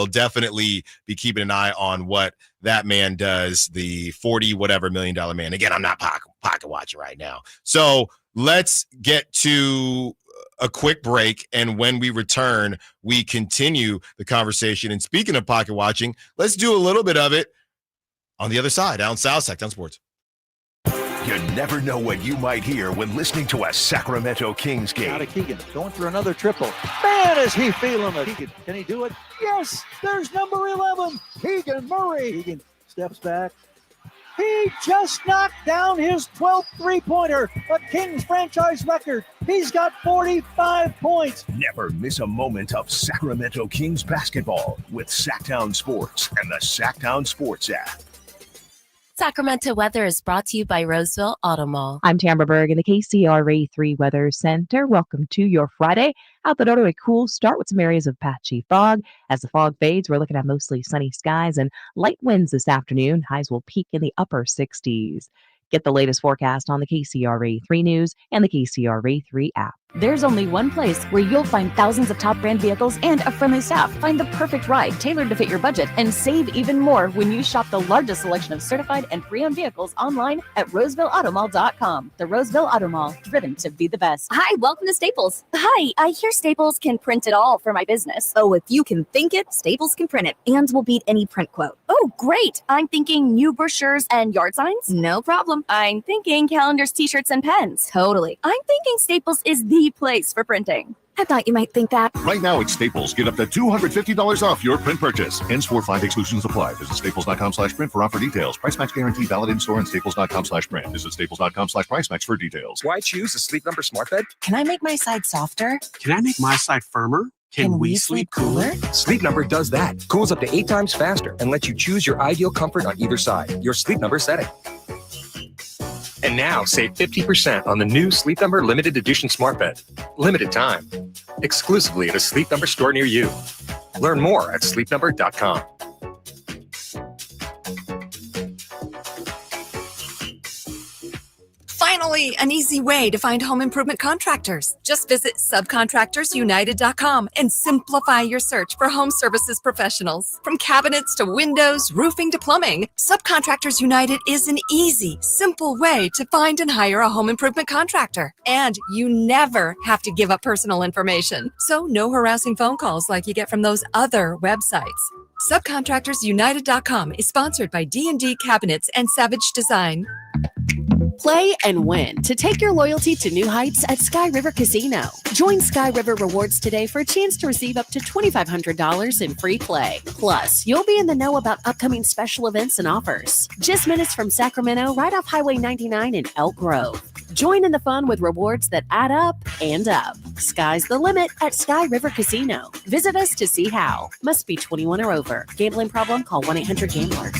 definitely be keeping an eye on what that man does, the 40 whatever $1 million man. Again, I'm not pocket watching right now. So let's get to a quick break, and when we return, we continue the conversation. And speaking of pocket watching, let's do a little bit of it on the other side. Allen Stiles, Sacktown Sports. You never know what you might hear when listening to a Sacramento Kings game. Out of Keegan, going for another triple. Man, is he feeling it. Keegan, can he do it? Yes, there's number 11, Keegan Murray. Keegan steps back. He just knocked down his 12th three-pointer, a Kings franchise record. He's got 45 points. Never miss a moment of Sacramento Kings basketball with Sacktown Sports and the Sacktown Sports app. Sacramento weather is brought to you by Roseville Auto Mall. I'm Tamara Berg in the KCRA 3 Weather Center. Welcome to your Friday. Out the door to a cool start with some areas of patchy fog. As the fog fades, we're looking at mostly sunny skies and light winds this afternoon. Highs will peak in the upper 60s. Get the latest forecast on the KCRA 3 News and the KCRA 3 app. There's only one place where you'll find thousands of top brand vehicles and a friendly staff. Find the perfect ride tailored to fit your budget and save even more when you shop the largest selection of certified and pre-owned vehicles online at RosevilleAutomall.com. The Roseville Auto Mall, driven to be the best. Hi, welcome to Staples. Hi, I hear Staples can print it all for my business. Oh, if you can think it, Staples can print it and will beat any print quote. Oh, great. I'm thinking new brochures and yard signs. No problem. I'm thinking calendars, t-shirts, and pens. Totally. I'm thinking Staples is the place for printing. I thought you might think that. Right now at Staples, get up to $250 off your print purchase. Ends 4/5 exclusions apply. Visit staples.com/print for offer details. Price match guarantee valid in store and staples.com/print. Visit staples.com/price match for details. Why choose a Sleep Number smart bed? Can I make my side softer? Can I make my side firmer? Can we sleep cooler? Sleep Number does that. Cools up to 8 times faster and lets you choose your ideal comfort on either side. Your Sleep Number setting. And now save 50% on the new Sleep Number limited edition smart bed. Limited time. Exclusively at a Sleep Number store near you. Learn more at sleepnumber.com. Finally, an easy way to find home improvement contractors. Just visit subcontractorsunited.com and simplify your search for home services professionals. From cabinets to windows, roofing to plumbing, Subcontractors United is an easy, simple way to find and hire a home improvement contractor. And you never have to give up personal information. So no harassing phone calls like you get from those other websites. Subcontractorsunited.com is sponsored by D&D Cabinets and Savage Design. Play and win to take your loyalty to new heights at Sky River Casino. Join Sky River Rewards today for a chance to receive up to $2,500 in free play. Plus, you'll be in the know about upcoming special events and offers. Just minutes from Sacramento, right off Highway 99 in Elk Grove. Join in the fun with rewards that add up and up. Sky's the limit at Sky River Casino. Visit us to see how. Must be 21 or over. Gambling problem? Call 1-800-GAMBLER.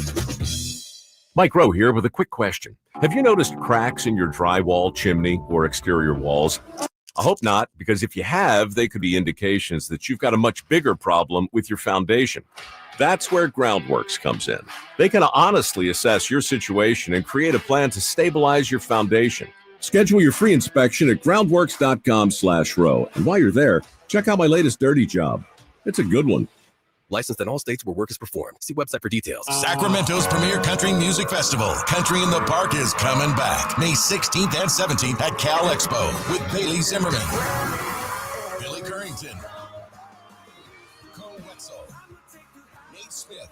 Mike Rowe here with a quick question. Have you noticed cracks in your drywall, chimney, or exterior walls? I hope not, because if you have, they could be indications that you've got a much bigger problem with your foundation. That's where Groundworks comes in. They can honestly assess your situation and create a plan to stabilize your foundation. Schedule your free inspection at groundworks.com/row. And while you're there, check out my latest dirty job. It's a good one. Licensed in all states where work is performed. See website for details. Sacramento's premier country music festival, Country in the Park, is coming back May 16th and 17th at Cal Expo with Bailey Zimmerman, Billy Currington, Cole Wetzel, Nate Smith,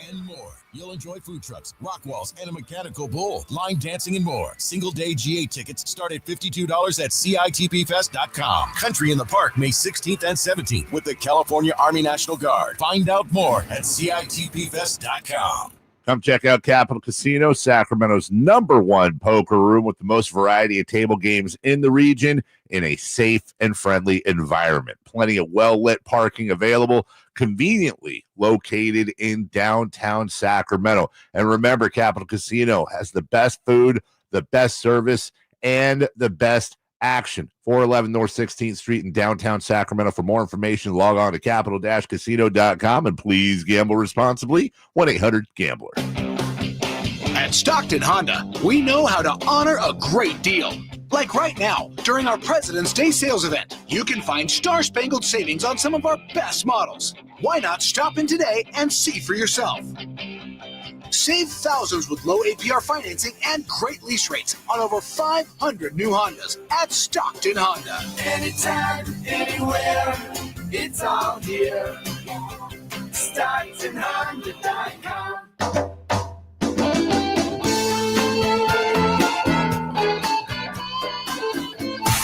and more. You'll enjoy food trucks, rock walls, and a mechanical bull, line dancing, and more. Single-day GA tickets start at $52 at CITPFest.com. Country in the Park, May 16th and 17th with the California Army National Guard. Find out more at CITPFest.com. Come check out Capital Casino, Sacramento's #1 poker room with the most variety of table games in the region in a safe and friendly environment. Plenty of well-lit parking available, conveniently located in downtown Sacramento. And remember, Capital Casino has the best food, the best service, and the best action. 411 North 16th Street in downtown Sacramento. For more information, log on to capital-casino.com, and please gamble responsibly. 1-800-GAMBLER. At Stockton Honda, we know how to honor a great deal. Like right now, during our President's Day sales event, you can find star-spangled savings on some of our best models. Why not stop in today and see for yourself? Save thousands with low APR financing and great lease rates on over 500 new Hondas at Stockton Honda. Anytime, anywhere, it's all here. StocktonHonda.com.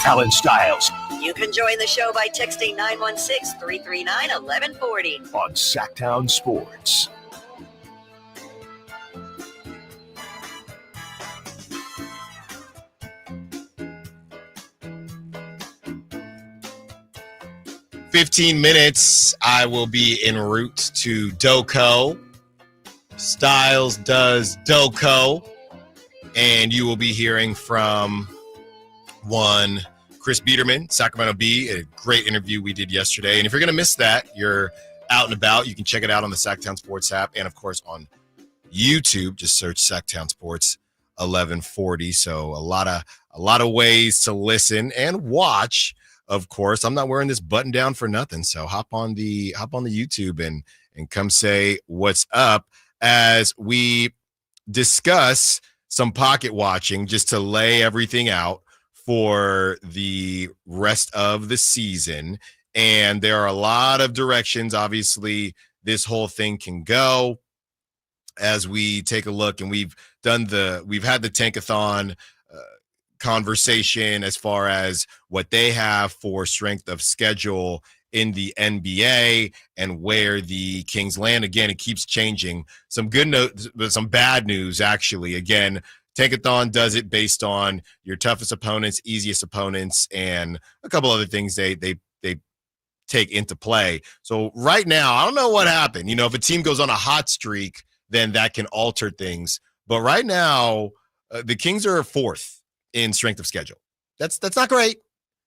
Allen Stiles You can join the show by texting 916-339-1140 on Sacktown Sports. .15 I will be en route to Doco. Styles does Doco. And you will be hearing from one Chris Biederman, Sacramento Bee, a great interview we did yesterday. And if you're going to miss that, you're out and about, you can check it out on the Sacktown Sports app and, of course, on YouTube. Just search Sacktown Sports 1140. So a lot a lot of ways to listen and watch. Of course, I'm not wearing this button down for nothing. So hop on the YouTube and come say what's up as we discuss some pocket watching just to lay everything out for the rest of the season. And there are a lot of directions, obviously, this whole thing can go as we take a look. And we've had the Tankathon conversation as far as what they have for strength of schedule in the NBA and where the Kings land. Again, it keeps changing. Some good news, but some bad news, actually. Again, Tankathon does it based on your toughest opponents, easiest opponents, and a couple other things they take into play. So right now, I don't know what happened. If a team goes on a hot streak, then that can alter things. But right now, the Kings are 4th in strength of schedule. That's not great.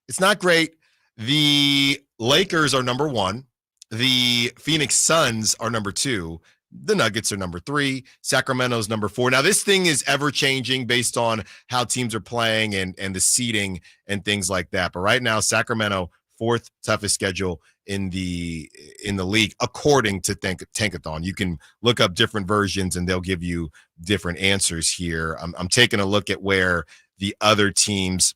It's not great. The Lakers are number 1. The Phoenix Suns are number 2. The Nuggets are number 3. Sacramento's number 4. Now, this thing is ever changing based on how teams are playing and the seeding and things like that. But right now, Sacramento, 4th toughest schedule in the league, according to Tankathon. You can look up different versions and they'll give you different answers here. I'm taking a look at where the other teams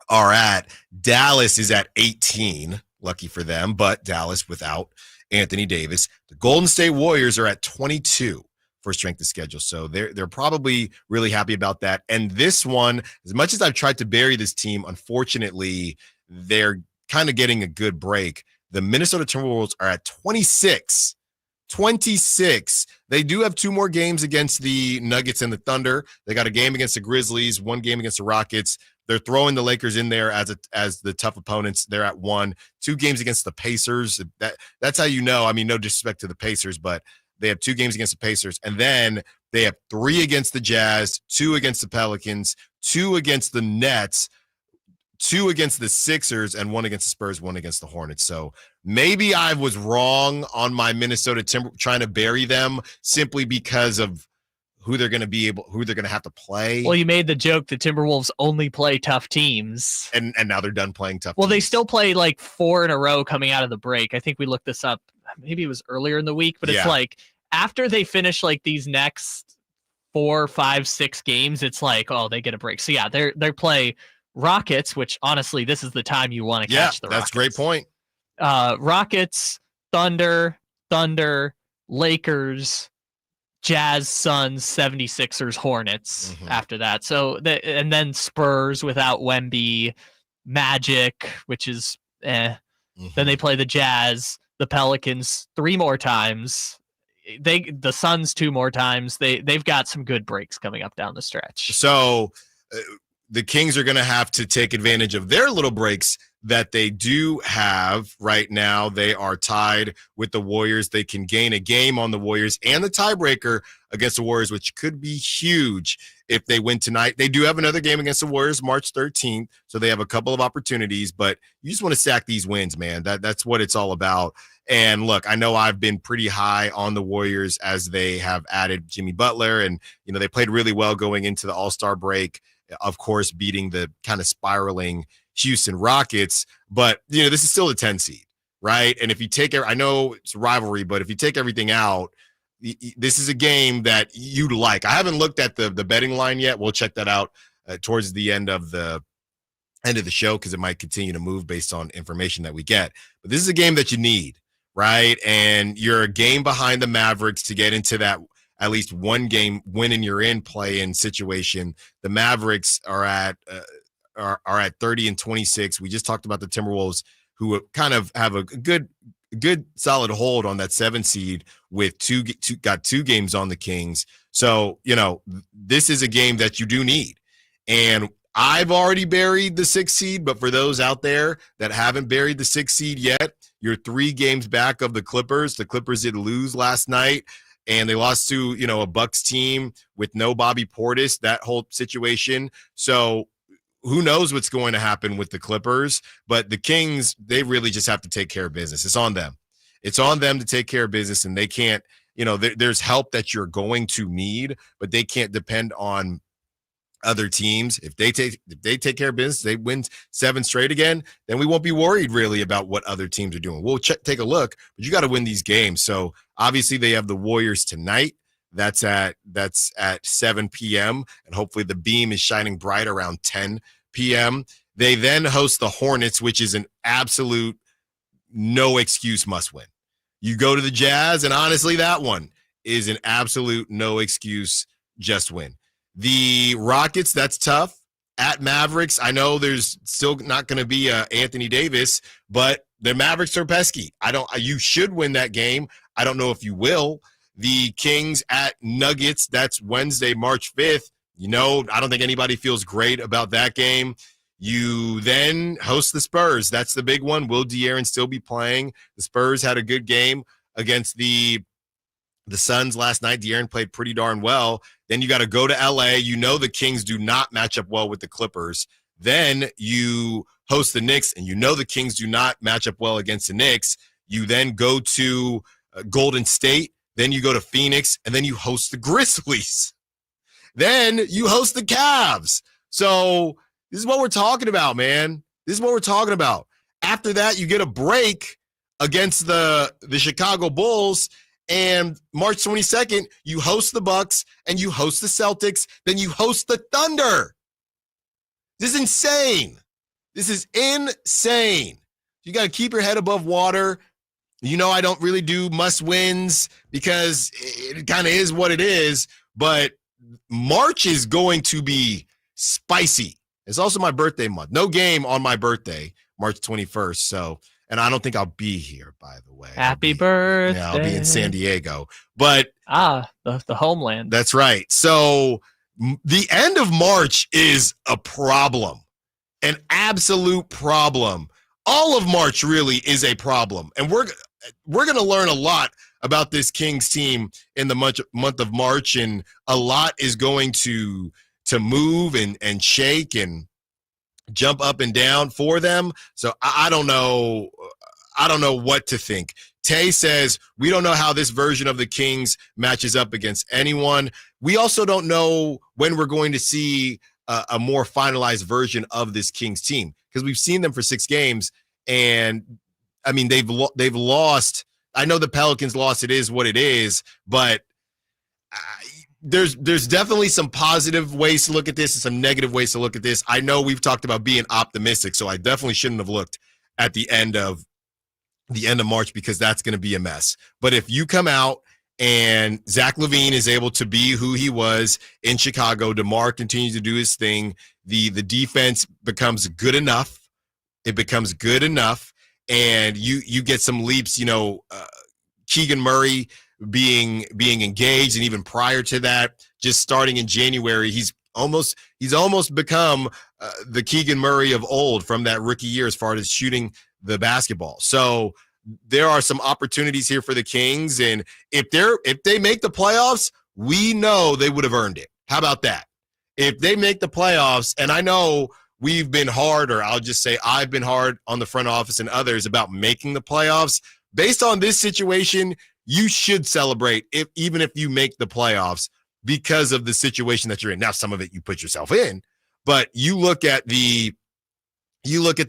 are at. Dallas is at 18. Lucky for them, but Dallas without Anthony Davis. The Golden State Warriors are at 22 for strength of schedule. So they're probably really happy about that. And this one, as much as I've tried to bury this team, unfortunately, they're kind of getting a good break. The Minnesota Timberwolves are at 26. 26. They do have 2 more games against the Nuggets and the Thunder. They got a game against the Grizzlies, 1 game against the Rockets. They're throwing the Lakers in there as the tough opponents. They're at 1. 2 games against the Pacers. That's how you know. I mean, no disrespect to the Pacers, but they have 2 games against the Pacers. And then they have 3 against the Jazz, 2 against the Pelicans, 2 against the Nets, 2 against the Sixers, and 1 against the Spurs, 1 against the Hornets. So maybe I was wrong on my Minnesota Timber trying to bury them simply because of who they're going to have to play. Well, you made the joke the Timberwolves only play tough teams. And now they're done playing tough teams. They teams. still play like 4 in a row coming out of the break. I think we looked this up. Maybe it was earlier in the week, but it's like after they finish like these next 4, 5, 6 games, it's like, oh, they get a break. So yeah, they play Rockets, which honestly, this is the time you want to catch the Rockets. That's a great point. Rockets, Thunder, Lakers, Jazz, Suns, 76ers, Hornets after that. So, and then Spurs without Wemby, Magic, which is Then they play the Jazz, the Pelicans 3 more times. The Suns 2 more times. They've got some good breaks coming up down the stretch. So the Kings are going to have to take advantage of their little breaks that they do have right now. They are tied with the Warriors. They can gain a game on the Warriors and the tiebreaker against the Warriors, which could be huge if they win tonight. They do have another game against the Warriors March 13th, so they have a couple of opportunities, but you just want to stack these wins, man. That's what it's all about. And look, I know I've been pretty high on the Warriors as they have added Jimmy Butler, and they played really well going into the All-Star break, of course, beating the kind of spiraling Houston Rockets. But this is still a 10 seed, right? And if you take I know it's a rivalry, but if you take everything out, this is a game that you'd like. I haven't looked at the betting line yet. We'll check that out towards the end of the show, because it might continue to move based on information that we get. But this is a game that you need, right? And you're a game behind the Mavericks to get into that at least 1 game win and you're in play-in situation. The Mavericks are at 30-26. We just talked about the Timberwolves, who kind of have a good solid hold on that 7 seed with got 2 games on the Kings. So, this is a game that you do need. And I've already buried the 6 seed, but for those out there that haven't buried the 6 seed yet, you're 3 games back of the Clippers. The Clippers did lose last night, and they lost to, a Bucks team with no Bobby Portis, that whole situation. So who knows what's going to happen with the Clippers, but the Kings, they really just have to take care of business. It's on them. It's on them to take care of business, and they can't, there's help that you're going to need, but they can't depend on other teams. If they take care of business, they win 7 straight again, then we won't be worried really about what other teams are doing. We'll take a look, but you got to win these games. So obviously they have the Warriors tonight. That's at 7 p.m. and hopefully the beam is shining bright around 10 p.m. They then host the Hornets, which is an absolute no excuse must win. You go to the Jazz, and honestly, that one is an absolute no excuse just win. The Rockets, that's tough. At Mavericks, I know there's still not going to be Anthony Davis, but the Mavericks are pesky. You should win that game. I don't know if you will. The Kings at Nuggets, that's Wednesday, March 5th. I don't think anybody feels great about that game. You then host the Spurs. That's the big one. Will De'Aaron still be playing? The Spurs had a good game against the Suns last night. De'Aaron played pretty darn well. Then you got to go to L.A. The Kings do not match up well with the Clippers. Then you host the Knicks, and the Kings do not match up well against the Knicks. You then go to Golden State. Then you go to Phoenix, and then you host the Grizzlies. Then you host the Cavs. So this is what we're talking about, man. This is what we're talking about. After that, you get a break against the Chicago Bulls, and March 22nd, you host the Bucks, and you host the Celtics, then you host the Thunder. This is insane. This is insane. You got to keep your head above water. I don't really do must-wins because it kind of is what it is, but March is going to be spicy. It's also my birthday month. No game on my birthday, March 21st. So, and I don't think I'll be here, by the way. Happy birthday. Yeah, I'll be in San Diego. But the homeland. That's right. So the end of March is a problem, an absolute problem. All of March really is a problem. And we're going to learn a lot about this Kings team in the month of March, and a lot is going to move and shake and jump up and down for them. So I don't know what to think. Tay says, we don't know how this version of the Kings matches up against anyone. We also don't know when we're going to see a more finalized version of this Kings team, because we've seen them for 6 games. And I mean, they've lost. I know the Pelicans lost. It is what it is, but there's definitely some positive ways to look at this and some negative ways to look at this. I know we've talked about being optimistic, so I definitely shouldn't have looked at the end of March, because that's going to be a mess. But if you come out and Zach LaVine is able to be who he was in Chicago, DeMar continues to do his thing, the defense becomes good enough. It becomes good enough, and you get some leaps. Keegan Murray being engaged, and even prior to that, just starting in January, he's almost become the Keegan Murray of old from that rookie year as far as shooting the basketball. So there are some opportunities here for the Kings, and if they make the playoffs, we know they would have earned it. How about that? If they make the playoffs, and I know we've been hard, or I'll just say I've been hard on the front office and others about making the playoffs. Based on this situation, you should celebrate even if you make the playoffs, because of the situation that you're in. Now, some of it you put yourself in, but you look at the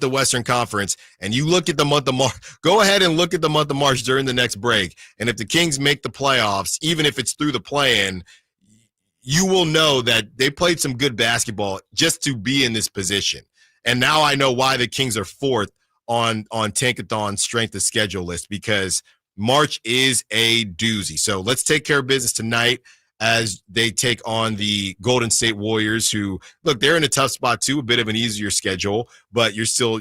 Western Conference, and you look at the month of March. Go ahead and look at the month of March during the next break. And if the Kings make the playoffs, even if it's through the play-in, you will know that they played some good basketball just to be in this position. And now I know why the Kings are 4th on Tankathon's strength of schedule list, because March is a doozy. So let's take care of business tonight as they take on the Golden State Warriors, who, look, they're in a tough spot too, a bit of an easier schedule, but you still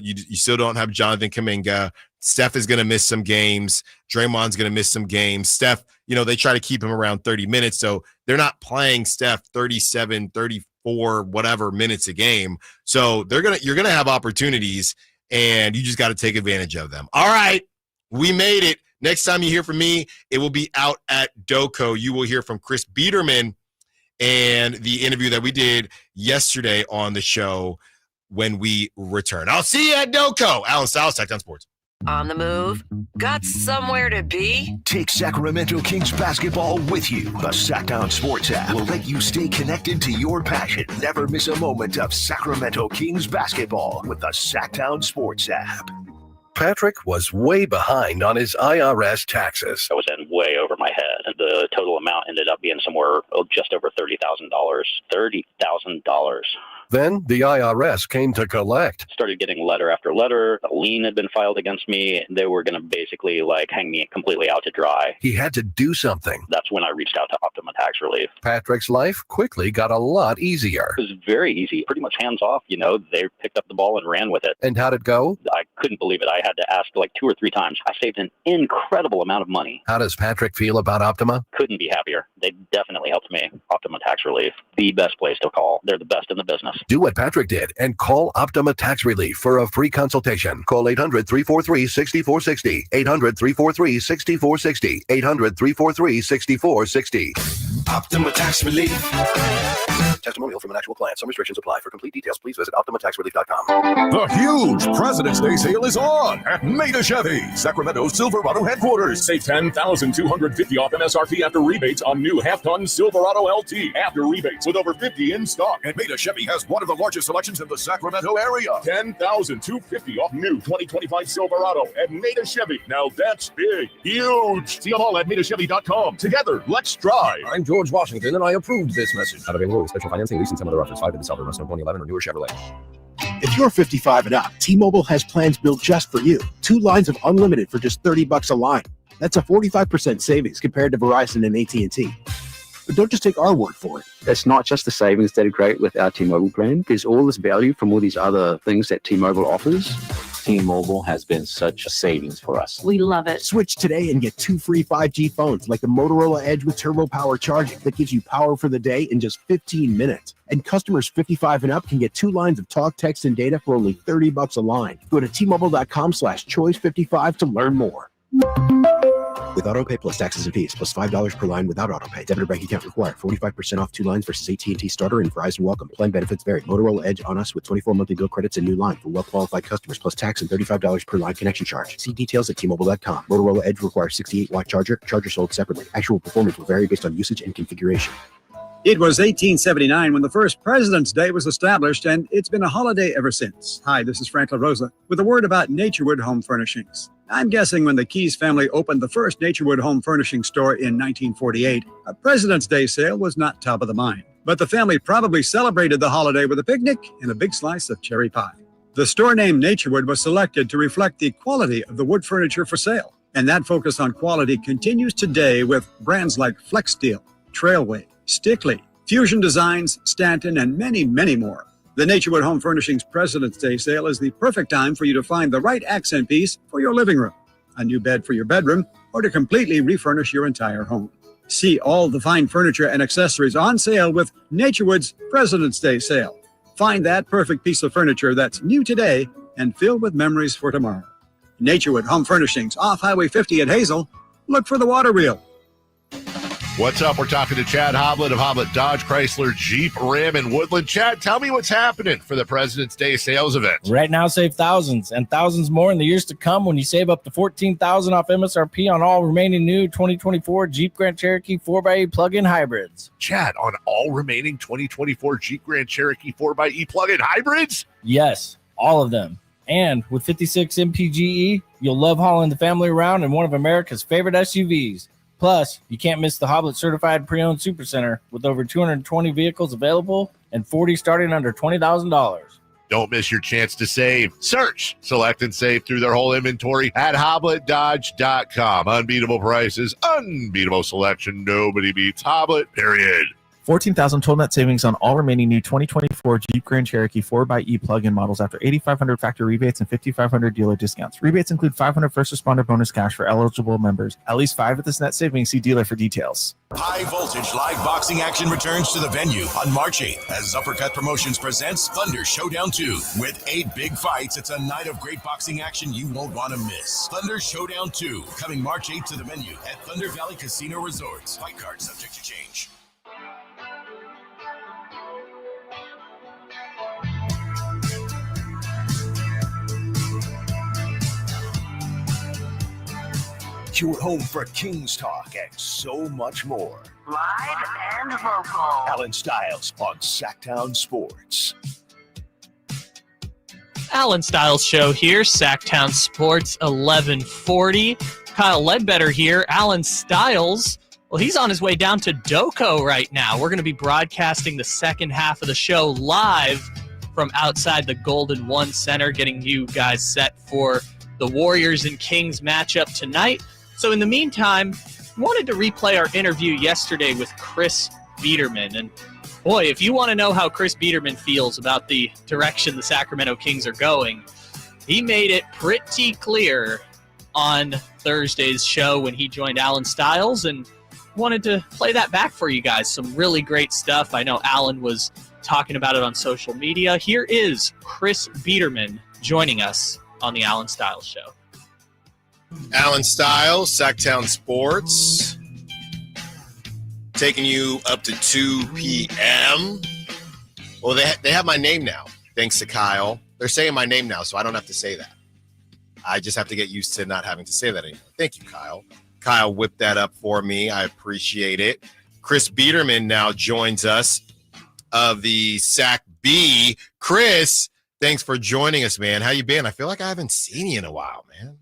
don't have Jonathan Kuminga. Steph is going to miss some games. Draymond's going to miss some games. Steph, they try to keep him around 30 minutes, so they're not playing Steph 37, 34, whatever minutes a game. So you're going to have opportunities, and you just got to take advantage of them. All right, we made it. Next time you hear from me, it will be out at DOCO. You will hear from Chris Biederman and the interview that we did yesterday on the show when we return. I'll see you at DOCO. Allen Stiles, Sacktown Sports. On the move? Got somewhere to be? Take Sacramento Kings basketball with you. The Sacktown Sports app will let you stay connected to your passion. Never miss a moment of Sacramento Kings basketball with the Sacktown Sports app. Patrick was way behind on his IRS taxes. I was in way over my head. The total amount ended up being somewhere just over $30,000. $30,000. Then the IRS came to collect. Started getting letter after letter. A lien had been filed against me. They were going to basically hang me completely out to dry. He had to do something. That's when I reached out to Optima Tax Relief. Patrick's life quickly got a lot easier. It was very easy, pretty much hands off. They picked up the ball and ran with it. And how'd it go? I couldn't believe it. I had to ask 2 or 3 times. I saved an incredible amount of money. How does Patrick feel about Optima? Couldn't be happier. They definitely helped me. Optima Tax Relief, the best place to call. They're the best in the business. Do what Patrick did and call Optima Tax Relief for a free consultation. Call 800-343-6460. 800-343-6460. 800-343-6460. Optima Tax Relief. Testimonial from an actual client. Some restrictions apply. For complete details, please visit OptimaTaxRelief.com. The huge President's Day sale is on at Meta Chevy, Sacramento's Silverado headquarters. Save $10,250 off MSRP after rebates on new half-ton Silverado LT after rebates with over 50 in stock. And Meta Chevy has one of the largest selections in the Sacramento area. $10,250 off new 2025 Silverado at Meta Chevy. Now that's big, huge. See them all at MetaChevy.com. Together, let's drive. I'm George Washington, and I approved this message. Not available with special financing, leasing, some other offers. 5 to the seller, Russell 2011 or newer Chevrolet. If you're 55 and up, T-Mobile has plans built just for you. 2 lines of unlimited for just $30 a line. That's a 45% savings compared to Verizon and AT&T. But don't just take our word for it. It's not just the savings that are great with our T-Mobile plan. There's all this value from all these other things that T-Mobile offers. T-Mobile has been such a savings for us. We love it. Switch today and get 2 free 5G phones like the Motorola Edge with Turbo Power charging that gives you power for the day in just 15 minutes. And customers 55 and up can get 2 lines of talk, text, and data for only $30 a line. Go to T-Mobile.com/choice55 to learn more. With AutoPay plus taxes and fees, plus $5 per line without AutoPay. Debit or bank account required. 45% off 2 lines versus AT&T Starter and Verizon Welcome. Plan benefits vary. Motorola Edge on us with 24 monthly bill credits and new line for well-qualified customers, plus tax and $35 per line connection charge. See details at T-Mobile.com. Motorola Edge requires 68-watt charger. Charger sold separately. Actual performance will vary based on usage and configuration. It was 1879 when the first President's Day was established, and it's been a holiday ever since. Hi, this is Frank LaRosa with a word about Naturewood Home Furnishings. I'm guessing when the Keys family opened the first Naturewood Home Furnishing store in 1948, a President's Day sale was not top of the mind. But the family probably celebrated the holiday with a picnic and a big slice of cherry pie. The store name Naturewood was selected to reflect the quality of the wood furniture for sale. And that focus on quality continues today with brands like FlexSteel, Trailway, Stickley, Fusion Designs, Stanton, and many, many more. The Naturewood Home Furnishings President's Day sale is the perfect time for you to find the right accent piece for your living room, a new bed for your bedroom, or to completely refurnish your entire home. See all the fine furniture and accessories on sale with Naturewood's President's Day sale. Find that perfect piece of furniture that's new today and filled with memories for tomorrow. Naturewood Home Furnishings off Highway 50 at Hazel. Look for the water wheel. What's up? We're talking to Chad Hoblet of Hoblet Dodge Chrysler Jeep Ram in Woodland. Chad, tell me what's happening for the President's Day sales event. Right now, save thousands and thousands more in the years to come when you save up to $14,000 off MSRP on all remaining new 2024 Jeep Grand Cherokee 4xe plug-in hybrids. Chad, on all remaining 2024 Jeep Grand Cherokee 4xe plug-in hybrids? Yes, all of them. And with 56 MPGE, you'll love hauling the family around in one of America's favorite SUVs. Plus, you can't miss the Hoblet Certified Pre-Owned Supercenter with over 220 vehicles available and 40 starting under $20,000. Don't miss your chance to save. Search, select, and save through their whole inventory at HobletDodge.com. Unbeatable prices, unbeatable selection. Nobody beats Hoblet, period. $14,000 total net savings on all remaining new 2024 Jeep Grand Cherokee 4xe plug-in models after $8,500 factory rebates and $5,500 dealer discounts. Rebates include $500 first responder bonus cash for eligible members. At least 5 of this net savings. See dealer for details. High Voltage live boxing action returns to the venue on March 8th as Uppercut Promotions presents Thunder Showdown 2. With 8 big fights, it's a night of great boxing action you won't want to miss. Thunder Showdown 2, coming March 8th to the venue at Thunder Valley Casino Resorts. Fight card subject to change. your home for Kings talk and so much more. Live and vocal. Allen Stiles on Sacktown Sports. Allen Stiles Show here, Sacktown Sports 1140. Kyle Ledbetter here. Allen Stiles, well, he's on his way down to Doco right now. We're going to be broadcasting the second half of the show live from outside the Golden One Center, getting you guys set for the Warriors and Kings matchup tonight. So in the meantime, I wanted to replay our interview yesterday with Chris Biederman. And boy, if you want to know how Chris Biederman feels about the direction the Sacramento Kings are going, he made it pretty clear on Thursday's show when he joined Allen Stiles, and wanted to play that back for you guys. Some really great stuff. I know Allen was talking about it on social media. Here is Chris Biederman joining us on the Allen Stiles Show. Allen Stiles, Sacktown Sports, taking you up to 2 p.m. Well, they have my name now, thanks to Kyle. They're saying my name now, so I don't have to say that. I just have to get used to not having to say that anymore. Thank you, Kyle. Kyle whipped that up for me. I appreciate it. Chris Biederman now joins us of the Sac B. Chris, thanks for joining us, man. How you been? I feel like I haven't seen you in a while, man.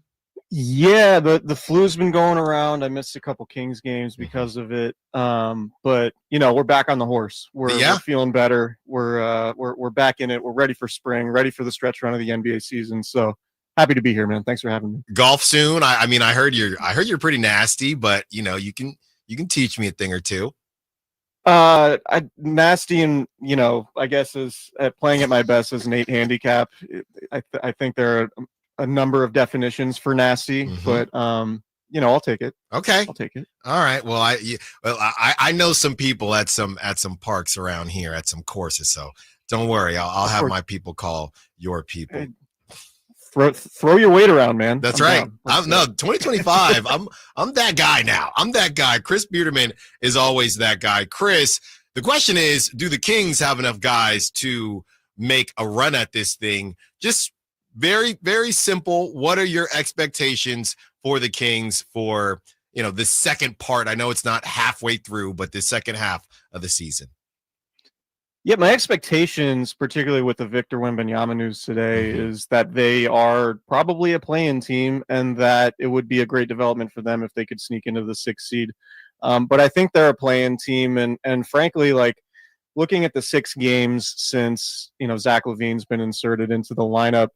Yeah, the flu's been going around. I missed a couple Kings games because of it. But you know, we're back on the horse. We're feeling better. We're back in it. We're ready for spring, ready for the stretch run of the NBA season. So happy to be here, man. Thanks for having me. Golf soon. I mean, I heard you're pretty nasty, but you know, you can teach me a thing or two. Nasty, and you know, I guess is at playing at my best as an 8 handicap. I think there are a number of definitions for nasty, but you know, I'll take it. Okay, I'll take it. All right. Well, I know some people at some parks around here at some courses, so don't worry. I'll have my people call your people. Hey, throw your weight around, man. That's right. No, 2025. I'm that guy now. I'm that guy. Chris Biederman is always that guy. Chris, the question is, do the Kings have enough guys to make a run at this thing? Just very, very simple. What are your expectations for the Kings for, you know, the second part? I know it's not halfway through, but the second half of the season. Yeah, my expectations, particularly with the Victor Wembanyama news today, is that they are probably a play-in team, and that it would be a great development for them if they could sneak into the 6th seed. But I think they're a play-in team, and frankly, like looking at the 6 games since, you know, Zach LaVine's been inserted into the lineup,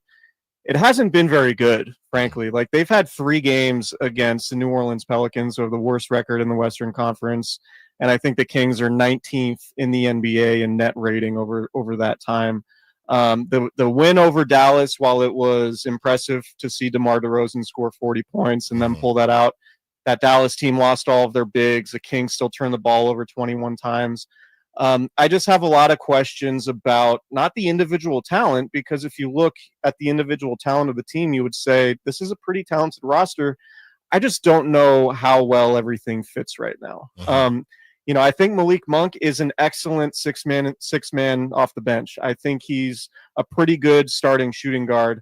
it hasn't been very good, frankly. Like they've had 3 games against the New Orleans Pelicans, who have the worst record in the Western Conference. And I think the Kings are 19th in the NBA in net rating over that time. The win over Dallas, while it was impressive to see DeMar DeRozan score 40 points and then pull that out, that Dallas team lost all of their bigs. The Kings still turned the ball over 21 times. I just have a lot of questions about not the individual talent, because if you look at the individual talent of the team, you would say this is a pretty talented roster. I just don't know how well everything fits right now. You know, I think Malik Monk is an excellent six man off the bench. I think he's a pretty good starting shooting guard.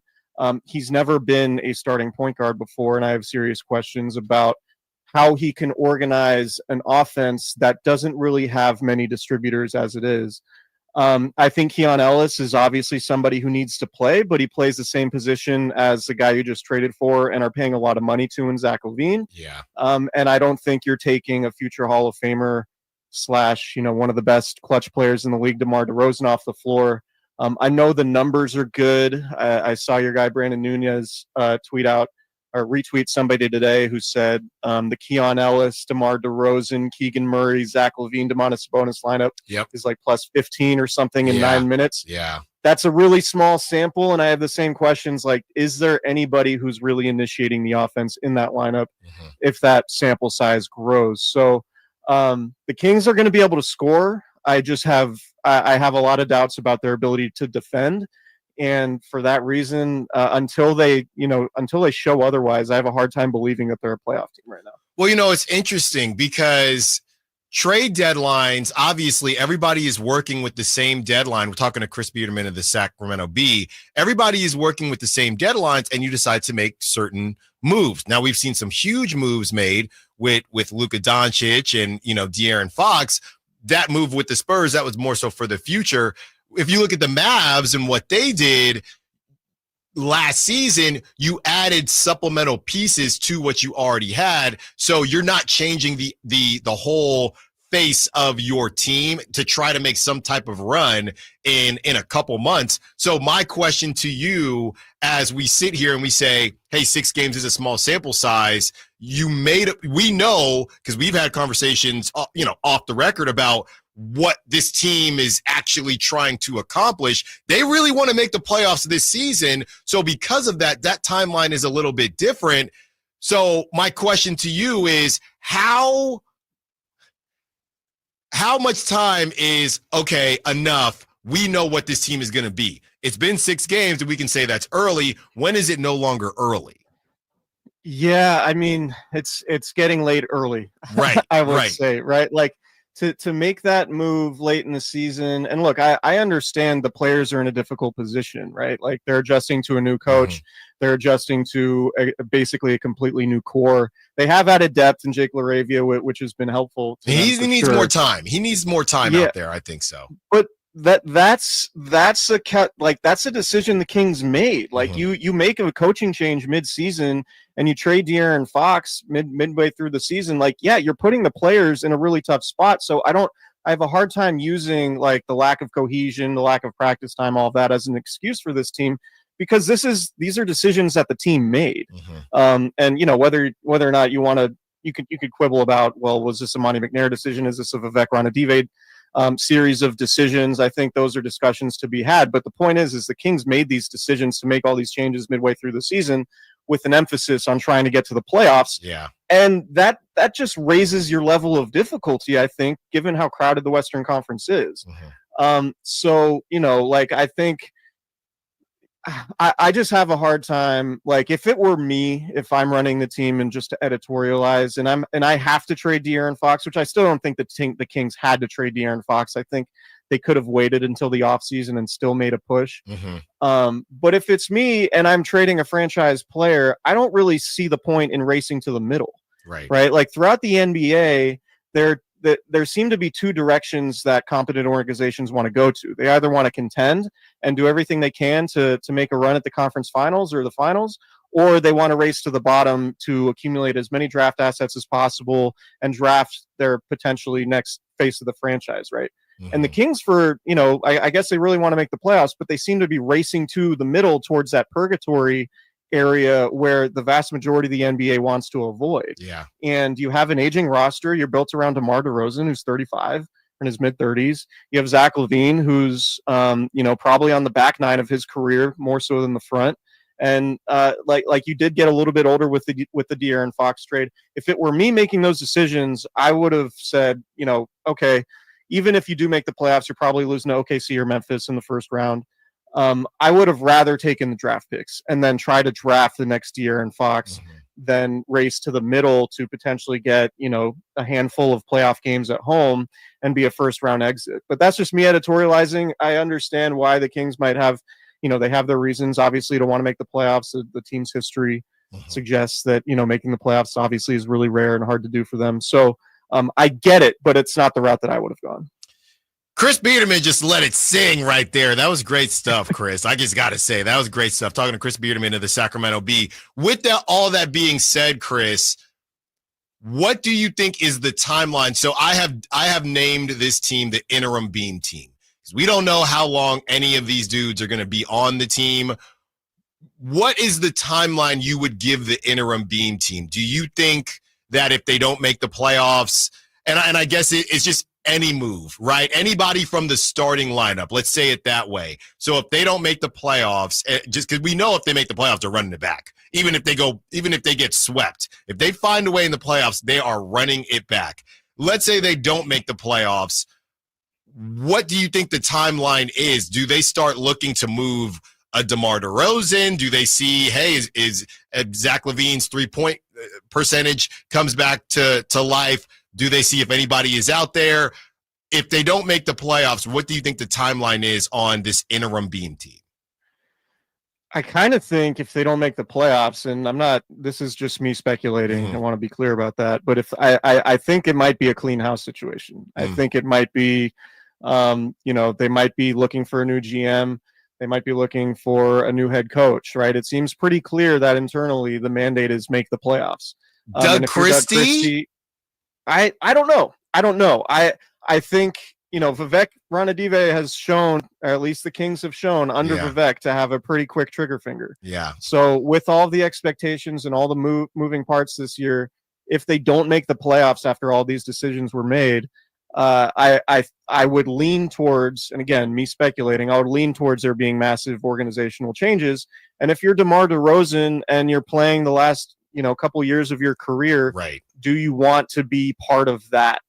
He's never been a starting point guard before, and I have serious questions about how he can organize an offense that doesn't really have many distributors as it is. I think Keon Ellis is obviously somebody who needs to play, but he plays the same position as the guy you just traded for and are paying a lot of money to in Zach LaVine. Yeah. And I don't think you're taking a future Hall of Famer / you know, one of the best clutch players in the league, DeMar DeRozan, off the floor. I know the numbers are good. I saw your guy Brandon Nunez tweet out or retweet somebody today who said the Keon Ellis, DeMar DeRozan, Keegan Murray, Zach LaVine, Domantas Sabonis lineup is like plus 15 or something in 9 minutes. Yeah. That's a really small sample, and I have the same questions like, is there anybody who's really initiating the offense in that lineup if that sample size grows? So the Kings are going to be able to score. I just have I have a lot of doubts about their ability to defend. And for that reason, until they show otherwise, I have a hard time believing that they're a playoff team right now. Well, you know, it's interesting because trade deadlines, obviously, everybody is working with the same deadline. We're talking to Chris Biederman of the Sacramento Bee. Everybody is working with the same deadlines, and you decide to make certain moves. Now we've seen some huge moves made with Luka Doncic and, De'Aaron Fox. That move with the Spurs, that was more so for the future. If you look at the Mavs and what they did last season, you added supplemental pieces to what you already had. So you're not changing the whole face of your team to try to make some type of run in a couple months. So my question to you, as we sit here and we say, hey, 6 games is a small sample size, we know, because we've had conversations, off the record about what this team is actually trying to accomplish. They really want to make the playoffs this season. So because of that timeline is a little bit different. So my question to you is, how much time is, okay, enough? We know what this team is going to be. It's been 6 games and we can say that's early. When is it no longer early? Yeah, I mean, it's getting late early. Right. I would say, right? Like to make that move late in the season. And look, I understand the players are in a difficult position, right? Like they're adjusting to a new coach. Mm-hmm. They're adjusting to basically a completely new core. They have added depth in Jake LaRavia, which has been helpful. He needs more time. He needs more time out there. I think so. But that's a decision the Kings made. Like you make a coaching change mid-season and you trade De'Aaron Fox midway through the season. Like, yeah, you're putting the players in a really tough spot. So I have a hard time using like the lack of cohesion, the lack of practice time, all of that as an excuse for this team, because these are decisions that the team made. And whether or not you want to, you could quibble about, well, was this a Monty McNair decision? Is this a Vivek Ranadive series of decisions? I think those are discussions to be had. But the point is the Kings made these decisions to make all these changes midway through the season with an emphasis on trying to get to the playoffs. Yeah. And that just raises your level of difficulty, I think, given how crowded the Western Conference is. So, I think I just have a hard time. Like, if it were me, if I'm running the team and just to editorialize, and I have to trade De'Aaron Fox, which I still don't think the Kings had to trade De'Aaron Fox. I think they could have waited until the offseason and still made a push. But if it's me and I'm trading a franchise player, I don't really see the point in racing to the middle. Right. Like throughout the NBA, there seem to be 2 directions that competent organizations want to go to. They either want to contend and do everything they can to make a run at the conference finals or the finals, or they want to race to the bottom to accumulate as many draft assets as possible and draft their potentially next face of the franchise, right? And the Kings, I guess they really want to make the playoffs, but they seem to be racing to the middle towards that purgatory area where the vast majority of the NBA wants to avoid. Yeah. And you have an aging roster. You're built around DeMar DeRozan, who's 35 in his mid-30s. You have Zach LaVine, who's probably on the back 9 of his career more so than the front. And like you did get a little bit older with the De'Aaron Fox trade. If it were me making those decisions, I would have said, okay, even if you do make the playoffs, you're probably losing to OKC or Memphis in the first round. I would have rather taken the draft picks and then try to draft the next year in Fox than race to the middle to potentially get, a handful of playoff games at home and be a first round exit. But that's just me editorializing. I understand why the Kings might have, they have their reasons, obviously, to want to make the playoffs. The team's history suggests that, making the playoffs obviously is really rare and hard to do for them. So I get it, but it's not the route that I would have gone. Chris Biederman just let it sing right there. That was great stuff, Chris. I just got to say, that was great stuff. Talking to Chris Biederman of the Sacramento Bee. With all that being said, Chris, what do you think is the timeline? So I have named this team the interim beam team, because we don't know how long any of these dudes are going to be on the team. What is the timeline you would give the interim beam team? Do you think that if they don't make the playoffs, and I guess it's just any move, right? Anybody from the starting lineup, let's say it that way. So if they don't make the playoffs, just because we know if they make the playoffs, they're running it back. Even if they get swept, if they find a way in the playoffs, they are running it back. Let's say they don't make the playoffs. What do you think the timeline is? Do they start looking to move a DeMar DeRozan? Do they see, hey, is Zach LaVine's 3-point percentage comes back to life? Do they see if anybody is out there? If they don't make the playoffs, what do you think the timeline is on this interim beam team? I kind of think if they don't make the playoffs, and this is just me speculating. I want to be clear about that. But if I think it might be a clean house situation. I think it might be, they might be looking for a new GM. They might be looking for a new head coach, right? It seems pretty clear that internally the mandate is make the playoffs. Doug Christie? I don't know. I think, Vivek Ranadive has shown, or at least the Kings have shown under Vivek, to have a pretty quick trigger finger. Yeah. So with all the expectations and all the moving parts this year, if they don't make the playoffs after all these decisions were made, I would lean towards, and again, me speculating, I would lean towards there being massive organizational changes. And if you're DeMar DeRozan and you're playing the last, couple years of your career, right, do you want to be part of that?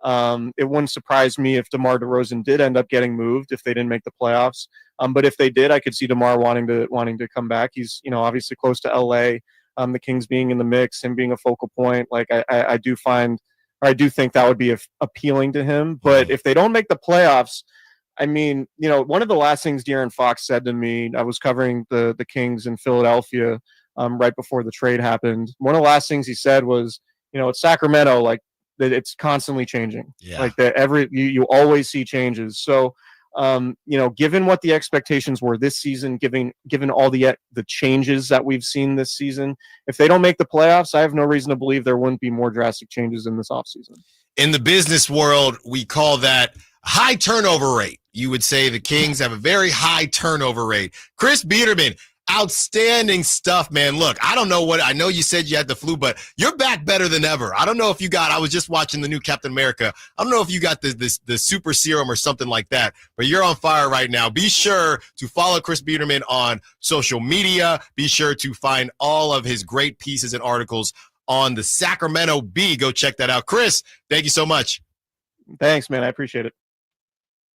It wouldn't surprise me if DeMar DeRozan did end up getting moved if they didn't make the playoffs. But if they did, I could see DeMar wanting to come back. He's, obviously close to LA. The Kings being in the mix, him being a focal point. Like I do think that would be appealing to him. But if they don't make the playoffs, I mean, one of the last things De'Aaron Fox said to me, I was covering the Kings in Philadelphia right before the trade happened. One of the last things he said was, it's Sacramento, like it's constantly changing. Yeah. Like that you always see changes. So, given what the expectations were this season, given all the changes that we've seen this season, if they don't make the playoffs, I have no reason to believe there wouldn't be more drastic changes in this offseason. In the business world, we call that high turnover rate. You would say the Kings have a very high turnover rate. Chris Biederman, outstanding stuff, man. Look, I know you said you had the flu, but you're back better than ever. I don't know if I was just watching the new Captain America. I don't know if you got the super serum or something like that, but you're on fire right now. Be sure to follow Chris Biederman on social media. Be sure to find all of his great pieces and articles on the Sacramento Bee. Go check that out. Chris, thank you so much. Thanks, man. I appreciate it.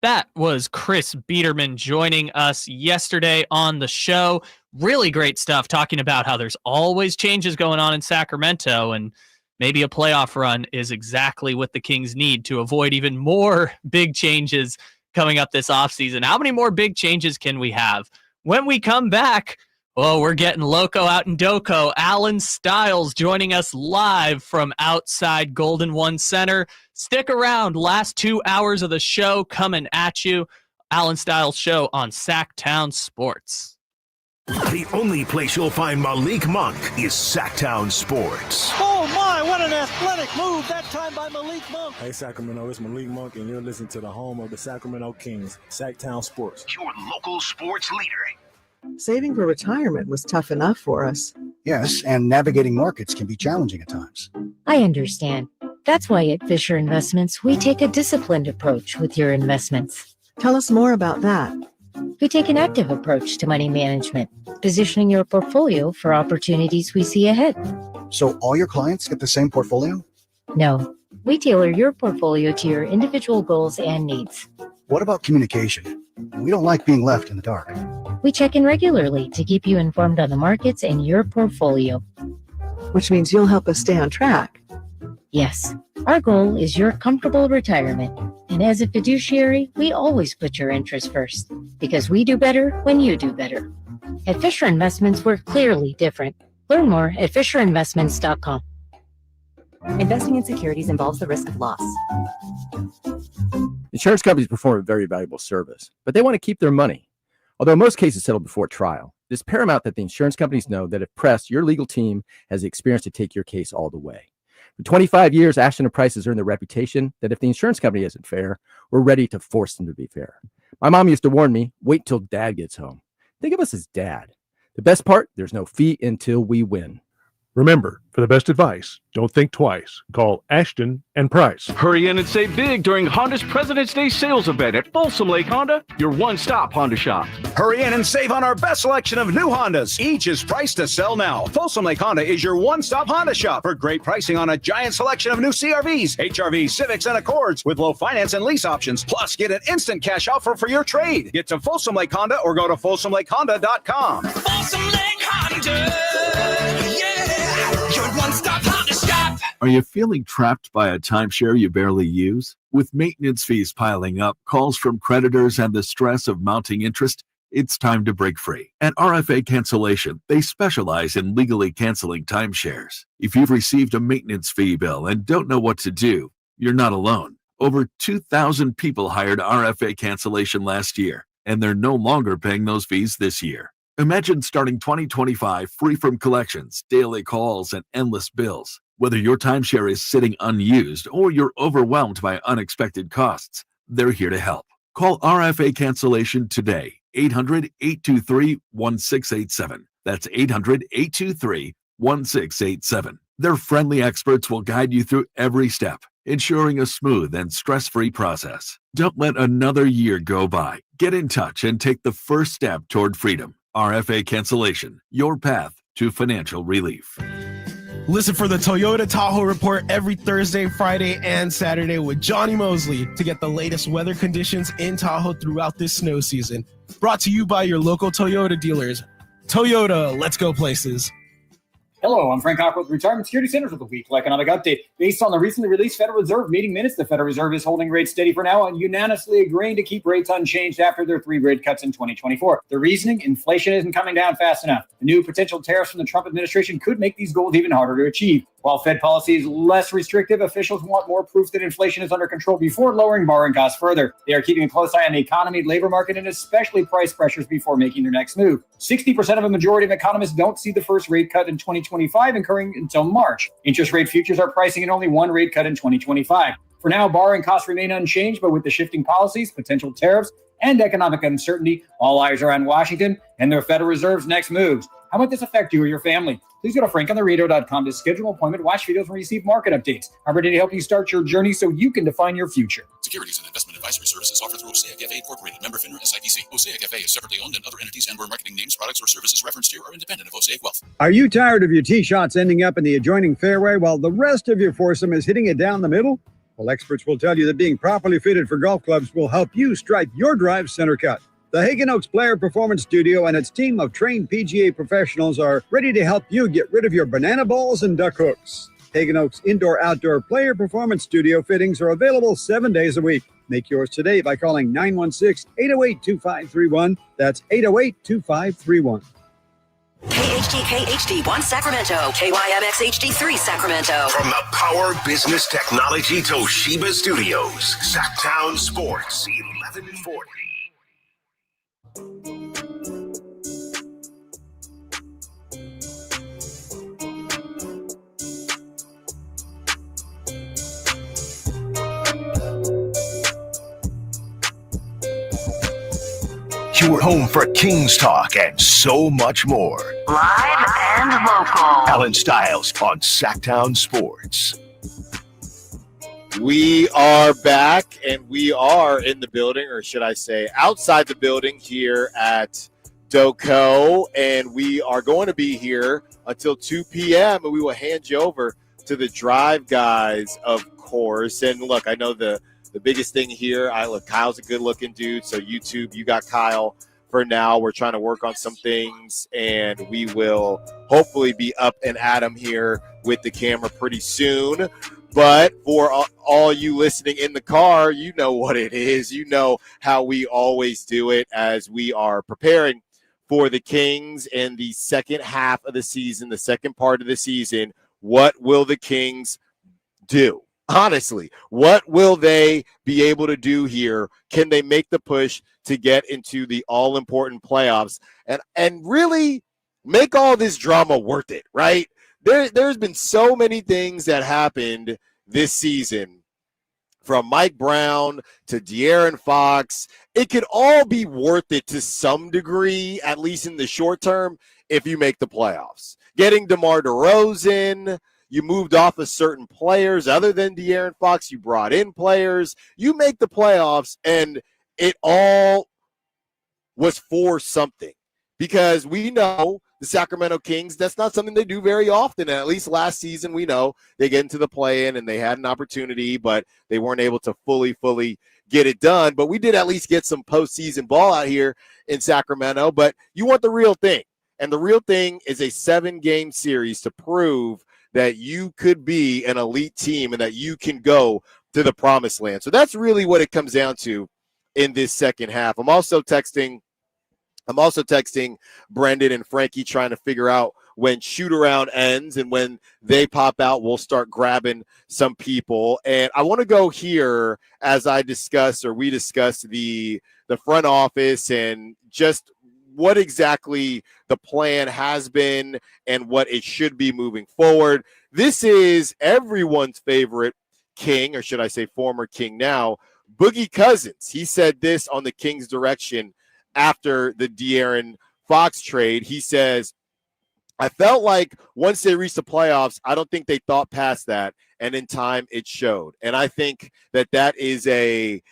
That was Chris Biederman joining us yesterday on the show. Really great stuff, talking about how there's always changes going on in Sacramento, and maybe a playoff run is exactly what the Kings need to avoid even more big changes coming up this offseason. How many more big changes can we have? When we come back, we're getting loco out in Doco. Allen Stiles joining us live from outside Golden One Center. Stick around. Last 2 hours of the show coming at you. Allen Stiles Show on Sacktown Sports. The only place you'll find Malik Monk is Sacktown Sports. Oh my, what an athletic move that time by Malik Monk. Hey Sacramento, it's Malik Monk and you're listening to the home of the Sacramento Kings, Sacktown Sports. Your local sports leader. Saving for retirement was tough enough for us. Yes, and navigating markets can be challenging at times. I understand. That's why at Fisher Investments, we take a disciplined approach with your investments. Tell us more about that. We take an active approach to money management, positioning your portfolio for opportunities we see ahead. So all your clients get the same portfolio? No, we tailor your portfolio to your individual goals and needs. What about communication? We don't like being left in the dark. We check in regularly to keep you informed on the markets and your portfolio. Which means you'll help us stay on track. Yes, our goal is your comfortable retirement. And as a fiduciary, we always put your interests first, because we do better when you do better. At Fisher Investments, we're clearly different. Learn more at FisherInvestments.com. Investing in securities involves the risk of loss. Insurance companies perform a very valuable service, but they want to keep their money. Although most cases settle before trial, it is paramount that the insurance companies know that if pressed, your legal team has the experience to take your case all the way. For 25 years, Ashton & Price has earned the reputation that if the insurance company isn't fair, we're ready to force them to be fair. My mom used to warn me, wait till dad gets home. Think of us as dad. The best part, there's no fee until we win. Remember, for the best advice, don't think twice. Call Ashton and Price. Hurry in and save big during Honda's President's Day sales event at Folsom Lake Honda, your one-stop Honda shop. Hurry in and save on our best selection of new Hondas. Each is priced to sell now. Folsom Lake Honda is your one-stop Honda shop for great pricing on a giant selection of new CRVs, HRVs, Civics, and Accords with low finance and lease options. Plus, get an instant cash offer for your trade. Get to Folsom Lake Honda or go to FolsomLakeHonda.com. Folsom Lake Honda, your one-stop Honda shop. Are you feeling trapped by a timeshare you barely use? With maintenance fees piling up, calls from creditors, and the stress of mounting interest, It's time to break free. At RFA Cancellation, they specialize in legally canceling timeshares. If you've received a maintenance fee bill and don't know what to do, you're not alone. Over 2,000 people hired RFA Cancellation last year, and they're no longer paying those fees this year. Imagine starting 2025 free from collections, daily calls, and endless bills. Whether your timeshare is sitting unused or you're overwhelmed by unexpected costs, they're here to help. Call RFA Cancellation today, 800-823-1687. That's 800-823-1687. Their friendly experts will guide you through every step, ensuring a smooth and stress-free process. Don't let another year go by. Get in touch and take the first step toward freedom. RFA Cancellation, your path to financial relief. Listen for the Toyota Tahoe Report every Thursday, Friday, and Saturday with Johnny Mosley to get the latest weather conditions in Tahoe throughout this snow season. Brought to you by your local Toyota dealers. Toyota, let's go places. Hello, I'm Frank Hopper with Retirement Security Centers with a weekly economic update. Based on the recently released Federal Reserve meeting minutes, the Federal Reserve is holding rates steady for now and unanimously agreeing to keep rates unchanged after their 3 rate cuts in 2024. The reasoning, inflation isn't coming down fast enough. The new potential tariffs from the Trump administration could make these goals even harder to achieve. While Fed policy is less restrictive, officials want more proof that inflation is under control before lowering borrowing costs further. They are keeping a close eye on the economy, labor market, and especially price pressures before making their next move. 60% of a majority of economists don't see the first rate cut in 2025 occurring until March. Interest rate futures are pricing in only 1 rate cut in 2025. For now, borrowing costs remain unchanged, but with the shifting policies, potential tariffs, and economic uncertainty, all eyes are on Washington and the Federal Reserve's next moves. How might this affect you or your family? Please go to frankontheradio.com to schedule an appointment, watch videos, and receive market updates. I'm ready to help you start your journey so you can define your future. Securities and investment advisory services offered through Osaic FA Incorporated, member FINRA SIPC. Osaic FA is separately owned, and other entities and/or marketing names, products, or services referenced here are independent of Osaic Wealth. Are you tired of your tee shots ending up in the adjoining fairway while the rest of your foursome is hitting it down the middle? Well, experts will tell you that being properly fitted for golf clubs will help you strike your drive center cut. The Hagen Oaks Player Performance Studio and its team of trained PGA professionals are ready to help you get rid of your banana balls and duck hooks. Hagen Oaks Indoor-Outdoor Player Performance Studio fittings are available 7 days a week. Make yours today by calling 916-808-2531. That's 808-2531. KHTK HD1 Sacramento, KYMX HD3 Sacramento. From the Power Business Technology Toshiba Studios, Sacktown Sports 1140. Your home for Kings talk and so much more. Live and local. Allen Stiles on Sacktown Sports. We are back, and we are in the building, or should I say outside the building here at Doco, and we are going to be here until 2 p.m., and we will hand you over to the Drive guys, of course. And look, I know the biggest thing here, Kyle's a good-looking dude, so YouTube, you got Kyle for now. We're trying to work on some things, and we will hopefully be up and at 'em here with the camera pretty soon. But for all you listening in the car, you know what it is. You know how we always do it as we are preparing for the Kings in the second half of the season, the second part of the season. What will the Kings do? Honestly, what will they be able to do here? Can they make the push to get into the all-important playoffs and really make all this drama worth it, right? There's been so many things that happened this season, from Mike Brown to De'Aaron Fox. It could all be worth it to some degree, at least in the short term, if you make the playoffs. Getting DeMar DeRozan, you moved off of certain players other than De'Aaron Fox. You brought in players. You make the playoffs, and it all was for something. Because we know the Sacramento Kings, that's not something they do very often. And at least last season, we know they get into the play-in, and they had an opportunity, but they weren't able to fully get it done. But we did at least get some postseason ball out here in Sacramento. But you want the real thing. And the real thing is a 7-game series to prove that you could be an elite team and that you can go to the promised land. So that's really what it comes down to in this second half. I'm also texting I'm also texting Brendan and Frankie trying to figure out when shoot around ends, and when they pop out, we'll start grabbing some people. And I want to go here as we discuss the front office and just what exactly the plan has been and what it should be moving forward. This is everyone's favorite King, or should I say former King now, Boogie Cousins. He said this on the Kings' direction after the De'Aaron Fox trade. He says, I felt like once they reached the playoffs, I don't think they thought past that, and in time it showed. And I think that is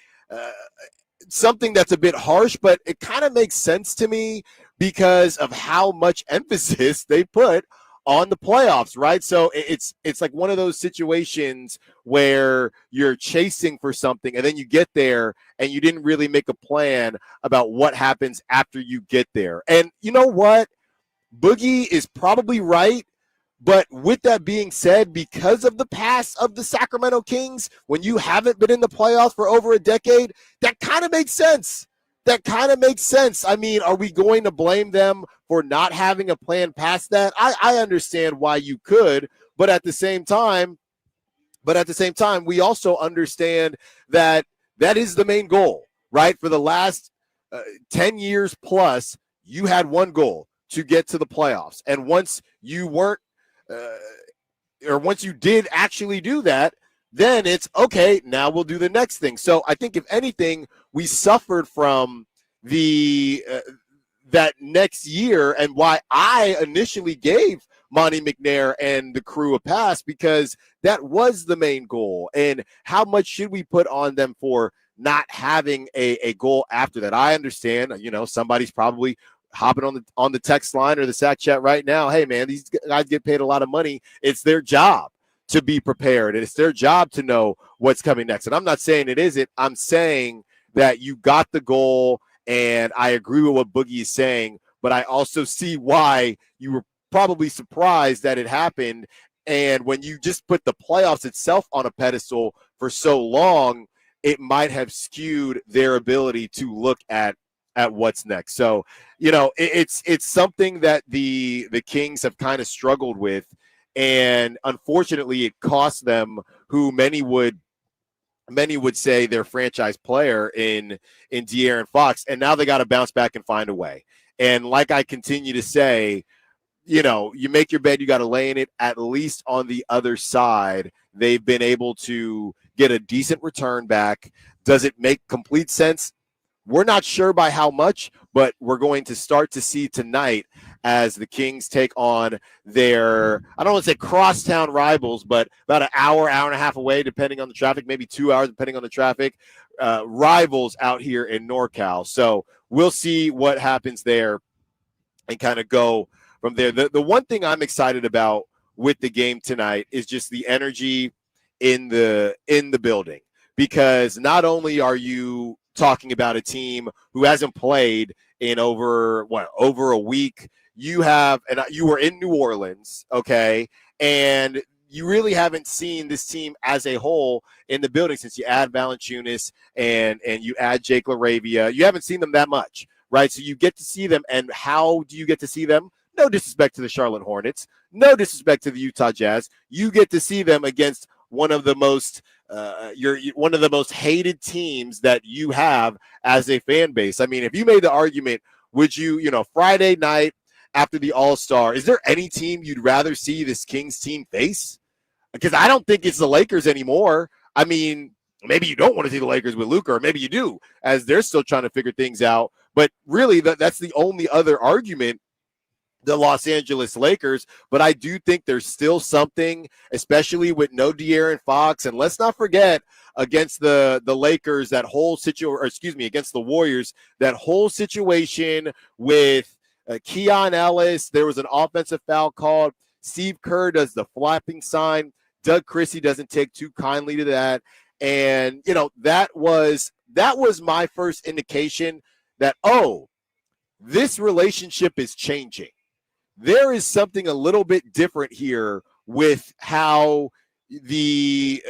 something that's a bit harsh, but it kind of makes sense to me because of how much emphasis they put on the playoffs, right? So it's like one of those situations where you're chasing for something and then you get there and you didn't really make a plan about what happens after you get there. And you know what? Boogie is probably right. But with that being said, because of the past of the Sacramento Kings, when you haven't been in the playoffs for over a decade, that kind of makes sense. I mean, are we going to blame them for not having a plan past that? I understand why you could, but at the same time, we also understand that is the main goal, right? For the last 10 years plus, you had one goal, to get to the playoffs. And once you weren't, or once you did actually do that, then it's okay, now we'll do the next thing. So I think if anything, we suffered from that next year, and why I initially gave Monty McNair and the crew a pass, because that was the main goal. And how much should we put on them for not having a goal after that? I understand, somebody's probably hopping on the text line or the Sac chat right now. Hey man, these guys get paid a lot of money. It's their job to be prepared, and it's their job to know what's coming next. And I'm not saying it isn't. I'm saying that you got the goal, and I agree with what Boogie is saying, but I also see why you were probably surprised that it happened. And when you just put the playoffs itself on a pedestal for so long, it might have skewed their ability to look at what's next. So, it's something that the Kings have kind of struggled with, and unfortunately it cost them who many would say their franchise player in De'Aaron Fox, and now they got to bounce back and find a way. And like I continue to say, you make your bed, you got to lay in it. At least on the other side, they've been able to get a decent return back. Does it make complete sense? We're not sure by how much, but we're going to start to see tonight as the Kings take on their, I don't want to say crosstown rivals, but about an hour and a half away, depending on the traffic, maybe 2 hours, depending on the traffic, rivals out here in NorCal. So we'll see what happens there and kind of go from there. The one thing I'm excited about with the game tonight is just the energy in the building, because not only are you talking about a team who hasn't played in over a week. You were in New Orleans, okay, and you really haven't seen this team as a whole in the building since you add Valanciunas and you add Jake LaRavia. You haven't seen them that much, right? So you get to see them, and how do you get to see them? No disrespect to the Charlotte Hornets, no disrespect to the Utah Jazz. You get to see them against one of the most one of the most hated teams that you have as a fan base. I mean, if you made the argument, would you, Friday night after the All-Star, is there any team you'd rather see this Kings team face? Because I don't think it's the Lakers anymore. I mean, maybe you don't want to see the Lakers with Luka, or maybe you do, as they're still trying to figure things out. But really, that's the only other argument, the Los Angeles Lakers. But I do think there's still something, especially with no De'Aaron Fox. And let's not forget, against the Lakers, that whole situation, against the Warriors, that whole situation with Keon Ellis, there was an offensive foul called. Steve Kerr does the flapping sign. Doug Christie doesn't take too kindly to that. And, that was my first indication that, this relationship is changing. There is something a little bit different here with how the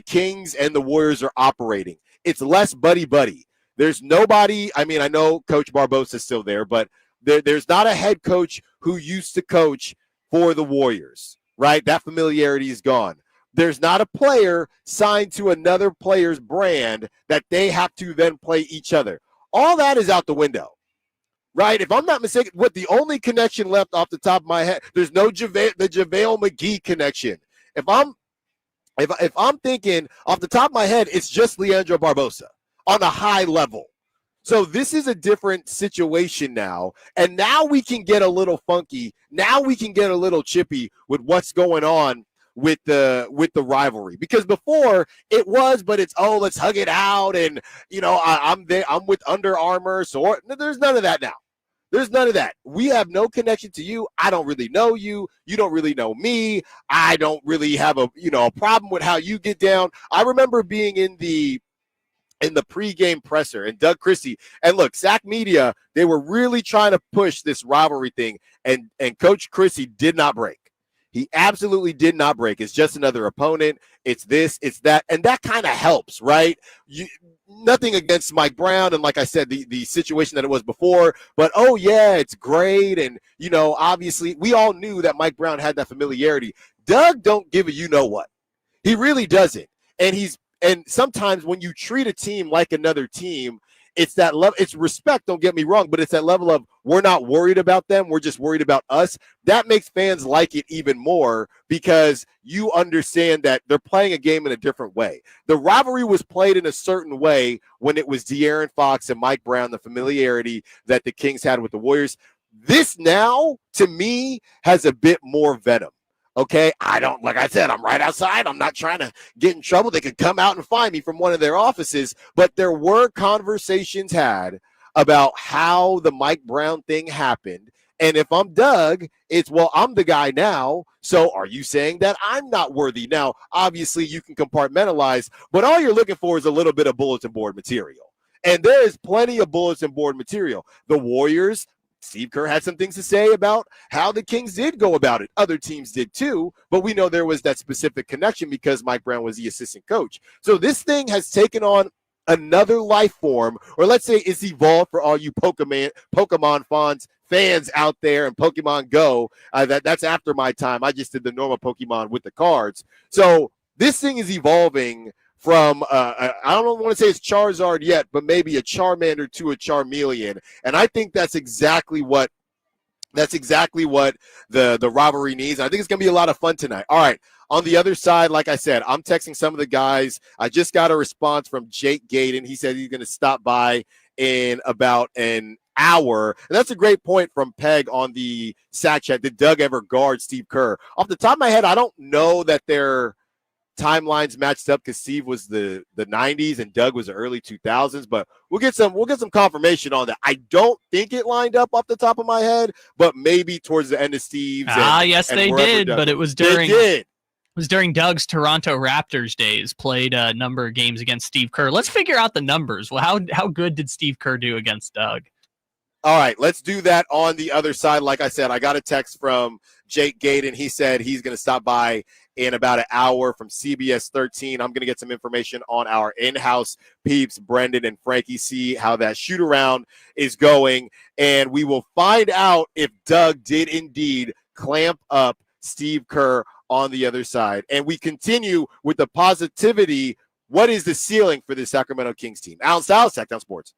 Kings and the Warriors are operating. It's less buddy-buddy. There's nobody. I mean, I know Coach Barbosa is still there, but there's not a head coach who used to coach for the Warriors, right? That familiarity is gone. There's not a player signed to another player's brand that they have to then play each other. All that is out the window, right? If I'm not mistaken, what the only connection left off the top of my head, there's no the JaVale McGee connection. If I'm thinking off the top of my head, it's just Leandro Barbosa on a high level. So this is a different situation now, and now we can get a little funky. Now we can get a little chippy with what's going on with the rivalry, because before it was, but it's, oh, let's hug it out, and I'm there, I'm with Under Armour, so there's none of that now. There's none of that. We have no connection to you. I don't really know you. You don't really know me. I don't really have a problem with how you get down. I remember being in the pregame presser and Doug Christie, and look, Sac Media, they were really trying to push this rivalry thing, and Coach Christie did not break. He absolutely did not break. It's just another opponent. It's this, it's that, and that kind of helps, right? Nothing against Mike Brown, and like I said, the situation that it was before, but oh yeah, it's great, and obviously we all knew that Mike Brown had that familiarity. Doug don't give a you-know-what. He really doesn't, and sometimes when you treat a team like another team, it's that level. It's respect, don't get me wrong, but it's that level of, we're not worried about them, we're just worried about us. That makes fans like it even more, because you understand that they're playing a game in a different way. The rivalry was played in a certain way when it was De'Aaron Fox and Mike Brown, the familiarity that the Kings had with the Warriors. This now, to me, has a bit more venom. Okay, like I said, I'm right outside. I'm not trying to get in trouble. They could come out and find me from one of their offices. But there were conversations had about how the Mike Brown thing happened. And if I'm Doug, it's, well, I'm the guy now. So are you saying that I'm not worthy? Now, obviously, you can compartmentalize, but all you're looking for is a little bit of bulletin board material. And there is plenty of bulletin board material. The Warriors, Steve Kerr had some things to say about how the Kings did go about it. Other teams did too, but we know there was that specific connection because Mike Brown was the assistant coach. So this thing has taken on another life form, or let's say it's evolved for all you Pokemon fans out there and Pokemon Go. That's after my time. I just did the normal Pokemon with the cards. So this thing is evolving from, I don't want to say it's Charizard yet, but maybe a Charmander to a Charmeleon. And I think that's exactly what the rivalry needs. And I think it's going to be a lot of fun tonight. All right. On the other side, like I said, I'm texting some of the guys. I just got a response from Jake Gaden. He said he's going to stop by in about an hour. And that's a great point from Peg on the Sat Chat. Did Doug ever guard Steve Kerr? Off the top of my head, I don't know that their timelines matched up, because Steve was the 90s and Doug was the early 2000s, but we'll get some confirmation on that. I don't think it lined up off the top of my head, but maybe towards the end of Steve's. Yes, they did, but it was during Doug's Toronto Raptors days. Played a number of games against Steve Kerr. Let's figure out the numbers. Well, how good did Steve Kerr do against Doug? All right, let's do that on the other side. Like I said, I got a text from Jake Gaden. He said he's going to stop by in about an hour from CBS 13. I'm going to get some information on our in-house peeps, Brendan and Frankie, see how that shoot-around is going. And we will find out if Doug did indeed clamp up Steve Kerr on the other side. And we continue with the positivity. What is the ceiling for the Sacramento Kings team? Allen Stiles, Sacktown Sports.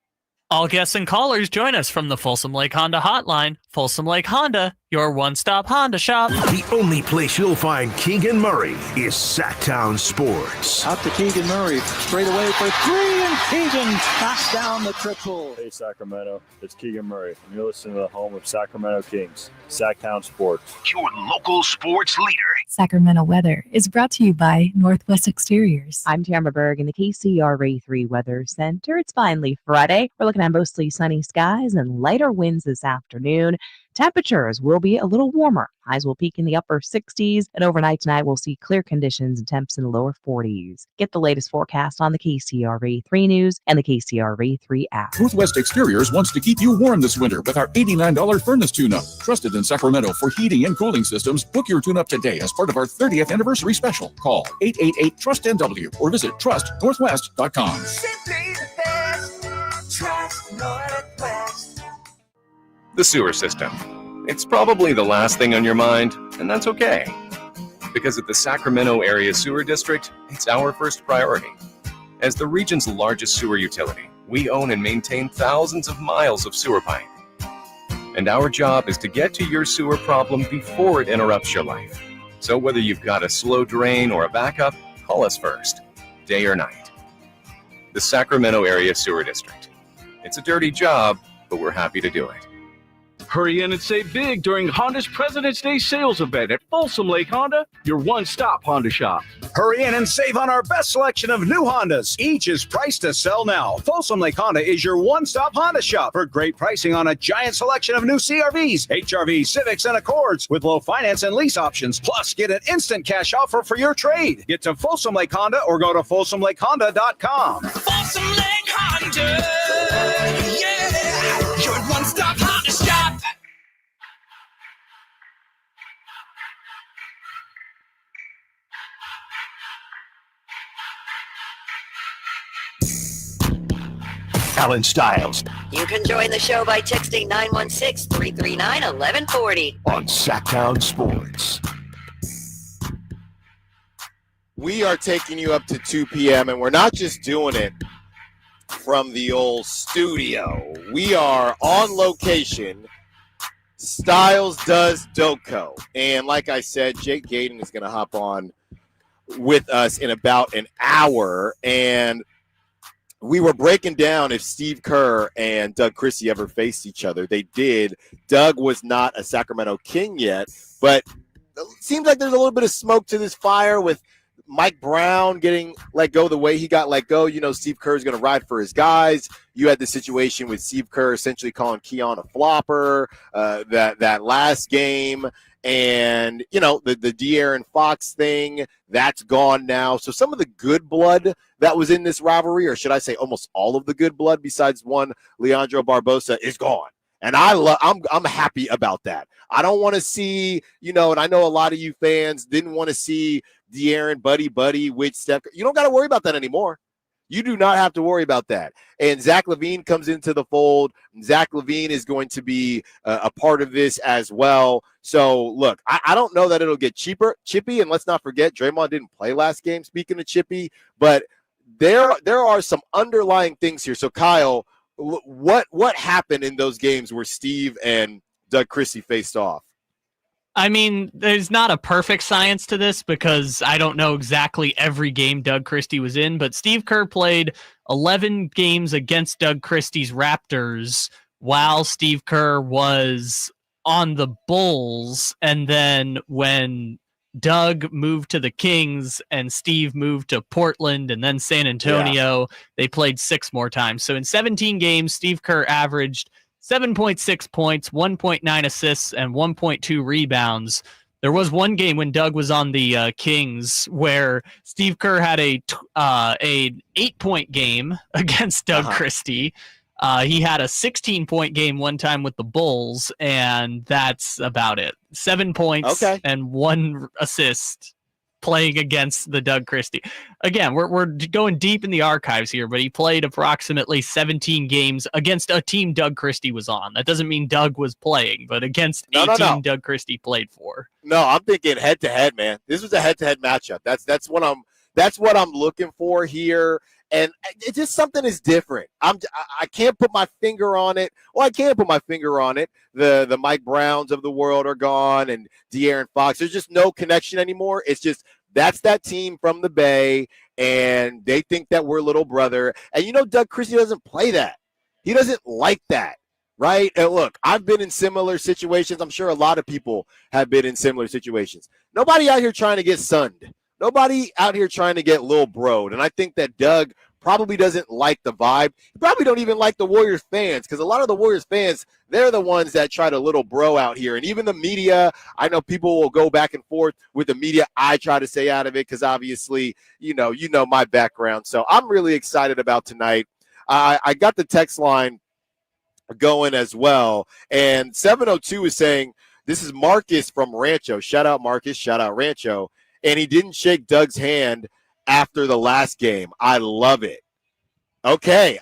All guests and callers join us from the Folsom Lake Honda hotline. Folsom Lake Honda, your one-stop Honda shop. The only place you'll find Keegan Murray is Sacktown Sports. Out to Keegan Murray, straight away for three, and Keegan knocks down the triple. Hey Sacramento, it's Keegan Murray, and you're listening to the home of Sacramento Kings, Sacktown Sports. Your local sports leader. Sacramento weather is brought to you by Northwest Exteriors. I'm Tamara Berg in the KCRA3 Weather Center. It's finally Friday. We're looking at mostly sunny skies and lighter winds this afternoon. Temperatures will be a little warmer. Highs will peak in the upper 60s, and overnight tonight we'll see clear conditions and temps in the lower 40s. Get the latest forecast on the KCRA3 News and the KCRA3 app. Northwest Exteriors wants to keep you warm this winter with our $89 furnace tune-up. Trusted in Sacramento for heating and cooling systems, book your tune-up today as part of our 30th anniversary special. Call 888-TRUST-NW or visit trustnorthwest.com. Simply the best. Northwest. The sewer system. It's probably the last thing on your mind, and that's okay. Because at the Sacramento Area Sewer District, it's our first priority. As the region's largest sewer utility, we own and maintain thousands of miles of sewer pipe. And our job is to get to your sewer problem before it interrupts your life. So whether you've got a slow drain or a backup, call us first, day or night. The Sacramento Area Sewer District. It's a dirty job, but we're happy to do it. Hurry in and save big during Honda's President's Day sales event at Folsom Lake Honda, your one-stop Honda shop. Hurry in and save on our best selection of new Hondas. Each is priced to sell now. Folsom Lake Honda is your one-stop Honda shop for great pricing on a giant selection of new CRVs, HRVs, Civics, and Accords with low finance and lease options. Plus, get an instant cash offer for your trade. Get to Folsom Lake Honda or go to FolsomLakeHonda.com. Folsom Lake Honda, yeah, your one-stop Honda shop. Allen Stiles You can join the show by texting 916-339-1140. on Sacktown Sports. We are taking you up to 2 p.m., and we're not just doing it from the old studio. We are on location. Styles Does Doco. And like I said, Jake Gaden is going to hop on with us in about an hour. And we were breaking down if Steve Kerr and Doug Christie ever faced each other. They did. Doug was not a Sacramento King yet, but it seems like there's a little bit of smoke to this fire with Mike Brown getting let go the way he got let go. You know, Steve Kerr is going to ride for his guys. You had the situation with Steve Kerr essentially calling Keon a flopper that last game. And, you know, the De'Aaron Fox thing, that's gone now. So some of the good blood that was in this rivalry, or should I say almost all of the good blood besides one, Leandro Barbosa, is gone. And I'm happy about that. I don't want to see, you know, and I know a lot of you fans didn't want to see De'Aaron buddy with Steph. You don't got to worry about that anymore. You do not have to worry about that. And Zach LaVine comes into the fold. Zach LaVine is going to be a part of this as well. So, look, I don't know that it'll get chippy. And let's not forget, Draymond didn't play last game, speaking of chippy. But there are some underlying things here. So, Kyle, what happened in those games where Steve and Doug Christie faced off? I mean, there's not a perfect science to this because I don't know exactly every game Doug Christie was in, but Steve Kerr played 11 games against Doug Christie's Raptors while Steve Kerr was on the Bulls. And then when Doug moved to the Kings and Steve moved to Portland and then San Antonio, they played 6 more times. So in 17 games, Steve Kerr averaged 7.6 points, 1.9 assists, and 1.2 rebounds. There was one game when Doug was on the Kings where Steve Kerr had a 8-point game against Doug Christie. He had a 16-point game one time with the Bulls, and that's about it. 7 points and 1 assist playing against the Doug Christie. Again, we're going deep in the archives here, but he played approximately 17 games against a team Doug Christie was on. That doesn't mean Doug was playing, but against a team Doug Christie played for. No, I'm thinking head-to-head, man. This was a head-to-head matchup. That's what I'm looking for here. And it's just something is different. I can't put my finger on it. Well, I can put my finger on it. The Mike Browns of the world are gone, and De'Aaron Fox. There's just no connection anymore. It's just that's that team from the Bay, and they think that we're little brother. And you know, Doug Christie doesn't play that. He doesn't like that, right? And look, I've been in similar situations. I'm sure a lot of people have been in similar situations. Nobody out here trying to get sunned. Nobody out here trying to get Lil Bro'd. And I think that Doug probably doesn't like the vibe. He probably don't even like the Warriors fans because a lot of the Warriors fans, they're the ones that try to little bro out here. And even the media, I know people will go back and forth with the media. I try to stay out of it because obviously, you know my background. So I'm really excited about tonight. I got the text line going as well. And 702 is saying, this is Marcus from Rancho. Shout out Marcus. Shout out Rancho. And he didn't shake Doug's hand after the last game. I love it. Okay.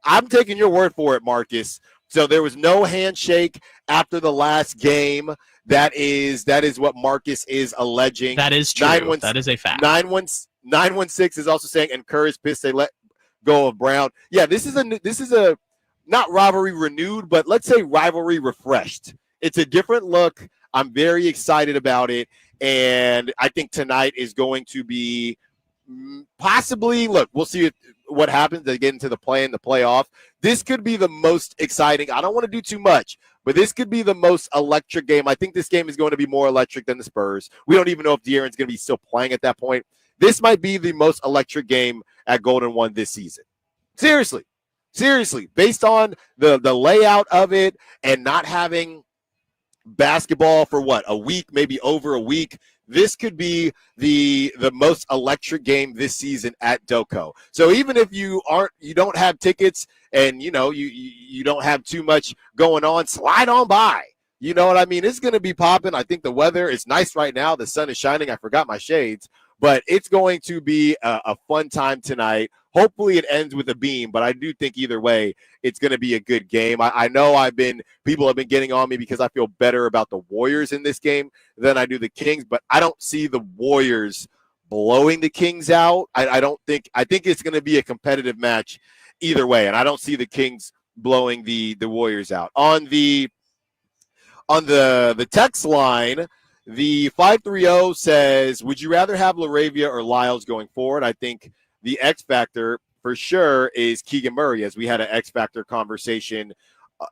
I'm taking your word for it, Marcus. So there was no handshake after the last game. That is what Marcus is alleging. That is true. That is a fact. 916 is also saying encourage Piss they let go of Brown. Yeah, this is a not rivalry renewed, but let's say rivalry refreshed. It's a different look. I'm very excited about it, and I think tonight is going to be possibly. Look, we'll see what happens. They get into the playoff. This could be the most exciting. I don't want to do too much, but this could be the most electric game. I think this game is going to be more electric than the Spurs. We don't even know if De'Aaron's going to be still playing at that point. This might be the most electric game at Golden One this season. Seriously, based on the layout of it and not having basketball for a week, maybe over a week, this could be the most electric game this season at Doco. So even if you don't have tickets and you don't have too much going on, slide on by. You know what I mean? It's going to be popping. I think the weather is nice right now. The sun is shining. I forgot my shades, but it's going to be a fun time tonight. Hopefully it ends with a beam, but I do think either way, it's going to be a good game. I know people have been getting on me because I feel better about the Warriors in this game than I do the Kings, but I don't see the Warriors blowing the Kings out. I think it's going to be a competitive match either way, and I don't see the Kings blowing the Warriors out. On the text line, the 530 says, would you rather have LaRavia or Lyles going forward? I think the X factor for sure is Keegan Murray, as we had an X factor conversation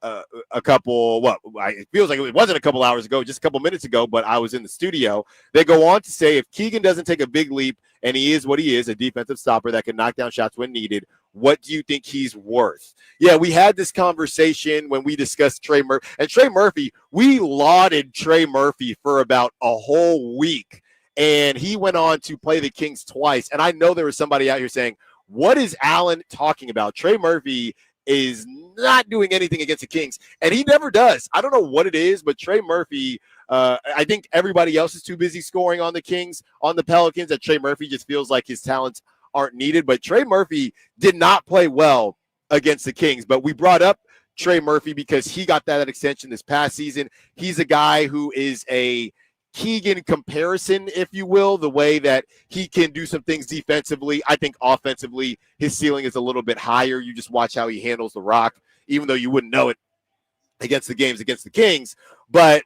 it feels like it wasn't a couple hours ago, just a couple minutes ago, but I was in the studio. They go on to say if Keegan doesn't take a big leap and he is what he is, a defensive stopper that can knock down shots when needed, what do you think he's worth? Yeah, we had this conversation when we discussed Trey Murphy. And Trey Murphy, we lauded Trey Murphy for about a whole week. And he went on to play the Kings twice. And I know there was somebody out here saying, what is Allen talking about? Trey Murphy is not doing anything against the Kings. And he never does. I don't know what it is, but Trey Murphy, I think everybody else is too busy scoring on the Kings, on the Pelicans, that Trey Murphy just feels like his talents aren't needed. But Trey Murphy did not play well against the Kings. But we brought up Trey Murphy because he got that extension this past season. He's a guy who is a Keegan comparison, if you will, the way that he can do some things defensively. I think offensively, his ceiling is a little bit higher. You just watch how he handles the rock, even though you wouldn't know it against the Kings. But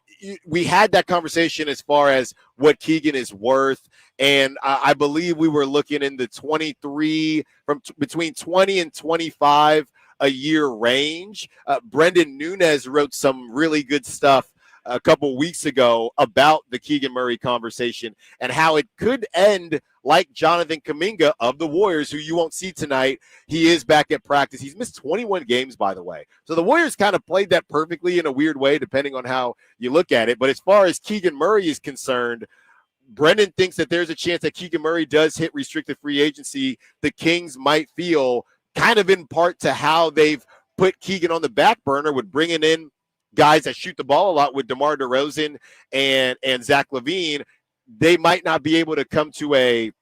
we had that conversation as far as what Keegan is worth. And I believe we were looking in the 23 from between 20 and 25 a year range. Brendan Nunez wrote some really good stuff a couple weeks ago about the Keegan Murray conversation and how it could end like Jonathan Kuminga of the Warriors, who you won't see tonight. He is back at practice. He's missed 21 games, by the way. So the Warriors kind of played that perfectly in a weird way, depending on how you look at it. But as far as Keegan Murray is concerned, Brendan thinks that there's a chance that Keegan Murray does hit restricted free agency. The Kings might feel kind of in part to how they've put Keegan on the back burner with bringing in guys that shoot the ball a lot with DeMar DeRozan and Zach LaVine. They might not be able to come to an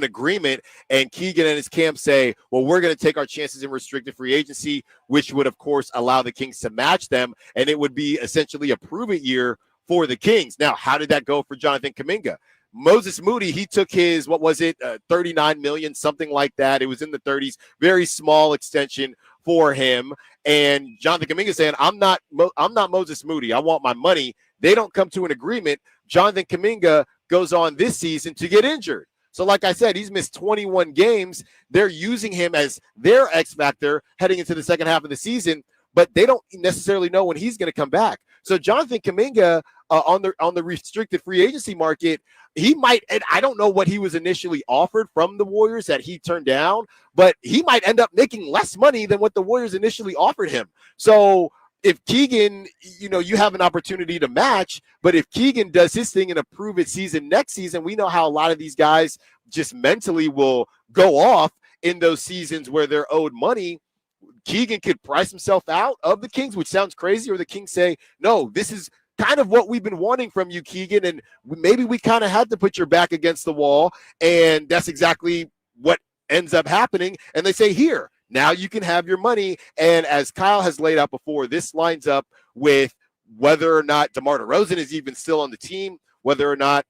agreement, and Keegan and his camp say, well, we're going to take our chances in restricted free agency, which would, of course, allow the Kings to match them, and it would be essentially a prove-it year for the Kings. Now, how did that go for Jonathan Kuminga? Moses Moody, he took his, $39 million, something like that. It was in the 30s, very small extension for him. And Jonathan Kuminga saying, I'm not Moses Moody. I want my money. They don't come to an agreement. Jonathan Kuminga goes on this season to get injured. So like I said, he's missed 21 games. They're using him as their X factor heading into the second half of the season, but they don't necessarily know when he's going to come back. So Jonathan Kuminga on the restricted free agency market, he might, and I don't know what he was initially offered from the Warriors that he turned down, but he might end up making less money than what the Warriors initially offered him. So if Keegan, you have an opportunity to match, but if Keegan does his thing and approve it season next season, we know how a lot of these guys just mentally will go off in those seasons where they're owed money. Keegan could price himself out of the Kings, which sounds crazy, or the Kings say, no, this is kind of what we've been wanting from you, Keegan, and maybe we kind of had to put your back against the wall, and that's exactly what ends up happening. And they say, here, Now you can have your money. And as Kyle has laid out before, this lines up with whether or not DeMar DeRozan is even still on the team, whether or not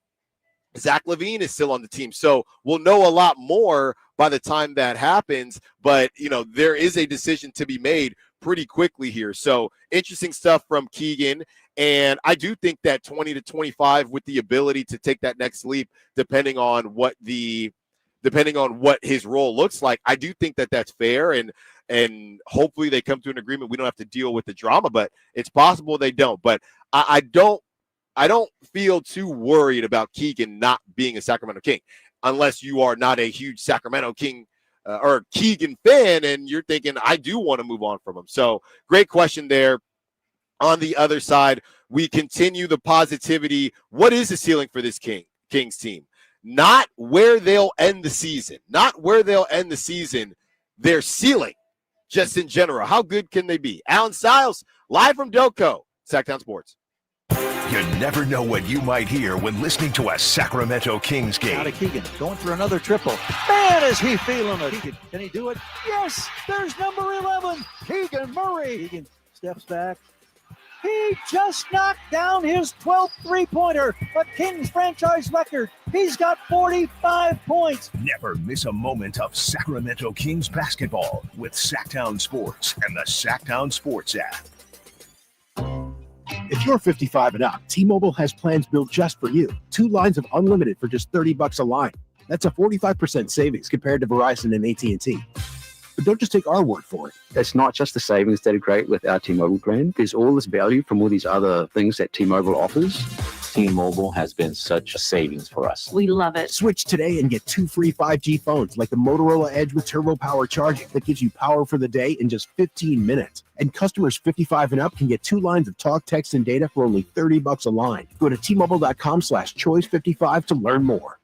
Zach LaVine is still on the team. So we'll know a lot more by the time that happens. But, there is a decision to be made pretty quickly here. So interesting stuff from Keegan. And I do think that 20 to 25 with the ability to take that next leap, depending on what his role looks like, I do think that that's fair. And hopefully they come to an agreement. We don't have to deal with the drama, but it's possible they don't. But I don't feel too worried about Keegan not being a Sacramento King, unless you are not a huge Sacramento King or Keegan fan and you're thinking, I do want to move on from him. So great question there. On the other side, we continue the positivity. What is the ceiling for this Kings team? Not where they'll end the season. Their ceiling, just in general. How good can they be? Allen Stiles, live from Delco, Sacktown Sports. You never know what you might hear when listening to a Sacramento Kings game. Out of Keegan, going for another triple. Man, is he feeling it. Keegan, can he do it? Yes, there's number 11, Keegan Murray. Keegan steps back. He just knocked down his 12th three-pointer, a Kings franchise record. He's got 45 points. Never miss a moment of Sacramento Kings basketball with Sacktown Sports and the Sacktown Sports app. If you're 55 and up, T-Mobile has plans built just for you. 2 lines of unlimited for just $30 a line. That's a 45% savings compared to Verizon and AT&T. But don't just take our word for it. It's not just the savings that are great with our T-Mobile brand. There's all this value from all these other things that T-Mobile offers. T-Mobile has been such a savings for us. We love it. Switch today and get 2 free 5G phones like the Motorola Edge with Turbo Power charging that gives you power for the day in just 15 minutes. And customers 55 and up can get 2 lines of talk, text, and data for only $30 a line. Go to T-Mobile.com/choice55 to learn more.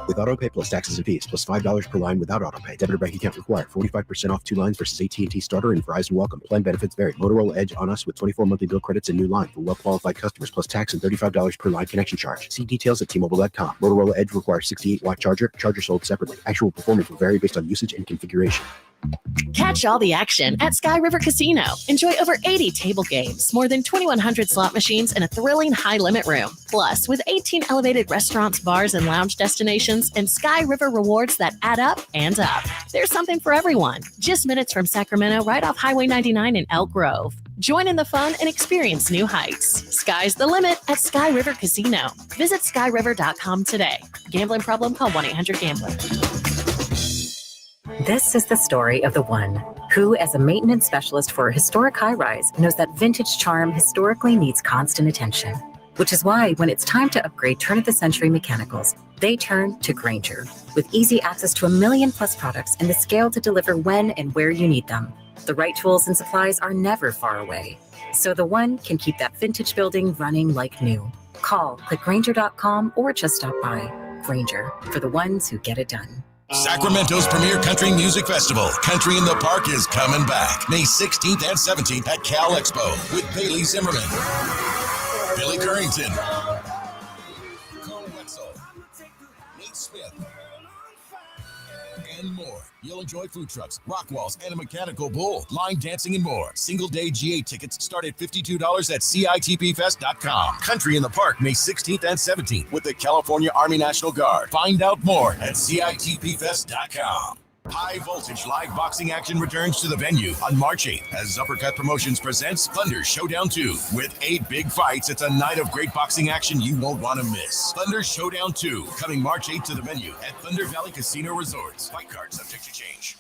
With AutoPay plus taxes and fees, plus $5 per line without AutoPay. Debit or bank account required. 45% off 2 lines versus AT&T Starter and Verizon Welcome. Plan benefits vary. Motorola Edge on us with 24 monthly bill credits and new line for well-qualified customers, plus tax and $35 per line connection charge. See details at T-Mobile.com. Motorola Edge requires 68-watt charger. Charger sold separately. Actual performance will vary based on usage and configuration. Catch all the action at Sky River Casino. Enjoy over 80 table games, more than 2,100 slot machines, and a thrilling high-limit room. Plus, with 18 elevated restaurants, bars, and lounge destinations, and Sky River rewards that add up and up. There's something for everyone. Just minutes from Sacramento, right off Highway 99 in Elk Grove. Join in the fun and experience new heights. Sky's the limit at Sky River Casino. Visit skyriver.com today. Gambling problem? Call 1-800-GAMBLER. This is the story of the one who, as a maintenance specialist for a historic high-rise, knows that vintage charm historically needs constant attention. Which is why when it's time to upgrade turn-of-the-century mechanicals, they turn to Grainger. With easy access to 1 million+ products and the scale to deliver when and where you need them. The right tools and supplies are never far away. So the one can keep that vintage building running like new. Call, click Grainger.com, or just stop by. Grainger, for the ones who get it done. Sacramento's premier country music festival, Country in the Park, is coming back May 16th and 17th at Cal Expo with Bailey Zimmerman, Billy Currington, Cole Wetzel, Nate Smith, and more. You'll enjoy food trucks, rock walls, and a mechanical bull, line dancing, and more. Single-day GA tickets start at $52 at CITPFest.com. Country in the Park, May 16th and 17th with the California Army National Guard. Find out more at CITPFest.com. High voltage live boxing action returns to the venue on March 8th as Uppercut Promotions presents Thunder Showdown 2. With 8 big fights, it's a night of great boxing action you won't want to miss. Thunder Showdown 2, coming March 8th to the venue at Thunder Valley Casino Resorts. Fight card subject to change.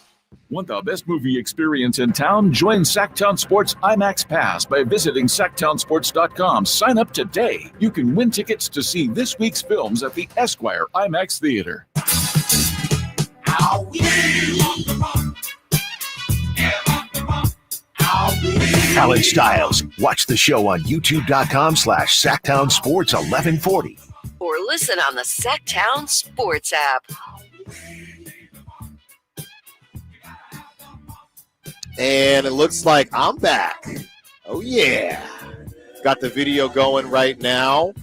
Want the best movie experience in town? Join Sacktown Sports IMAX Pass by visiting SacktownSports.com. Sign up today. You can win tickets to see this week's films at the Esquire IMAX Theater. Allen Stiles. Watch the show on youtube.com/Sacktown Sports 1140. Or listen on the Sacktown Sports app. And it looks like I'm back. Oh, yeah. Got the video going right now.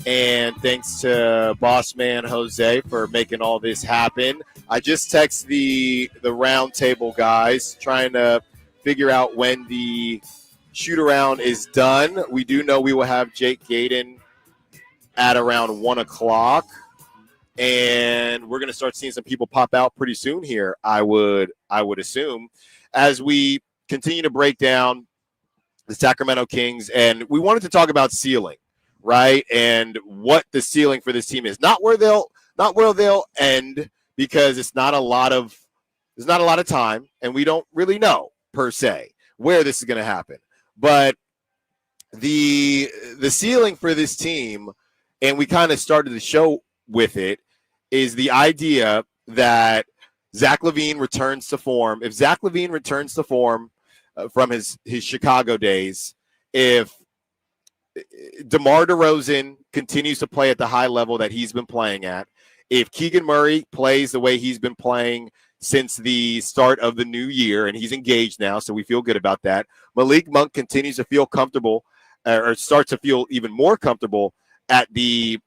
And thanks to boss man Jose for making all this happen. I just text the roundtable guys trying to figure out when the shoot-around is done. We do know we will have Jake Gaden at around 1 o'clock. And we're going to start seeing some people pop out pretty soon here, I would assume, as we continue to break down the Sacramento Kings. And we wanted to talk about ceiling, right? And what the ceiling for this team is. Not where they'll end, because it's not a lot of time, and we don't really know per se where this is going to happen. But the ceiling for this team, and we kind of started the show with it, is the idea that Zach LaVine returns to form. If Zach LaVine returns to form from his Chicago days, if DeMar DeRozan continues to play at the high level that he's been playing at, if Keegan Murray plays the way he's been playing since the start of the new year, and he's engaged now, so we feel good about that. Malik Monk continues to feel comfortable, or starts to feel even more comfortable at the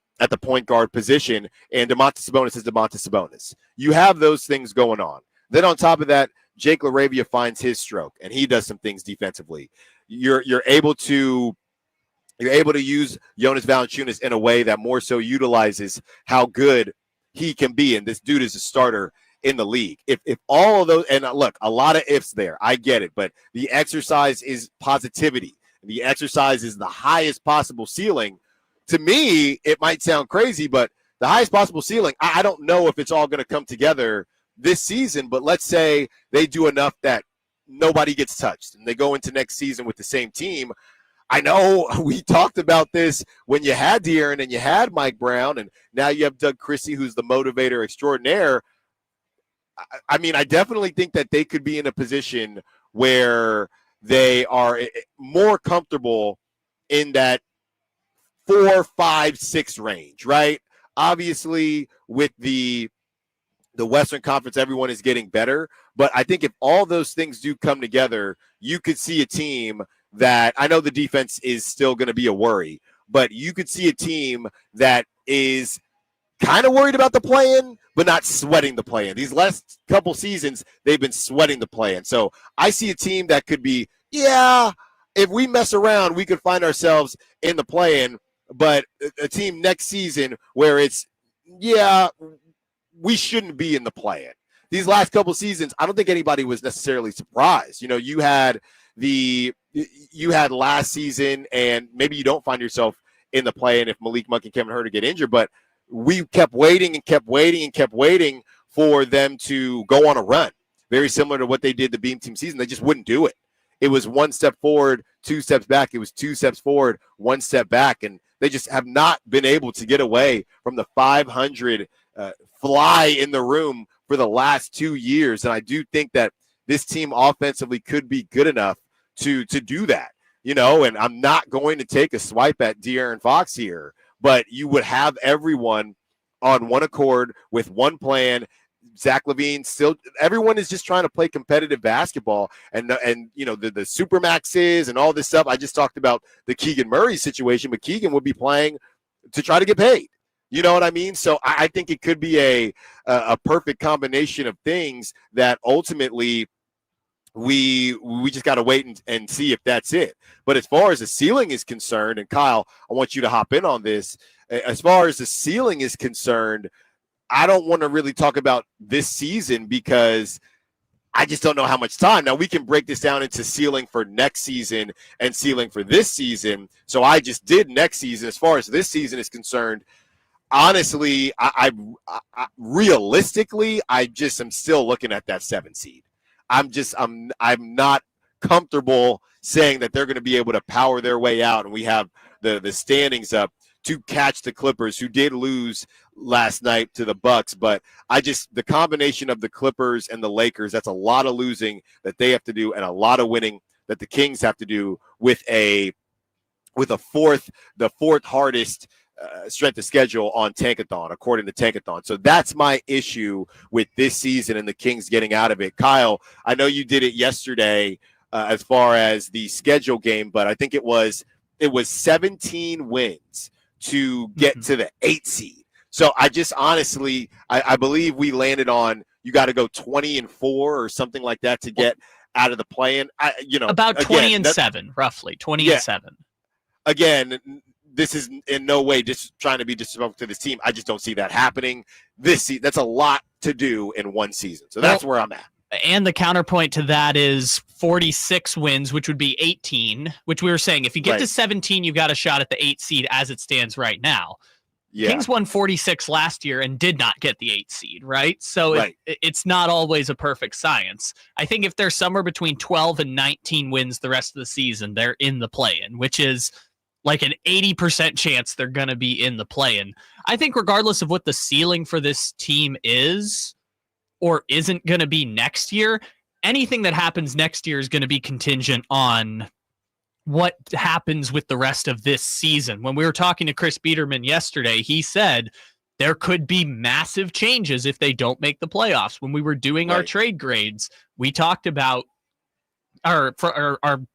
point guard position, and Domantas Sabonis is Domantas Sabonis. You have those things going on. Then on top of that, Jake LaRavia finds his stroke, and he does some things defensively. You're able to use Jonas Valanciunas in a way that more so utilizes how good he can be, and this dude is a starter in the league. If all of those, and look, a lot of ifs there, I get it, but the exercise is positivity. The exercise is the highest possible ceiling. To me, it might sound crazy, but the highest possible ceiling, I don't know if it's all going to come together this season, but let's say they do enough that nobody gets touched and they go into next season with the same team. I know we talked about this when you had De'Aaron and you had Mike Brown, and now you have Doug Christie, who's the motivator extraordinaire. I mean, I definitely think that they could be in a position where they are more comfortable in that 4, 5, 6 range, right? Obviously, with the Western Conference, everyone is getting better. But I think if all those things do come together, you could see a team that, I know the defense is still going to be a worry, but you could see a team that is kind of worried about the play-in, but not sweating the play-in. These last couple seasons, they've been sweating the play-in. So I see a team that could be, if we mess around, we could find ourselves in the play-in, but a team next season where it's, we shouldn't be in the play-in. These last couple seasons, I don't think anybody was necessarily surprised. You know, you had last season, and maybe you don't find yourself in the play-in if Malik Monk and Kevin Huerter get injured, but we kept waiting for them to go on a run. Very similar to what they did the Beam Team season. They just wouldn't do it. It was 1 step forward, 2 steps back. It was 2 steps forward, 1 step back. And they just have not been able to get away from the 500 fly in the room for the last 2 years. And I do think that this team offensively could be good enough to do that. You know, and I'm not going to take a swipe at De'Aaron Fox here, but you would have everyone on one accord with one plan. Zach LaVine still, everyone is just trying to play competitive basketball, and you know, the Supermaxes and all this stuff. I just talked about the Keegan Murray situation, but Keegan would be playing to try to get paid. You know what I mean? So I think it could be a perfect combination of things that ultimately we just got to wait and see if that's it. But as far as the ceiling is concerned, and Kyle, I want you to hop in on this. As far as the ceiling is concerned, I don't want to really talk about this season because I just don't know how much time. Now, we can break this down into ceiling for next season and ceiling for this season. So I just did next season. As far as this season is concerned, honestly, I realistically, I just am still looking at that 7 seed. I'm not comfortable saying that they're going to be able to power their way out, and we have the standings up to catch the Clippers, who did lose last night to the Bucks. But the combination of the Clippers and the Lakers, that's a lot of losing that they have to do and a lot of winning that the Kings have to do with the fourth hardest strength of schedule on Tankathon, according to Tankathon. So that's my issue with this season and the Kings getting out of it. Kyle, I know you did it yesterday as far as the schedule game, but I think it was 17 wins to get to the 8 seed. So I just honestly, I believe we landed on you got to go 20-4 or something like that to get out of the play-in. About 20-7, roughly 20-7. Again, this is in no way just trying to be disrespectful to this team. I just don't see that happening this season. That's a lot to do in one season. So that's where I'm at. And the counterpoint to that is 46 wins, which would be 18, which we were saying, if you get to 17, you've got a shot at the 8 seed as it stands right now. Yeah. Kings won 46 last year and did not get the 8 seed, right? So it's not always a perfect science. I think if they're somewhere between 12 and 19 wins the rest of the season, they're in the play-in, which is like an 80% chance they're going to be in the play-in. I think regardless of what the ceiling for this team is or isn't going to be next year, anything that happens next year is going to be contingent on what happens with the rest of this season. When we were talking to Chris Biederman yesterday, he said there could be massive changes if they don't make the playoffs. When we were doing our trade grades, we talked about our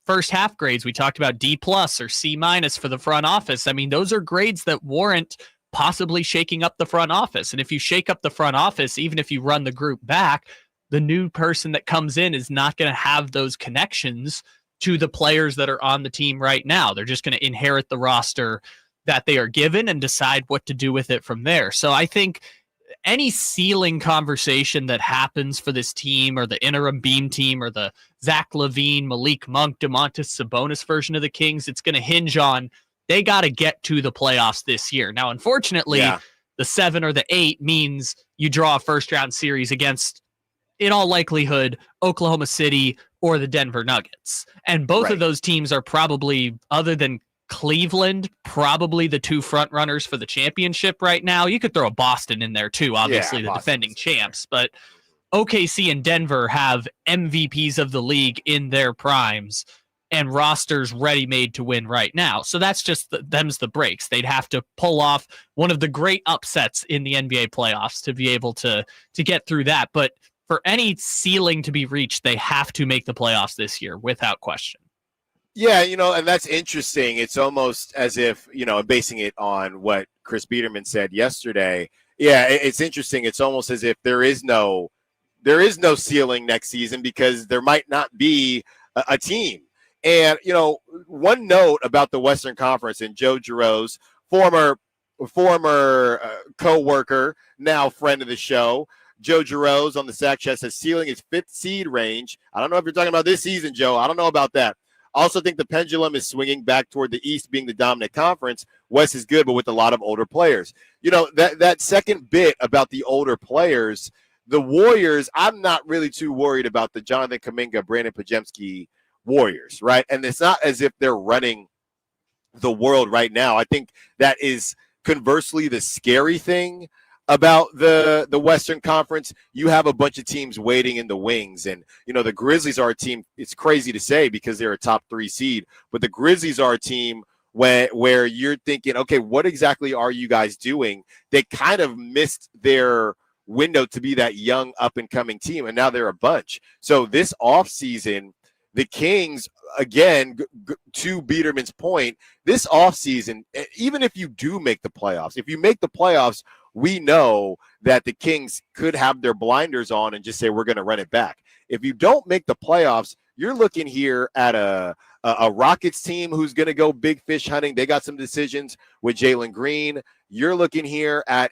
first half grades. We talked about D+ or C- for the front office. I mean, those are grades that warrant possibly shaking up the front office. And if you shake up the front office, even if you run the group back, the new person that comes in is not going to have those connections to the players that are on the team right now. They're just going to inherit the roster that they are given and decide what to do with it from there. So I think any ceiling conversation that happens for this team or the interim beam team or the Zach LaVine, Malik Monk, Domantas Sabonis version of the Kings, it's going to hinge on they got to get to the playoffs this year. Now, unfortunately, the 7 or the 8 means you draw a first-round series against, in all likelihood, Oklahoma City or the Denver Nuggets. And both of those teams are probably, other than Cleveland, probably the 2 front runners for the championship right now. You could throw Boston in there too, obviously the defending champs, but OKC and Denver have MVPs of the league in their primes and rosters ready-made to win right now. So that's just them's the breaks. They'd have to pull off one of the great upsets in the NBA playoffs to be able to get through that. But for any ceiling to be reached, they have to make the playoffs this year without question. Yeah, and that's interesting. It's almost as if, basing it on what Chris Biederman said yesterday. Yeah, it's interesting. It's almost as if there is no ceiling next season because there might not be a team. And, one note about the Western Conference, and Joe Giroux's former co-worker, now friend of the show, Joe Giroux's on the Sack Chest says ceiling is 5th seed range. I don't know if you're talking about this season, Joe. I don't know about that. I also think the pendulum is swinging back toward the East being the dominant conference. West is good, but with a lot of older players. That second bit about the older players, the Warriors, I'm not really too worried about the Jonathan Kuminga, Brandon Podziemski Warriors, right? And it's not as if they're running the world right now. I think that is conversely the scary thing about the Western Conference. You have a bunch of teams waiting in the wings, and the Grizzlies are a team. It's crazy to say because they're a top 3 seed, but the Grizzlies are a team where you're thinking, okay, what exactly are you guys doing? They kind of missed their window to be that young up and coming team, and now they're a bunch. So this offseason, the Kings, again, to Biederman's point, this offseason, even if you do make the playoffs, if you make the playoffs, we know that the Kings could have their blinders on and just say, we're going to run it back. If you don't make the playoffs, you're looking here at a Rockets team who's going to go big fish hunting. They got some decisions with Jalen Green. You're looking here at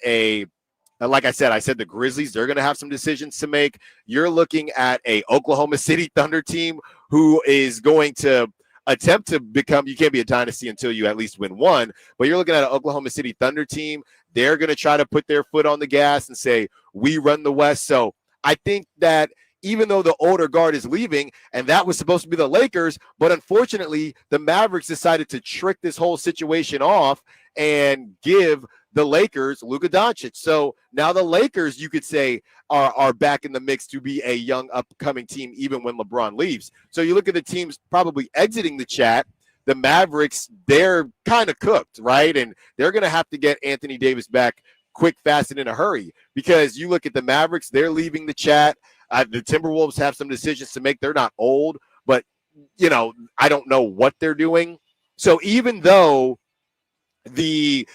like I said the Grizzlies, they're going to have some decisions to make. You're looking at a Oklahoma City Thunder team who is going to attempt to become, you can't be a dynasty until you at least win one, but you're looking at an Oklahoma City Thunder team. They're going to try to put their foot on the gas and say, we run the West. So I think that even though the older guard is leaving, and that was supposed to be the Lakers, but unfortunately the Mavericks decided to trick this whole situation off and give the Lakers Luka Doncic. So now the Lakers, you could say, are back in the mix to be a young upcoming team even when LeBron leaves. So you look at the teams probably exiting the chat. The Mavericks, they're kind of cooked, right? And they're going to have to get Anthony Davis back quick, fast, and in a hurry, because you look at the Mavericks, they're leaving the chat. The Timberwolves have some decisions to make. They're not old, but, I don't know what they're doing. So even though the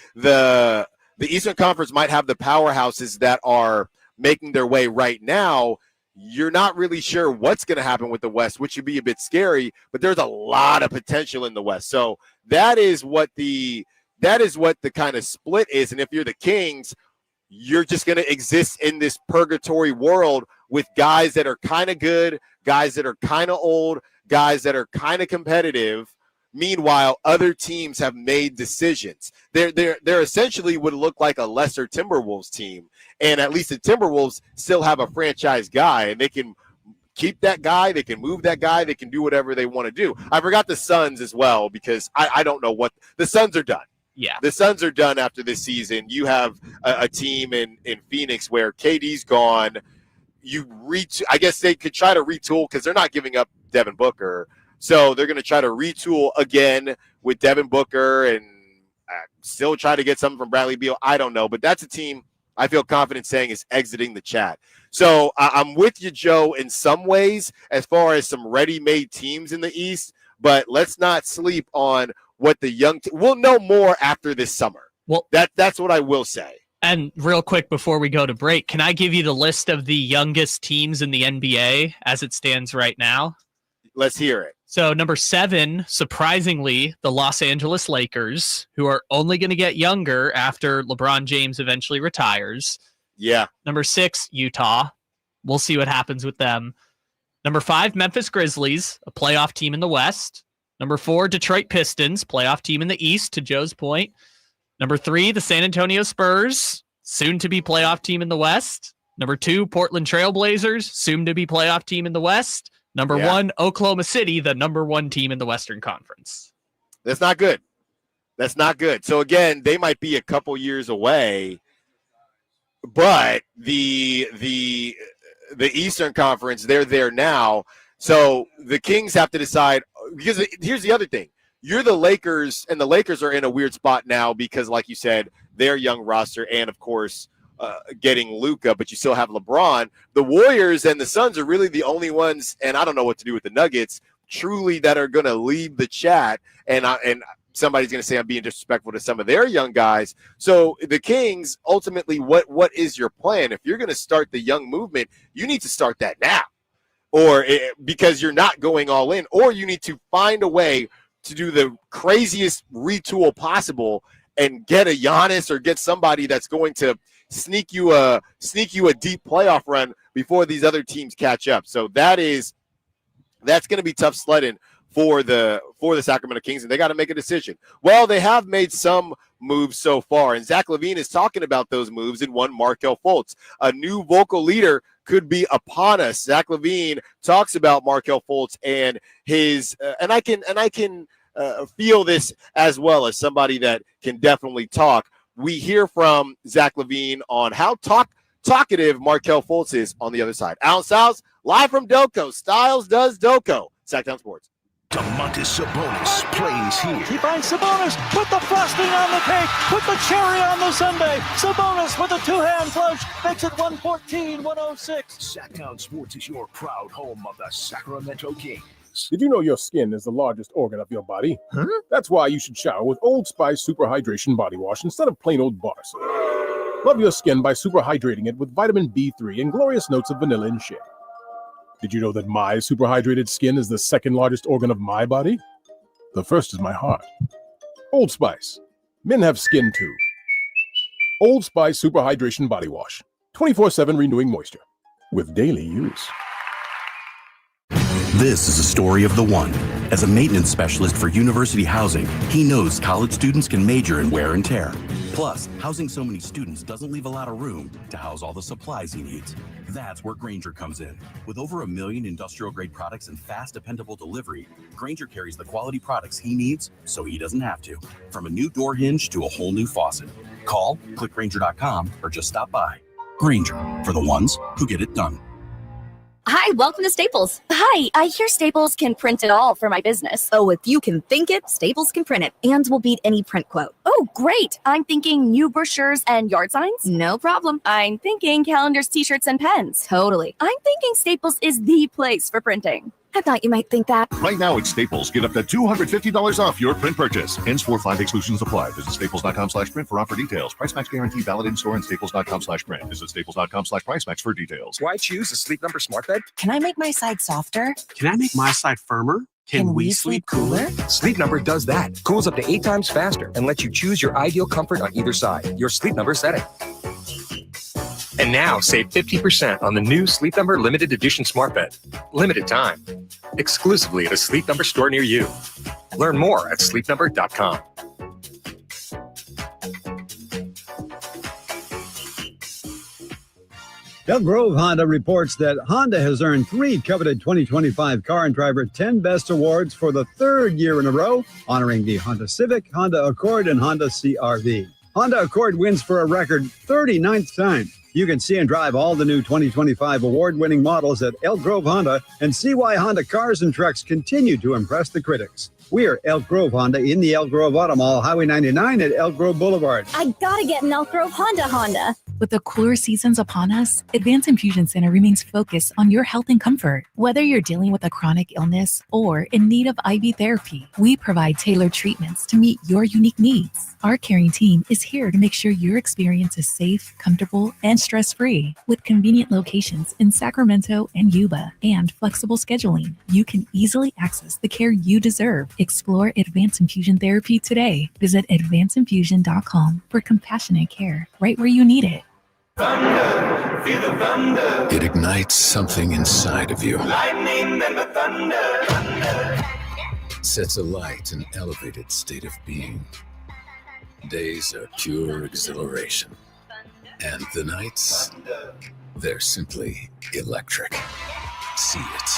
Eastern Conference might have the powerhouses that are making their way right now. You're not really sure what's going to happen with the West, which would be a bit scary, but there's a lot of potential in the West. So that is what the kind of split is. And if you're the Kings, you're just going to exist in this purgatory world with guys that are kind of good, guys that are kind of old, guys that are kind of competitive. Meanwhile, other teams have made decisions. They're essentially would look like a lesser Timberwolves team. And at least the Timberwolves still have a franchise guy, and they can keep that guy. They can move that guy. They can do whatever they want to do. I forgot the Suns as well, because I don't know what – the Suns are done. Yeah. The Suns are done after this season. You have a team in Phoenix where KD's gone. I guess they could try to retool because they're not giving up Devin Booker. So they're going to try to retool again with Devin Booker and still try to get something from Bradley Beal. I don't know, but that's a team I feel confident saying is exiting the chat. So I'm with you, Joe, in some ways as far as some ready-made teams in the East, but let's not sleep on what the we'll know more after this summer. Well, that's what I will say. And real quick before we go to break, can I give you the list of the youngest teams in the NBA as it stands right now? Let's hear it. So number 7, surprisingly, the Los Angeles Lakers, who are only going to get younger after LeBron James eventually retires. Yeah. Number 6, Utah. We'll see what happens with them. Number 5, Memphis Grizzlies, a playoff team in the West. Number 4, Detroit Pistons, playoff team in the East, to Joe's point. Number 3, the San Antonio Spurs, soon to be playoff team in the West. Number 2, Portland Trailblazers, soon to be playoff team in the West. Number 1, Oklahoma City, the number 1 team in the Western Conference. That's not good. That's not good. So again, they might be a couple years away, but the Eastern Conference, they're there now. So the Kings have to decide, because here's the other thing. You're the Lakers, and the Lakers are in a weird spot now because, like you said, their young roster and, of course, getting Luka, but you still have LeBron. The Warriors and the Suns are really the only ones, and I don't know what to do with the Nuggets, truly that are going to leave the chat, and somebody's going to say I'm being disrespectful to some of their young guys. So the Kings, ultimately, what is your plan? If you're going to start the young movement, you need to start that now, because you're not going all in, or you need to find a way to do the craziest retool possible and get a Giannis or get somebody that's going to sneak you a deep playoff run before these other teams catch up. So that's going to be tough sledding for the Sacramento Kings, and they got to make a decision. Well, they have made some moves so far, and Zach LaVine is talking about those moves in one Markelle Fultz. A new vocal leader could be upon us. Zach LaVine talks about Markelle Fultz and his and I can feel this as well as somebody that can definitely talk. We hear from Zach LaVine on how talkative Markelle Fultz is on the other side. Allen Stiles, live from Doco. Stiles does Doco. Sacktown Sports. Domantas Sabonis plays here. He finds Sabonis, put the frosting on the cake, put the cherry on the sundae. Sabonis with a two-hand flush makes it 114-106. Sacktown Sports is your proud home of the Sacramento Kings. Did you know your skin is the largest organ of your body? Huh? That's why you should shower with Old Spice Super Hydration Body Wash instead of plain old bar soap. Love your skin by super hydrating it with vitamin B3 and glorious notes of vanilla and shea. Did you know that my super hydrated skin is the second largest organ of my body? The first is my heart. Old Spice. Men have skin too. Old Spice Super Hydration Body Wash. 24/7 renewing moisture. With daily use. This is a story of the one. As a maintenance specialist for university housing, he knows college students can major in wear and tear. Plus, housing so many students doesn't leave a lot of room to house all the supplies he needs. That's where Grainger comes in. With over 1 million industrial-grade products and fast, dependable delivery, Grainger carries the quality products he needs so he doesn't have to. From a new door hinge to a whole new faucet. Call, click Grainger.com, or just stop by. Grainger, for the ones who get it done. Hi, welcome to Staples. Hi, I hear Staples can print it all for my business. Oh, if you can think it, Staples can print it and will beat any print quote. Oh, great. I'm thinking new brochures and yard signs. No problem. I'm thinking calendars, t-shirts, and pens. Totally. I'm thinking Staples is the place for printing. I thought you might think that. Right now at Staples, get up to $250 off your print purchase. Henceforth, 5 exclusions apply. Visit staples.com/print for offer details. Price match guarantee valid in store and staples.com/print. Visit staples.com/price match for details. Why choose a Sleep Number smart bed? Can I make my side softer? Can I make my side firmer? Can we sleep cooler? Sleep Number does that. Cools up to 8 times faster and lets you choose your ideal comfort on either side. Your Sleep Number setting. And now save 50% on the new Sleep Number limited edition smart bed. Limited time. Exclusively at a Sleep Number store near you. Learn more at sleepnumber.com. Elk Grove Honda reports that Honda has earned 3 coveted 2025 Car and Driver 10 Best Awards for the 3rd year in a row, honoring the Honda Civic, Honda Accord, and Honda CR-V. Honda Accord wins for a record 39th time. You can see and drive all the new 2025 award-winning models at Elk Grove Honda and see why Honda cars and trucks continue to impress the critics. We're Elk Grove Honda in the Elk Grove Auto Mall, Highway 99 at Elk Grove Boulevard. I gotta get an Elk Grove Honda. With the cooler seasons upon us, Advanced Infusion Center remains focused on your health and comfort. Whether you're dealing with a chronic illness or in need of IV therapy, we provide tailored treatments to meet your unique needs. Our caring team is here to make sure your experience is safe, comfortable, and stress-free. With convenient locations in Sacramento and Yuba and flexible scheduling, you can easily access the care you deserve. Explore Advanced Infusion Therapy today. Visit advancedinfusion.com for compassionate care right where you need it. Thunder, feel the thunder. It ignites something inside of you. Lightning and the thunder. Sets alight an elevated state of being. Days are pure exhilaration. And the nights, they're simply electric. See it,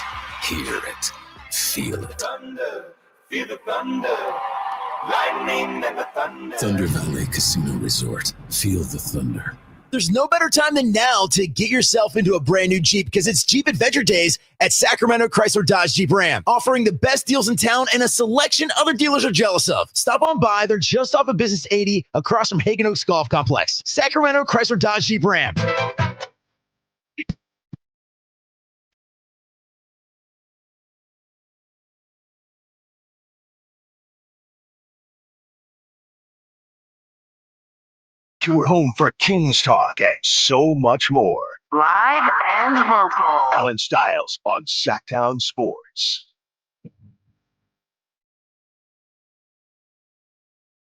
hear it, feel it. Thunder, feel the thunder. Lightning and the thunder. Thunder Valley Casino Resort. Feel the thunder. There's no better time than now to get yourself into a brand new Jeep because it's Jeep Adventure Days at Sacramento Chrysler Dodge Jeep Ram, offering the best deals in town and a selection other dealers are jealous of. Stop on by. They're just off of Business 80 across from Hagen Oaks Golf Complex. Sacramento Chrysler Dodge Jeep Ram. You're home for Kings Talk and so much more. Live and vocal. Allen Stiles on Sacktown Sports.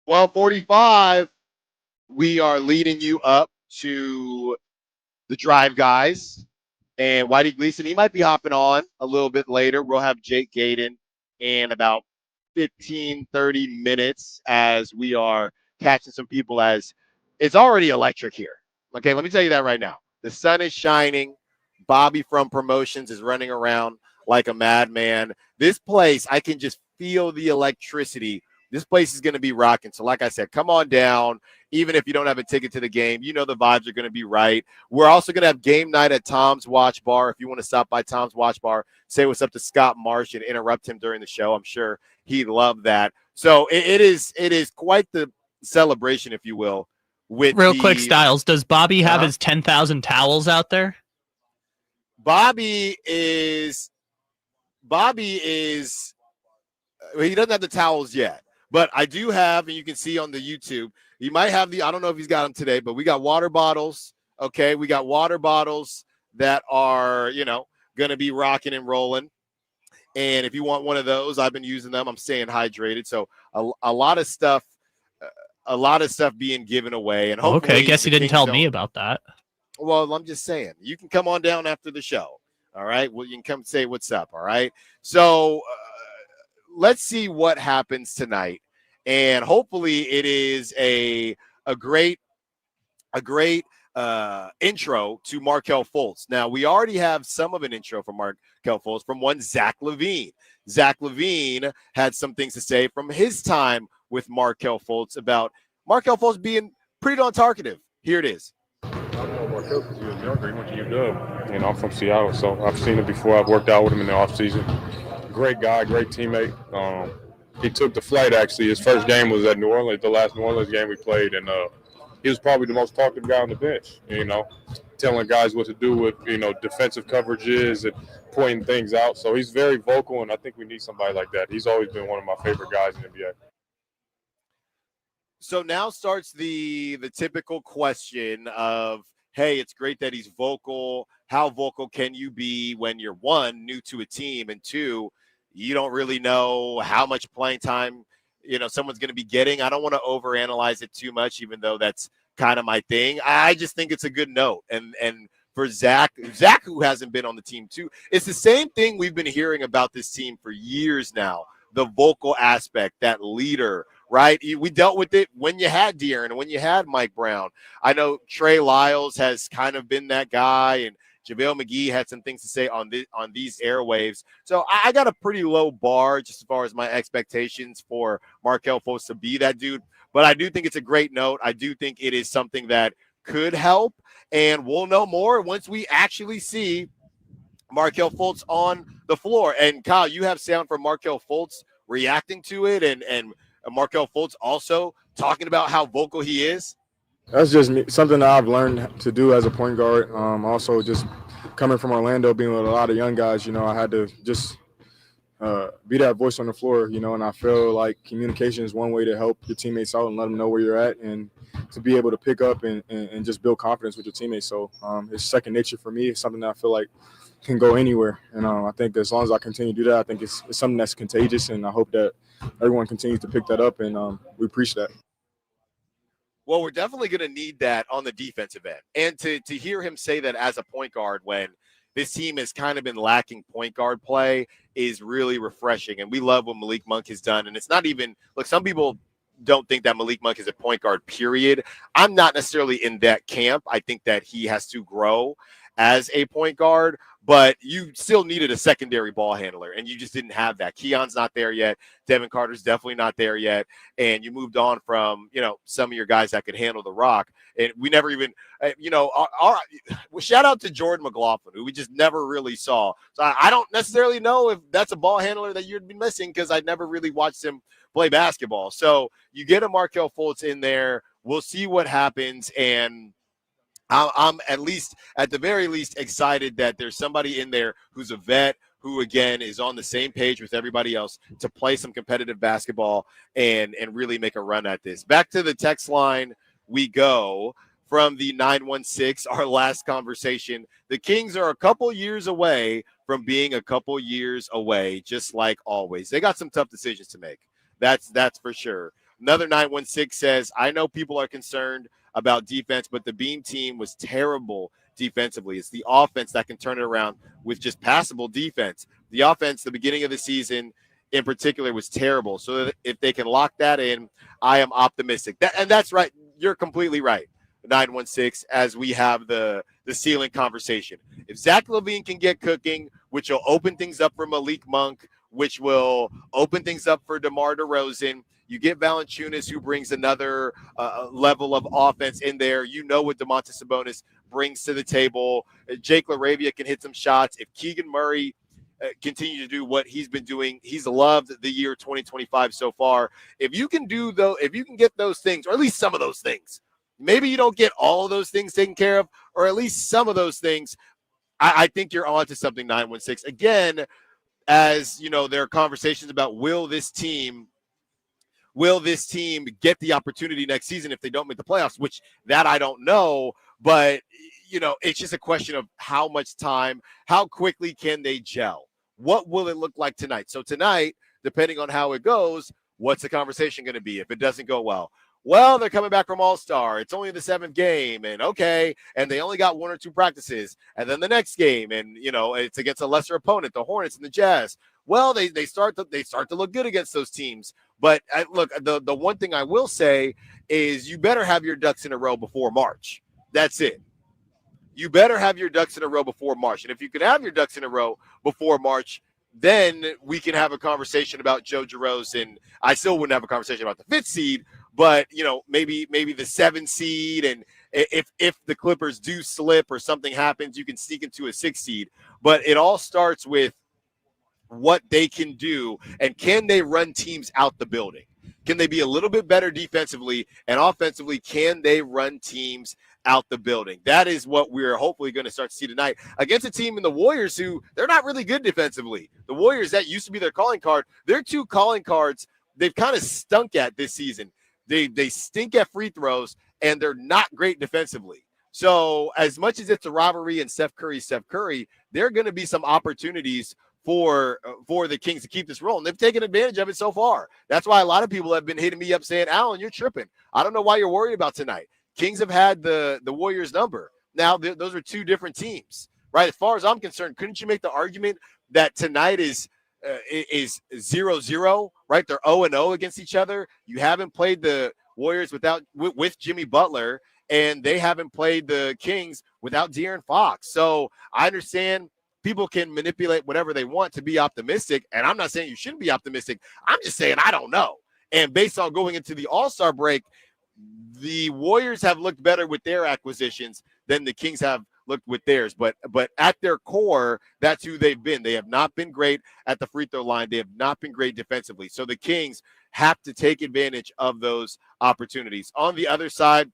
12:45. We are leading you up to the Drive Guys. And Whitey Gleason, he might be hopping on a little bit later. We'll have Jake Gaden in about 15, 30 minutes as we are catching some people as it's already electric here. Okay, let me tell you that right now. The sun is shining. Bobby from Promotions is running around like a madman. This place, I can just feel the electricity. This place is going to be rocking. So like I said, come on down. Even if you don't have a ticket to the game, you know the vibes are going to be right. We're also going to have game night at Tom's Watch Bar. If you want to stop by Tom's Watch Bar, say what's up to Scott Marsh and interrupt him during the show. I'm sure he'd love that. So it is quite the celebration, if you will. Real quick, Styles, does Bobby have his 10,000 towels out there? Bobby is he doesn't have the towels yet, but I do have, and you can see on the YouTube, he might have I don't know if he's got them today, but we got water bottles. Okay. We got water bottles that are, going to be rocking and rolling. And if you want one of those, I've been using them. I'm staying hydrated. So a lot of stuff being given away. And hopefully, okay, I guess you didn't tell me about that. Well, I'm just saying, you can come on down after the show. All right. Well, you can come say what's up. All right. So let's see what happens tonight. And hopefully it is a great intro to Markelle Fultz. Now, we already have some of an intro from Markelle Fultz from one Zach LaVine. Zach LaVine had some things to say from his time with Markelle Fultz about Markelle Fultz being pretty darn talkative. Here it is. I know Markelle because he was younger. He went to UW. I'm from Seattle, so I've seen him before. I've worked out with him in the offseason. Great guy, great teammate. He took the flight, actually. His first game was at New Orleans, the last New Orleans game we played, and he was probably the most talkative guy on the bench, telling guys what to do with, defensive coverages and pointing things out. So he's very vocal, and I think we need somebody like that. He's always been one of my favorite guys in the NBA. So now starts the typical question of, hey, it's great that he's vocal. How vocal can you be when you're, one, new to a team, and two, you don't really know how much playing time, someone's going to be getting? I don't want to overanalyze it too much, even though that's kind of my thing. I just think it's a good note. And for Zach, who hasn't been on the team too, it's the same thing we've been hearing about this team for years now. The vocal aspect, that leader, right? We dealt with it when you had De'Aaron and when you had Mike Brown. I know Trey Lyles has kind of been that guy, and JaVale McGee had some things to say on these airwaves. So I got a pretty low bar just as far as my expectations for Markelle Fultz to be that dude. But I do think it's a great note. I do think it is something that could help, and we'll know more once we actually see Markelle Fultz on the floor. And Kyle, you have sound from Markelle Fultz reacting to it, and Markelle Fultz also talking about how vocal he is. That's just something that I've learned to do as a point guard. Also, just coming from Orlando, being with a lot of young guys, I had to just be that voice on the floor, and I feel like communication is one way to help your teammates out and let them know where you're at, and to be able to pick up and just build confidence with your teammates. So it's second nature for me. It's something that I feel like can go anywhere. And I think as long as I continue to do that, I think it's something that's contagious, and I hope that everyone continues to pick that up, and we preach that. Well, we're definitely going to need that on the defensive end. And to hear him say that as a point guard when this team has kind of been lacking point guard play is really refreshing. And we love what Malik Monk has done. And it's not even – look, some people don't think that Malik Monk is a point guard, period. I'm not necessarily in that camp. I think that he has to grow as a point guard, but you still needed a secondary ball handler, and you just didn't have that. Keon's not there yet. Devin Carter's definitely not there yet. And you moved on from, some of your guys that could handle the rock. And we never even, shout out to Jordan McLaughlin, who we just never really saw. So I don't necessarily know if that's a ball handler that you'd be missing, because I never really watched him play basketball. So you get a Markelle Fultz in there. We'll see what happens. And I'm at the very least excited that there's somebody in there who's a vet, who again is on the same page with everybody else to play some competitive basketball and really make a run at this. Back to the text line we go from the 916, our last conversation. The Kings are a couple years away from being a couple years away, just like always. They got some tough decisions to make. That's for sure. Another 916 says, I know people are concerned about defense, but the Beam team was terrible defensively. It's the offense that can turn it around with just passable defense. The offense, the beginning of the season in particular, was terrible. So if they can lock that in, I am optimistic. And that's right. You're completely right, 916, as we have the ceiling conversation. If Zach LaVine can get cooking, which will open things up for Malik Monk, which will open things up for DeMar DeRozan, you get Valanciunas, who brings another level of offense in there. You know what Domantas Sabonis brings to the table. Jake LaRavia can hit some shots. If Keegan Murray continues to do what he's been doing, he's loved the year 2025 so far. If you can get those things, or at least some of those things, maybe you don't get all of those things taken care of, or at least some of those things, I think you're on to something, 916. Again, as you know, there are conversations about will this team get the opportunity next season if they don't make the playoffs, which that I don't know. But, it's just a question of how much time, how quickly can they gel? What will it look like tonight? So tonight, depending on how it goes, what's the conversation going to be if it doesn't go well? Well, they're coming back from All-Star. It's only the 7th game, and okay, and they only got 1 or 2 practices. And then the next game, and, it's against a lesser opponent, the Hornets and the Jazz. Well, they start to look good against those teams. But look, the one thing I will say is you better have your ducks in a row before March. That's it. You better have your ducks in a row before March. And if you can have your ducks in a row before March, then we can have a conversation about Joe Giroux. And I still wouldn't have a conversation about the 5th seed, but maybe the 7th seed. And if the Clippers do slip or something happens, you can sneak into a 6th seed. But it all starts with what they can do, and can they run teams out the building? Can they be a little bit better defensively, and offensively, can they run teams out the building. That is what we're hopefully going to start to see tonight against a team in the Warriors who they're not really good defensively. The Warriors, that used to be their calling card. Their two calling cards they've kind of stunk at this season. They stink at free throws, and they're not great defensively. So as much as it's a rivalry and Steph Curry, there are going to be some opportunities for the Kings to keep this rolling. They've taken advantage of it so far. That's why a lot of people have been hitting me up saying, Allen, you're tripping. I don't know why you're worried about tonight. Kings have had the Warriors number. Now, those are two different teams, right? As far as I'm concerned, couldn't you make the argument that tonight is 0-0, right? They're 0-0 against each other. You haven't played the Warriors with Jimmy Butler, and they haven't played the Kings without De'Aaron Fox. So I understand people can manipulate whatever they want to be optimistic, and I'm not saying you shouldn't be optimistic. I'm just saying I don't know. And based on going into the All-Star break, the Warriors have looked better with their acquisitions than the Kings have looked with theirs. But at their core, that's who they've been. They have not been great at the free throw line. They have not been great defensively. So the Kings have to take advantage of those opportunities. On the other side,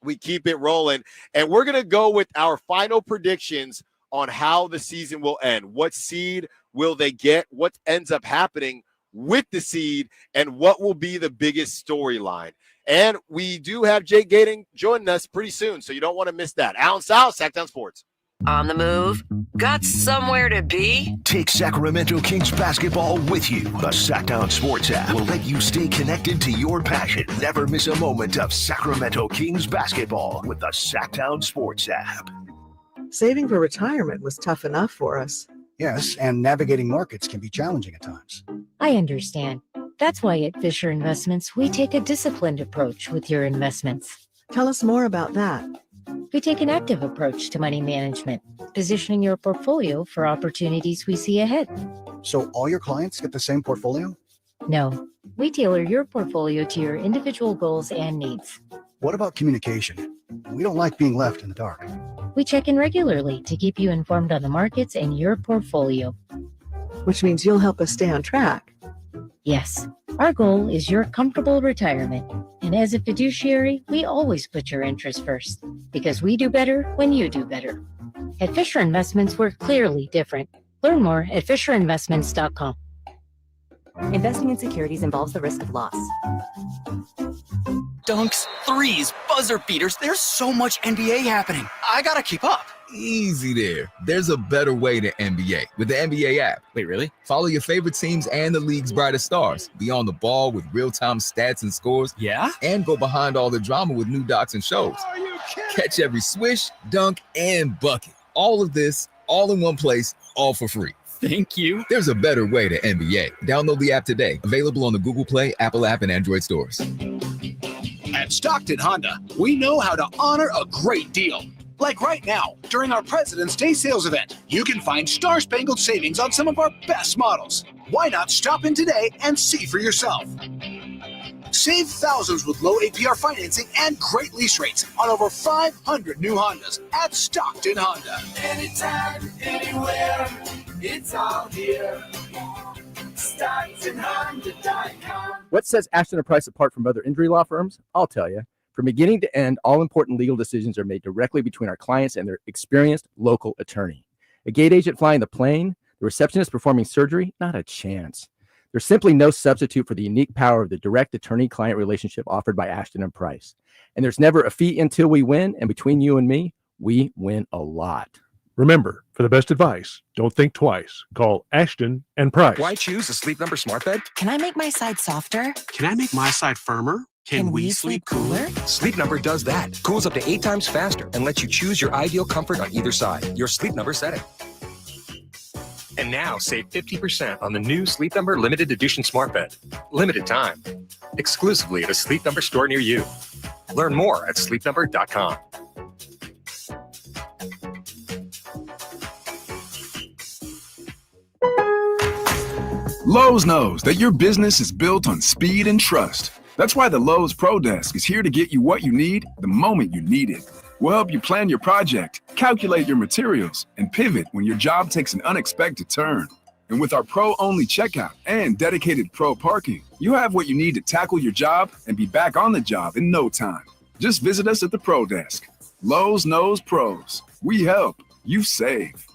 we keep it rolling, and we're going to go with our final predictions on how the season will end. What seed will they get? What ends up happening with the seed? And what will be the biggest storyline? And we do have Jake Gating joining us pretty soon, so you don't want to miss that. Allen Stiles, Sacktown Sports. On the move? Got somewhere to be? Take Sacramento Kings basketball with you. The Sacktown Sports app will let you stay connected to your passion. Never miss a moment of Sacramento Kings basketball with the Sacktown Sports app. Saving for retirement was tough enough for us. Yes, and navigating markets can be challenging at times. I understand. That's why at Fisher Investments, we take a disciplined approach with your investments. Tell us more about that. We take an active approach to money management, positioning your portfolio for opportunities we see ahead. So all your clients get the same portfolio? No, we tailor your portfolio to your individual goals and needs. What about communication? We don't like being left in the dark. We check in regularly to keep you informed on the markets and your portfolio. Which means you'll help us stay on track. Yes, our goal is your comfortable retirement. And as a fiduciary, we always put your interests first, because we do better when you do better. At Fisher Investments, we're clearly different. Learn more at FisherInvestments.com. Investing in securities involves the risk of loss. Dunks, threes, buzzer beaters. There's so much NBA happening. I gotta keep up. Easy there. There's a better way to NBA with the NBA app. Wait, really? Follow your favorite teams and the league's brightest stars. Be on the ball with real-time stats and scores. Yeah? And go behind all the drama with new docs and shows. Are you kidding? Catch every swish, dunk, and bucket. All of this, all in one place, all for free. Thank you. There's a better way to NBA. Download the app today. Available on the Google Play, Apple app, and Android stores. At Stockton Honda, we know how to honor a great deal. Like right now, during our President's Day sales event, you can find star-spangled savings on some of our best models. Why not stop in today and see for yourself? Save thousands with low APR financing and great lease rates on over 500 new Hondas at Stockton Honda. Anytime, anywhere, it's all here. StocktonHonda.com. What sets Ashton & Price apart from other injury law firms? I'll tell you. From beginning to end, all important legal decisions are made directly between our clients and their experienced local attorney. A gate agent flying the plane, the receptionist performing surgery, not a chance. There's simply no substitute for the unique power of the direct attorney-client relationship offered by Ashton & Price. And there's never a fee until we win, and between you and me, we win a lot. Remember, for the best advice, don't think twice. Call Ashton & Price. Why choose a Sleep Number smart bed? Can I make my side softer? Can I make my side firmer? Can we sleep cooler? Sleep Number does that. Cools up to 8 times faster and lets you choose your ideal comfort on either side. Your Sleep Number setting. And now save 50% on the new Sleep Number limited edition smart bed. Limited time. Exclusively at a Sleep Number store near you. Learn more at sleepnumber.com. Lowe's knows that your business is built on speed and trust. That's why the Lowe's Pro Desk is here to get you what you need the moment you need it. We'll help you plan your project, calculate your materials, and pivot when your job takes an unexpected turn. And with our pro-only checkout and dedicated pro parking, you have what you need to tackle your job and be back on the job in no time. Just visit us at the Pro Desk. Lowe's knows pros. We help. You save.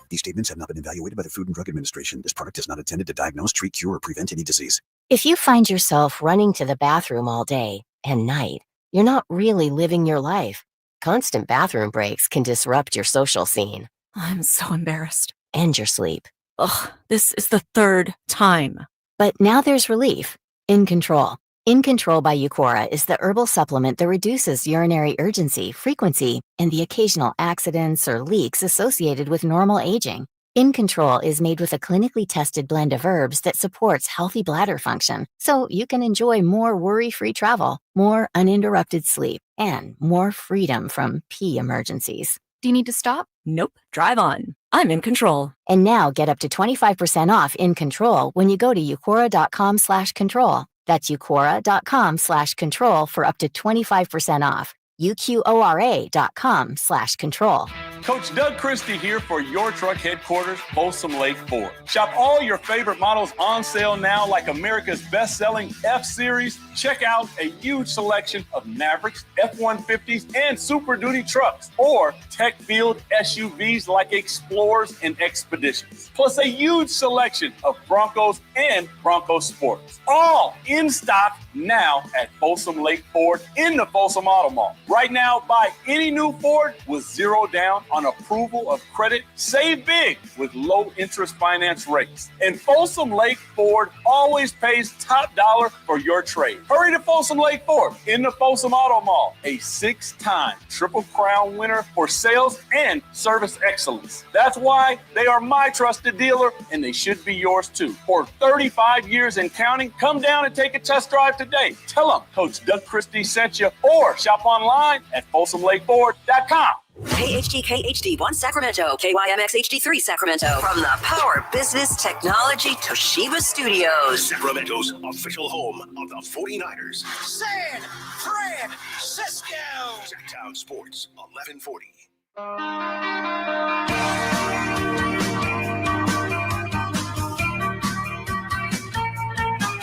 These statements have not been evaluated by the Food and Drug Administration. This product is not intended to diagnose, treat, cure, or prevent any disease. If you find yourself running to the bathroom all day and night, you're not really living your life. Constant bathroom breaks can disrupt your social scene. I'm so embarrassed. And your sleep. Ugh, this is the third time. But now there's relief. In Control. In Control by Eucora is the herbal supplement that reduces urinary urgency, frequency, and the occasional accidents or leaks associated with normal aging. In Control is made with a clinically tested blend of herbs that supports healthy bladder function, so you can enjoy more worry-free travel, more uninterrupted sleep, and more freedom from pee emergencies. Do you need to stop? Nope. Drive on. I'm in control. And now get up to 25% off In Control when you go to eucora.com/control. That's eucora.com/control for up to 25% off. UQORA.com/control. Coach Doug Christie here for your truck headquarters, Folsom Lake Ford. Shop all your favorite models on sale now, like America's best-selling F-Series. Check out a huge selection of Mavericks, F-150s, and Super Duty trucks, or tech-filled SUVs like Explorers and Expeditions. Plus a huge selection of Broncos and Bronco Sports. All in stock now at Folsom Lake Ford in the Folsom Auto Mall. Right now, buy any new Ford with zero down on approval of credit. Save big with low interest finance rates. And Folsom Lake Ford always pays top dollar for your trade. Hurry to Folsom Lake Ford in the Folsom Auto Mall, a 6-time Triple Crown winner for sales and service excellence. That's why they are my trusted dealer, and they should be yours too. For 35 years and counting, come down and take a test drive today. Tell them Coach Doug Christie sent you, or shop online at FolsomLakeFord.com. KHD1 Sacramento, KYMX HD3 Sacramento. From the Power Business Technology Toshiba Studios. Sacramento's official home of the 49ers. San Francisco. Sacktown Sports, 1140.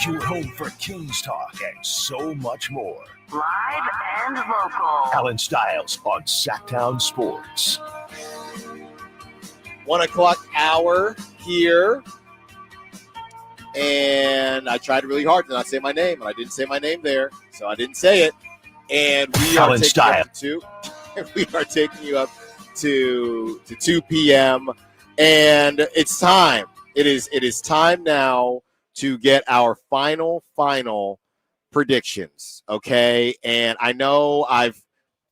Your home for Kings talk and so much more. Live and local. Allen Stiles on Sacktown Sports. 1 o'clock hour here. And I tried really hard to not say my name, and I didn't say my name there, so I didn't say it. And we are taking you up to 2 p.m. And it's time. It is time now to get our final predictions, okay? And I know I've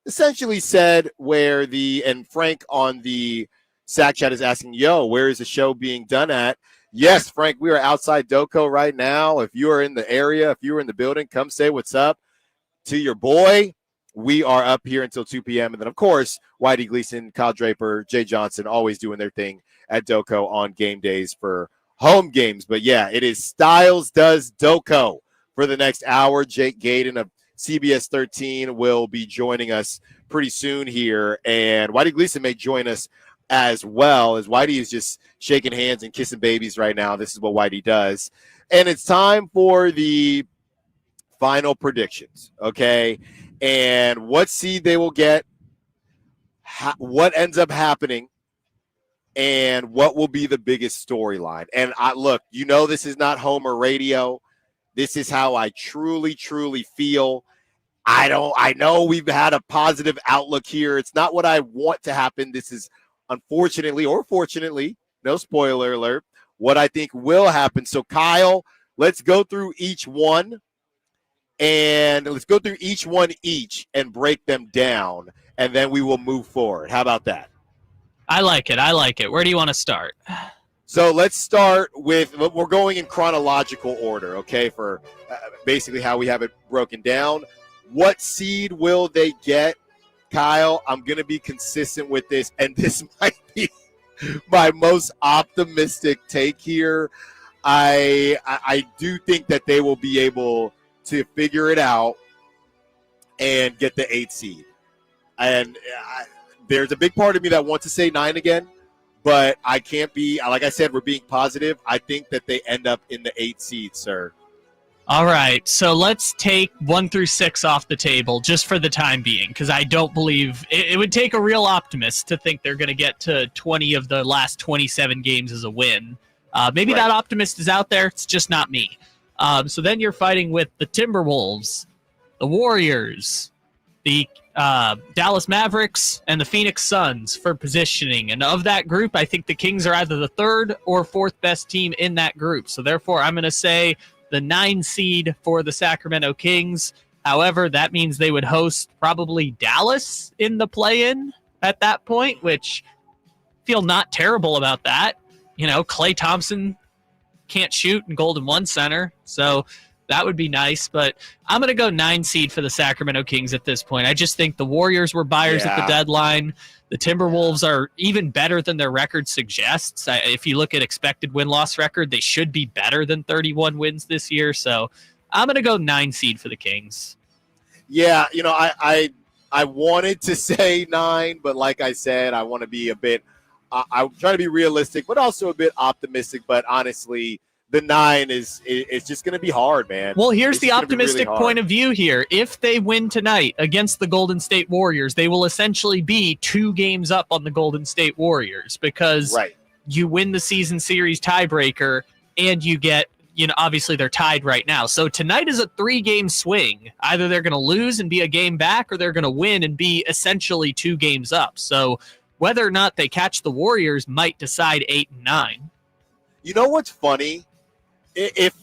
essentially said and Frank on the Sack Chat is asking, where is the show being done at? Yes, Frank, we are outside Doco right now. If you are in the area, if you are in the building, come say what's up to your boy. We are up here until 2 p.m. And then, of course, Whitey Gleason, Kyle Draper, Jay Johnson, always doing their thing at Doco on game days for home games. But yeah, it is Styles Does Doco for the next hour. Jake Gaden of CBS 13 will be joining us pretty soon here, and Whitey Gleason may join us as well, as Whitey is just shaking hands and kissing babies right now. This is what Whitey does. And it's time for the final predictions, okay? And what seed they will get, what ends up happening, and what will be the biggest storyline. And look, this is not Homer radio. This is how I truly, truly feel. I know we've had a positive outlook here. It's not what I want to happen. This is, unfortunately or fortunately, no spoiler alert, what I think will happen. So, Kyle, let's go through each one. And let's go through each one and break them down. And then we will move forward. How about that? I like it. Where do you want to start? So let's start with, we're going in chronological order, okay, for basically how we have it broken down. What seed will they get? Kyle, I'm going to be consistent with this, and this might be my most optimistic take here. I do think that they will be able to figure it out and get the 8 seed. And there's a big part of me that wants to say 9 again, but I can't be. Like I said, we're being positive. I think that they end up in the 8 seed, sir. All right, so let's take 1 through 6 off the table just for the time being, because I don't believe it would take a real optimist to think they're going to get to 20 of the last 27 games as a win. Maybe that optimist is out there. It's just not me. So then you're fighting with the Timberwolves, the Warriors, the Dallas Mavericks, and the Phoenix Suns for positioning. And of that group, I think the Kings are either the third or fourth best team in that group. So therefore, I'm going to say the 9 seed for the Sacramento Kings. However, that means they would host probably Dallas in the play-in at that point, which feel not terrible about that. You know, Klay Thompson can't shoot in Golden One Center, so that would be nice. But I'm going to go 9 seed for the Sacramento Kings at this point. I just think the Warriors were buyers at the deadline. The Timberwolves are even better than their record suggests. If you look at expected win-loss record, they should be better than 31 wins this year. So I'm going to go 9 seed for the Kings. Yeah, you know, I wanted to say 9, but like I said, I want to be a bit I'm trying to be realistic, but also a bit optimistic. But honestly, the 9 is just going to be hard, man. Well, here's the optimistic point of view here. If they win tonight against the Golden State Warriors, they will essentially be 2 games up on the Golden State Warriors because you win the season series tiebreaker and you get, you know, obviously they're tied right now. So tonight is a 3-game swing. Either they're going to lose and be a game back or they're going to win and be essentially 2 games up. So whether or not they catch the Warriors might decide 8 and 9. You know what's funny? If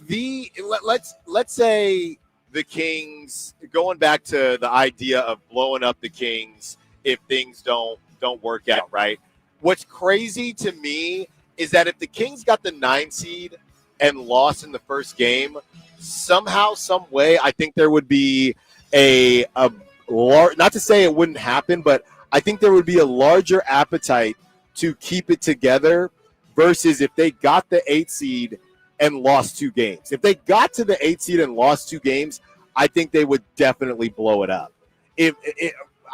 let's say the Kings, going back to the idea of blowing up the Kings if things don't work out, right? What's crazy to me is that if the Kings got the 9 seed and lost in the first game, somehow, some way, I think there would be a large, not to say it wouldn't happen, but I think there would be a larger appetite to keep it together versus if they got the 8 seed and lost 2 games. If they got to the 8 seed and lost 2 games, I think they would definitely blow it up.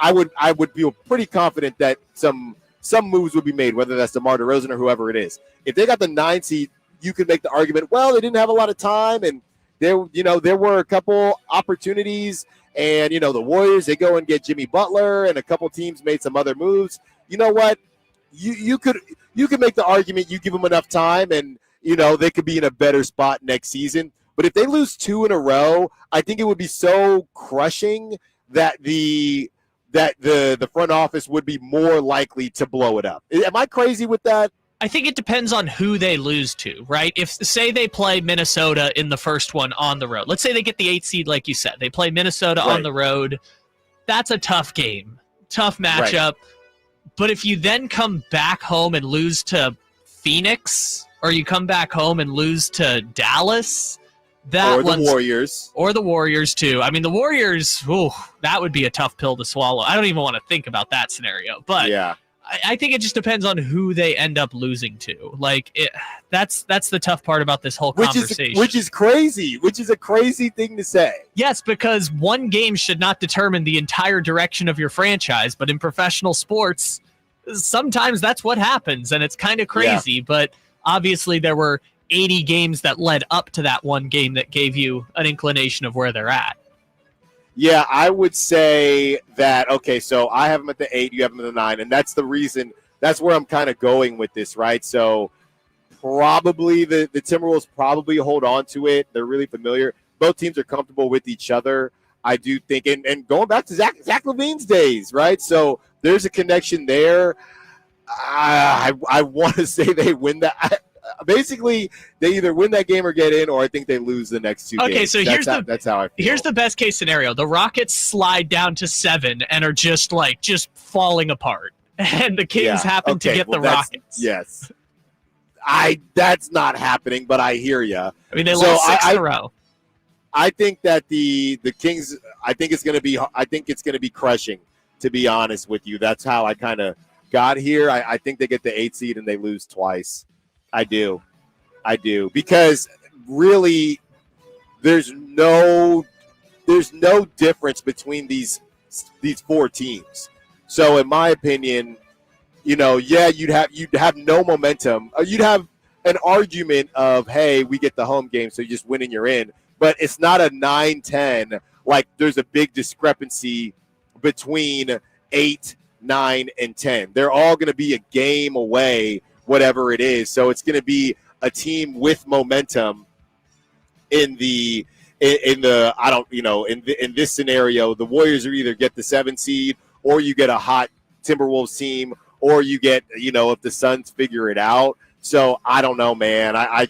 I would feel pretty confident that some moves would be made, whether that's DeMar DeRozan or whoever it is. If they got the 9 seed, you could make the argument, well, they didn't have a lot of time, and there were a couple opportunities. And, you know, the Warriors, they go and get Jimmy Butler, and a couple teams made some other moves. You know what? You could make the argument, you give them enough time, and, you know, they could be in a better spot next season. But if they lose 2 in a row, I think it would be so crushing that the front office would be more likely to blow it up. Am I crazy with that? I think it depends on who they lose to, right? If, say, they play Minnesota in the first one on the road. Let's say they get the 8 seed, like you said. They play Minnesota on the road. That's a tough game, tough matchup. But if you then come back home and lose to Phoenix, or you come back home and lose to Dallas, or the Warriors. Or the Warriors, too. I mean, the Warriors, that would be a tough pill to swallow. I don't even want to think about that scenario. But yeah. I think it just depends on who they end up losing to. Like, that's the tough part about this whole conversation. Which is crazy. Which is a crazy thing to say. Yes, because one game should not determine the entire direction of your franchise. But in professional sports, sometimes that's what happens, and it's kind of crazy. Yeah. But obviously there were 80 games that led up to that one game that gave you an inclination of where they're at. Yeah, I would say that, okay, so I have them at the 8, you have them at the 9, and that's the reason, that's where I'm kind of going with this, right? So probably the Timberwolves probably hold on to it. They're really familiar. Both teams are comfortable with each other, I do think. And going back to Zach LaVine's days, right? So there's a connection there. I want to say they win that. Basically, they either win that game or get in, or I think they lose the next 2 games. Okay, so that's how I feel. Here's the best case scenario. The Rockets slide down to 7 and are just falling apart. And the Kings happen to get the Rockets. Yes. That's not happening, but I hear you. I mean, they lost 6 in a row. I think that the Kings, I think it's going to be crushing, to be honest with you. That's how I kind of got here. I think they get the 8 seed and they lose twice. I do. Because really there's no difference between these 4 teams. So in my opinion, you'd have no momentum. You'd have an argument of, hey, we get the home game, so you just win and you're in. but it's not a 9-10. Like there's a big discrepancy between 8, 9, and 10. They're all going to be a game away, whatever it is. So it's going to be a team with momentum in this scenario. The Warriors are either get the 7 seed or you get a hot Timberwolves team, or you get, if the Suns figure it out. So I don't know, man. I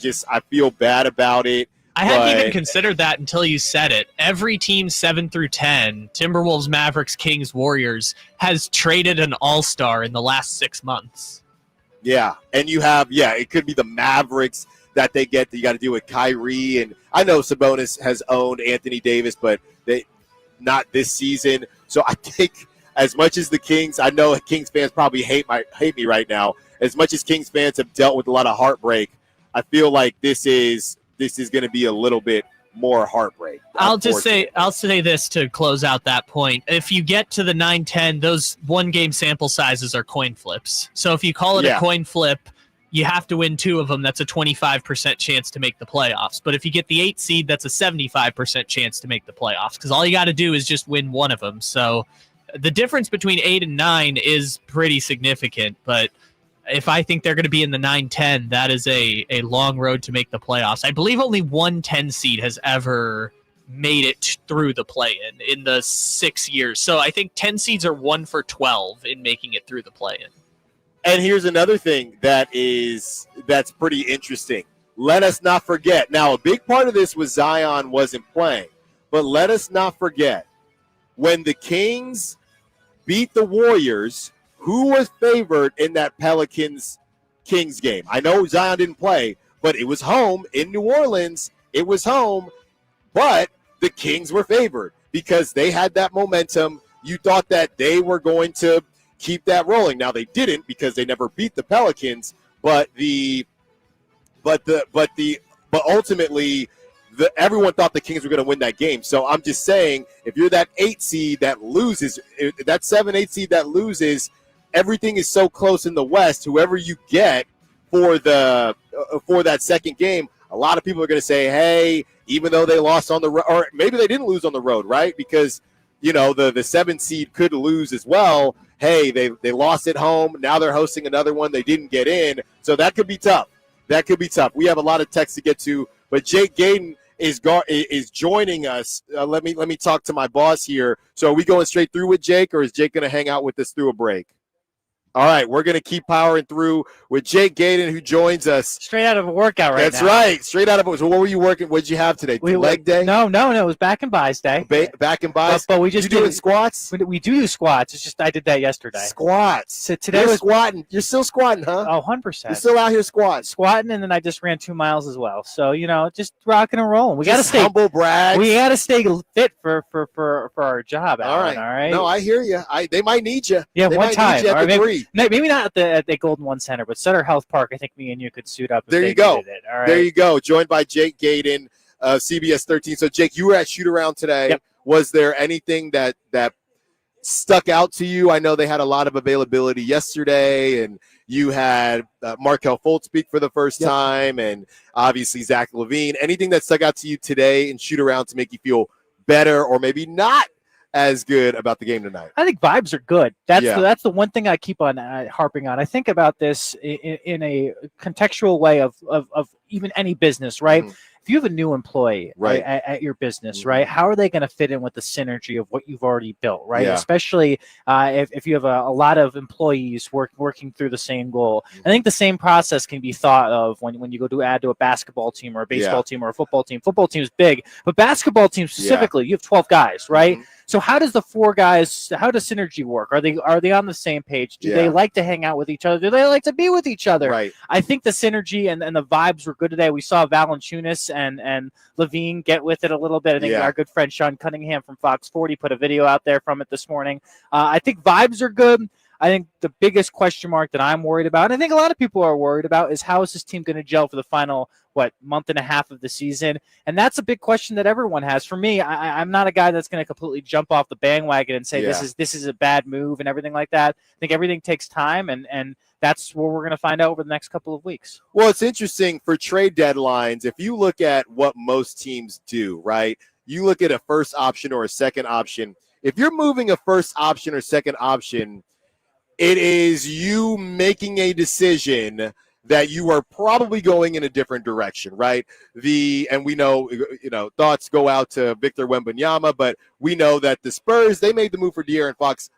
feel bad about it. I hadn't even considered that until you said it. Every team 7 through 10, Timberwolves, Mavericks, Kings, Warriors, has traded an all-star in the last 6 months. Yeah, and you have, it could be the Mavericks that they get. You got to deal with Kyrie, and I know Sabonis has owned Anthony Davis, but they not this season. So I think as much as the Kings, I know Kings fans probably hate me right now. As much as Kings fans have dealt with a lot of heartbreak, I feel like this is going to be a little bit more heartbreak. I'll say this to close out that point. If you get to the 9-10, those 1-game sample sizes are coin flips. So if you call it a coin flip, you have to win 2 of them. That's a 25% chance to make the playoffs. But if you get the 8 seed, that's a 75% chance to make the playoffs, because all you got to do is just win 1 of them. So the difference between 8 and 9 is pretty significant, but if I think they're going to be in the 9-10, that is a long road to make the playoffs. I believe only 1 10 seed has ever made it through the play-in in the 6 years. So I think 10 seeds are 1 for 12 in making it through the play-in. And here's another thing that's pretty interesting. Let us not forget. Now, a big part of this was Zion wasn't playing, but let us not forget when the Kings beat the Warriors, who was favored in that Pelicans-Kings game? I know Zion didn't play, but it was home in New Orleans. It was home, but the Kings were favored because they had that momentum. You thought that they were going to keep that rolling. Now they didn't because they never beat the Pelicans, but ultimately everyone thought the Kings were going to win that game. So I'm just saying, if you're that 8 seed that loses, that 7-8 seed that loses, everything is so close in the West. Whoever you get for that second game, a lot of people are going to say, hey, even though they lost on the road, or maybe they didn't lose on the road, right? Because, the 7 seed could lose as well. Hey, they lost at home. Now they're hosting another one. They didn't get in. So that could be tough. We have a lot of texts to get to, but Jake Gayden is joining us. Let me talk to my boss here. So are we going straight through with Jake, or is Jake going to hang out with us through a break? All right, we're going to keep powering through with Jake Gayden, who joins us. Straight out of a workout right now. That's right, straight out of it. So what were you working? What did you have today? Leg day? No, it was back and buys day. Back and buys? But we just doing squats? We do squats. It's just I did that yesterday. Squats. So today was squatting. You're still squatting, huh? Oh, 100%. You're still out here squatting, and then I just ran 2 miles as well. So just rocking and rolling. We got to stay humble brag. We got to stay fit for our job. Alan, all right. No, I hear you. They might need you. Yeah, they one time. All right, maybe not at the Golden One Center, but Sutter Health Park. I think me and you could suit up. There you go. All right. There you go. Joined by Jake Gayden, CBS 13. So Jake, you were at shoot around today. Yep. Was there anything that stuck out to you? I know they had a lot of availability yesterday, and you had Markelle Fultz speak for the first time, and obviously Zach LaVine. Anything that stuck out to you today in shoot around to make you feel better, or maybe not as good about the game tonight? I think vibes are good. That's the one thing I keep on harping on. I think about this in a contextual way of even any business, right? Mm-hmm. If you have a new employee right. at your business, right, how are they going to fit in with the synergy of what you've already built, right? Yeah. Especially if you have a lot of employees working through the same goal. I think the same process can be thought of when you go to add to a basketball team or a baseball team or a football team. Football team is big, but basketball team specifically, you have 12 guys, right? Mm-hmm. So how does the 4 guys, how does synergy work? Are they on the same page? Do they like to hang out with each other? Do they like to be with each other? Right. I think the synergy and the vibes were good today. We saw Valanciunas and LaVine get with it a little bit. I think our good friend Sean Cunningham from Fox 40 put a video out there from it this morning. I think vibes are good. I think the biggest question mark that I'm worried about, and I think a lot of people are worried about, is how is this team going to gel for the final, month and a half of the season? And that's a big question that everyone has. For me, I'm not a guy that's going to completely jump off the bandwagon and say this is a bad move and everything like that. I think everything takes time, and that's what we're going to find out over the next couple of weeks. Well, it's interesting for trade deadlines. If you look at what most teams do, right? You look at a first option or a second option. If you're moving a first option or second option, it is you making a decision that you are probably going in a different direction, right? And we know, thoughts go out to Victor Wembanyama, but we know that the Spurs, they made the move for De'Aaron Fox.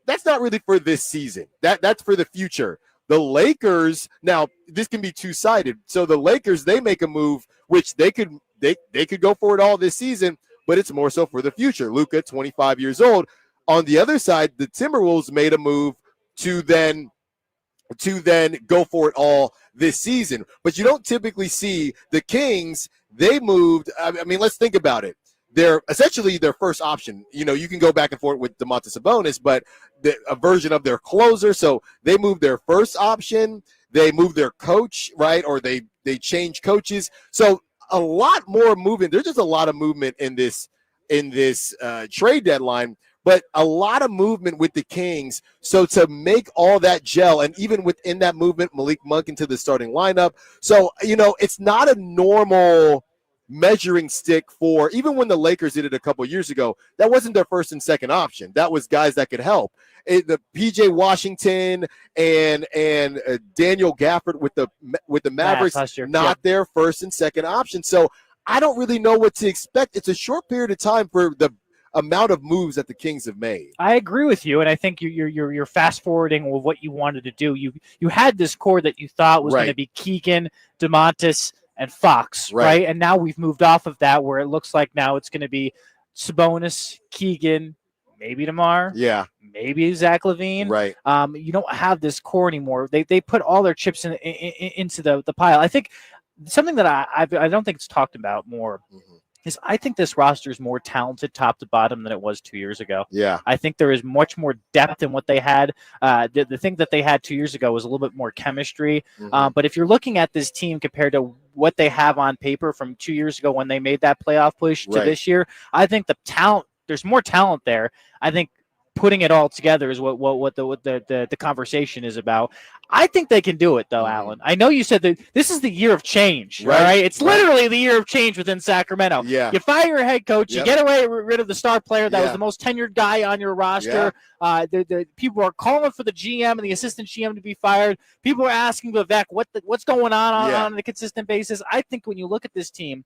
That's not really for this season. That's for the future. The Lakers, now this can be two-sided. So the Lakers, they make a move, which they could go for it all this season, but it's more so for the future. Luka, 25 years old. On the other side, the Timberwolves made a move to then go for it all this season. But you don't typically see the Kings, they moved. I mean, let's think about it. They're essentially their first option. You can go back and forth with Domantas Sabonis, but a version of their closer. So they moved their first option. They moved their coach, right? Or they changed coaches. So a lot more movement. There's just a lot of movement in this trade deadline, but a lot of movement with the Kings. So to make all that gel, and even within that movement, Malik Monk into the starting lineup. So, it's not a normal measuring stick for, even when the Lakers did it a couple years ago, that wasn't their first and second option. That was guys that could help. The PJ Washington and Daniel Gafford with the Mavericks, their first and second option. So I don't really know what to expect. It's a short period of time for the amount of moves that the Kings have made. I agree with you, and I think you're fast forwarding with what you wanted to do. You had this core that you thought was going to be Keegan, Domantas, and Fox, right? And now we've moved off of that, where it looks like now it's going to be Sabonis, Keegan, maybe DeMar, maybe Zach LaVine. Right. You don't have this core anymore. They put all their chips into the pile. I think something that I don't think it's talked about more is I think this roster is more talented top to bottom than it was 2 years ago. Yeah. I think there is much more depth in what they had. The thing that they had 2 years ago was a little bit more chemistry. But if you're looking at this team compared to what they have on paper from 2 years ago when they made that playoff push to this year, I think the talent, there's more talent there. I think putting it all together is what the conversation is about. I think they can do it, though, Allen. I know you said that this is the year of change, right? It's literally the year of change within Sacramento. Yeah. You fire your head coach, you get rid of the star player that was the most tenured guy on your roster. The people are calling for the GM and the assistant GM to be fired. People are asking Vivek what's going on a consistent basis. I think when you look at this team,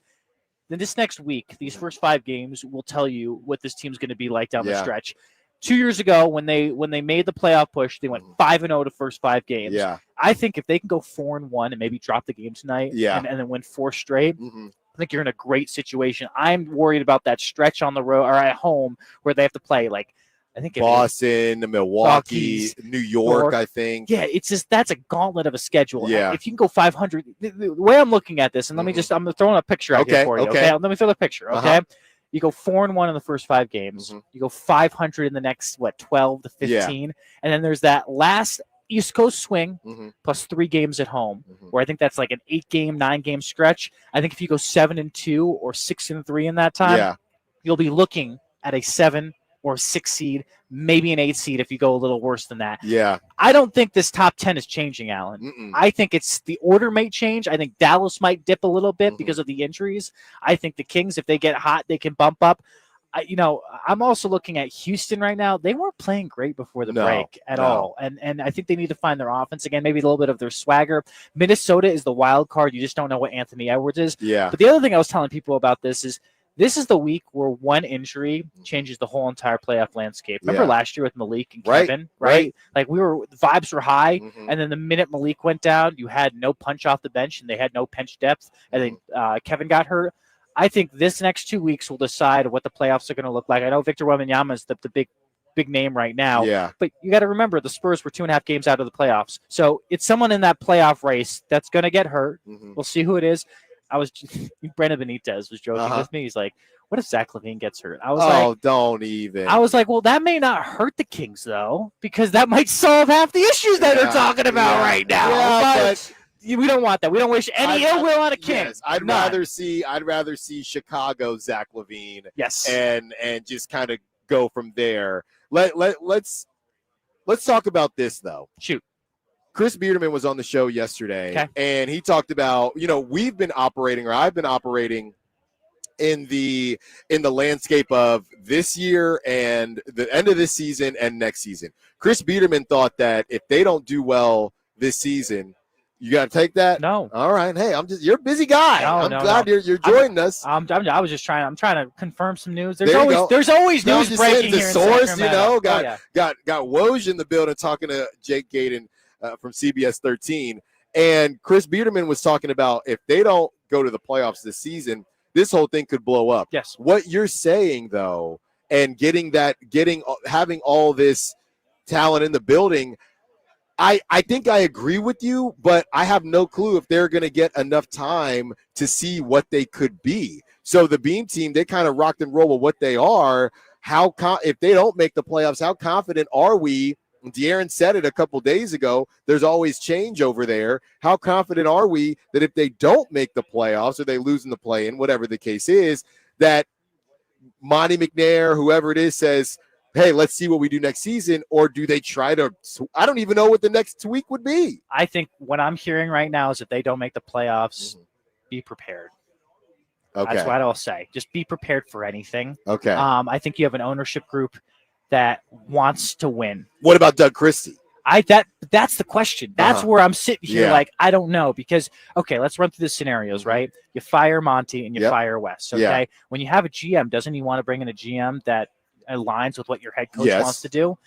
then this next week, these first 5 games will tell you what this team's going to be like down the stretch. 2 years ago, when they made the playoff push, they went 5-0 the first 5 games. Yeah. I think if they can go 4-1 and maybe drop the game tonight, and then win 4 straight, I think you're in a great situation. I'm worried about that stretch on the road or at home where they have to play I think Boston, Milwaukee, New York, I think. Yeah, it's just that's a gauntlet of a schedule. Yeah. If you can go 500, the way I'm looking at this, and let me just, I'm throwing a picture out here for you. Okay. Let me throw the picture. Okay. You go 4-1 in the first 5 games. You go 500 in the next 12 to 15, and then there's that last East Coast swing plus 3 games at home, where I think that's like an 8-game, 9-game stretch. I think if you go 7-2 or 6-3 in that time, you'll be looking at a 7 or 6 seed, maybe an 8 seed if you go a little worse than that. Yeah. I don't think this top 10 is changing, Allen. I think it's the order might change. I think Dallas might dip a little bit because of the injuries. I think the Kings, if they get hot, they can bump up. I'm also looking at Houston right now. They weren't playing great before the break at all. And I think they need to find their offense again, maybe a little bit of their swagger. Minnesota is the wild card. You just don't know what Anthony Edwards is. Yeah. But the other thing I was telling people about this is the week where one injury changes the whole entire playoff landscape. Remember last year with Malik and Kevin, right? Like vibes were high, and then the minute Malik went down, you had no punch off the bench, and they had no bench depth, and then Kevin got hurt. I think this next 2 weeks will decide what the playoffs are going to look like. I know Victor Wembanyama is the big name right now, but you got to remember the Spurs were 2.5 games out of the playoffs. So it's someone in that playoff race that's going to get hurt. We'll see who it is. Brandon Benitez was joking with me. He's like, what if Zach LaVine gets hurt? I was don't even. I was like, well, that may not hurt the Kings though, because that might solve half the issues that they're talking about right now. But we don't want that. We don't wish any ill will on a King. Yes, I'd rather see Chicago Zach LaVine. Yes, and just kind of go from there. Let's talk about this though. Shoot. Chris Biederman was on the show yesterday, and he talked about, I've been operating in the landscape of this year and the end of this season and next season. Chris Biederman thought that if they don't do well this season, you got to take that? No. All right. Hey, you're a busy guy. I'm glad you're joining us. I'm trying to confirm some news. There's always news breaking here in Sacramento. Got Woj in the building talking to Jake Gaden from CBS 13. And Chris Biederman was talking about if they don't go to the playoffs this season, this whole thing could blow up. Yes. What you're saying, though, and having all this talent in the building, I think I agree with you, but I have no clue if they're going to get enough time to see what they could be. So the Beam team, they kind of rocked and roll with what they are. If they don't make the playoffs, how confident are we? De'Aaron said it a couple days ago. There's always change over there. How confident are we that if they don't make the playoffs or they lose in the play-in, whatever the case is, that Monty McNair, whoever it is, says, hey, let's see what we do next season? Or do they try to – I don't even know what the next week would be. I think what I'm hearing right now is if they don't make the playoffs, be prepared. Okay. That's what I'll say. Just be prepared for anything. Okay. I think you have an ownership group that wants to win. What about Doug Christie? That's the question. That's where I'm sitting here like, I don't know. Because, okay, let's run through the scenarios, right? You fire Monty and you fire Wes, okay? Yeah. When you have a GM, doesn't he want to bring in a GM that aligns with what your head coach wants to do?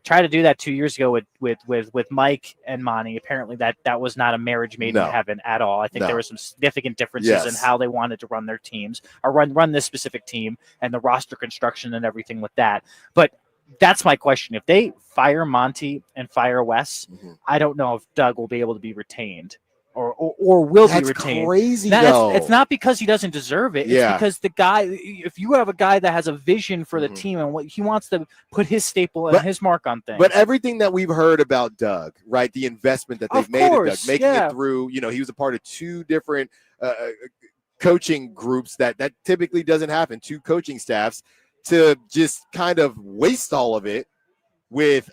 Try to do that 2 years ago with Mike and Monty. Apparently that was not a marriage made in heaven at all. I think there were some significant differences in how they wanted to run their teams or run this specific team and the roster construction and everything with that. But that's my question. If they fire Monty and fire Wes, I don't know if Doug will be able to be retained or will be retained. Crazy, it's not because he doesn't deserve it. It's because the guy, if you have a guy that has a vision for the team and what he wants to put his staple and his mark on things. But everything that we've heard about Doug, right, the investment that they've made in Doug, making it through, he was a part of two different coaching groups that typically doesn't happen, two coaching staffs, to just kind of waste all of it with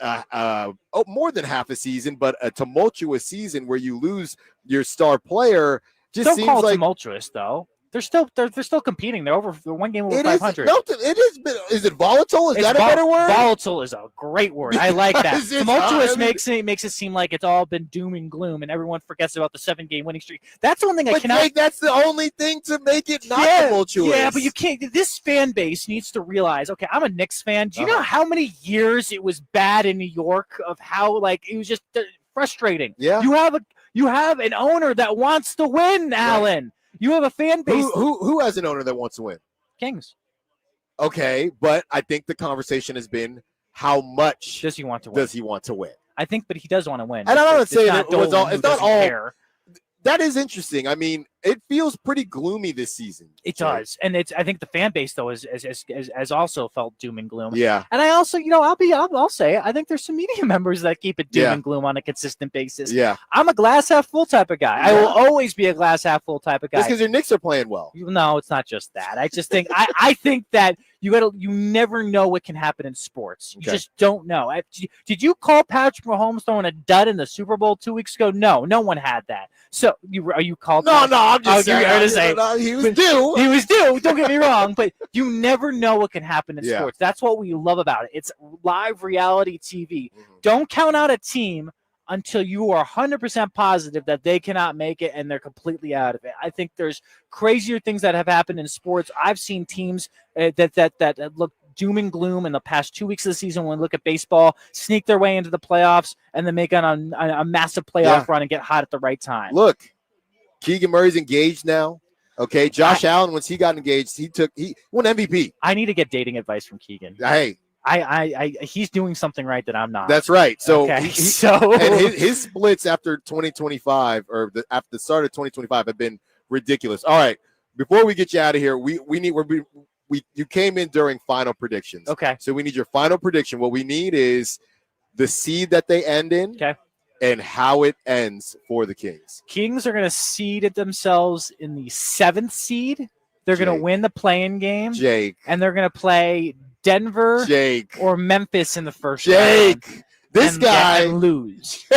more than half a season, but a tumultuous season where you lose your star player. Just don't seems call it like tumultuous, though. They're still competing. They're one game over 500. It is. Is it volatile? Is that a better word? Volatile is a great word. I like that. Tumultuous makes it seem like it's all been doom and gloom, and everyone forgets about the 7-game winning streak. That's the one thing I cannot. Jake, that's the only thing to make it not tumultuous. Yeah, but you can't. This fan base needs to realize. Okay, I'm a Knicks fan. Do you know how many years it was bad in New York? Of how it was just frustrating. Yeah. You have an owner that wants to win, Allen. You have a fan base. Who has an owner that wants to win? Kings. Okay, but I think the conversation has been how much does he want to win? I think, but he does want to win. And I'm not saying it's not all. That is interesting. I mean, it feels pretty gloomy this season. It does, and I think the fan base though has also felt doom and gloom. Yeah, and I also, I'll say I think there's some media members that keep it doom and gloom on a consistent basis. Yeah, I'm a glass half full type of guy. I will always be a glass half full type of guy. Just because your Knicks are playing well. No, it's not just that. I just think I think that you never know what can happen in sports. You just don't know. Did you call Patrick Mahomes throwing a dud in the Super Bowl 2 weeks ago? No one had that. So are you called? No, I'm just saying. He was due. He was due. Don't get me wrong, but you never know what can happen in sports. That's what we love about it. It's live reality TV. Don't count out a team until you are 100% positive that they cannot make it and they're completely out of it. I think there's crazier things that have happened in sports. I've seen teams that look doom and gloom in the past 2 weeks of the season when we look at baseball, sneak their way into the playoffs, and then make a massive playoff run and get hot at the right time. Look, Keegan Murray's engaged now. Okay, Josh Allen, once he got engaged, he won MVP. I need to get dating advice from Keegan. Hey. He's doing something right that I'm not. That's right. So, and his splits after 2025 or after the start of 2025 have been ridiculous. All right, before we get you out of here, we're you came in during final predictions. Okay. So we need your final prediction. What we need is the seed that they end in. Okay. And how it ends for the Kings. Kings are going to seed it themselves in the 7th seed. They're going to win the play-in game. Jake. And they're going to play Denver or Memphis in the first round. This guy. And lose.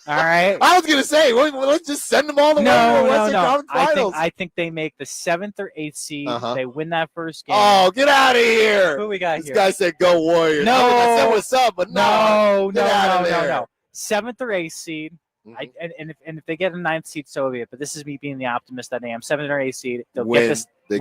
All right. I was going to say, let's just send them all the way to the Western Conference Finals. I think they make the 7th or 8th seed. They win that first game. Oh, get out of here. Who we got this here? This guy said, go Warriors. No. I said, what's up? But no. No. 7th or 8th seed. Mm-hmm. And if they get a 9th seed, so be it. But this is me being the optimist that I am. 7th or 8th seed, they'll get this. They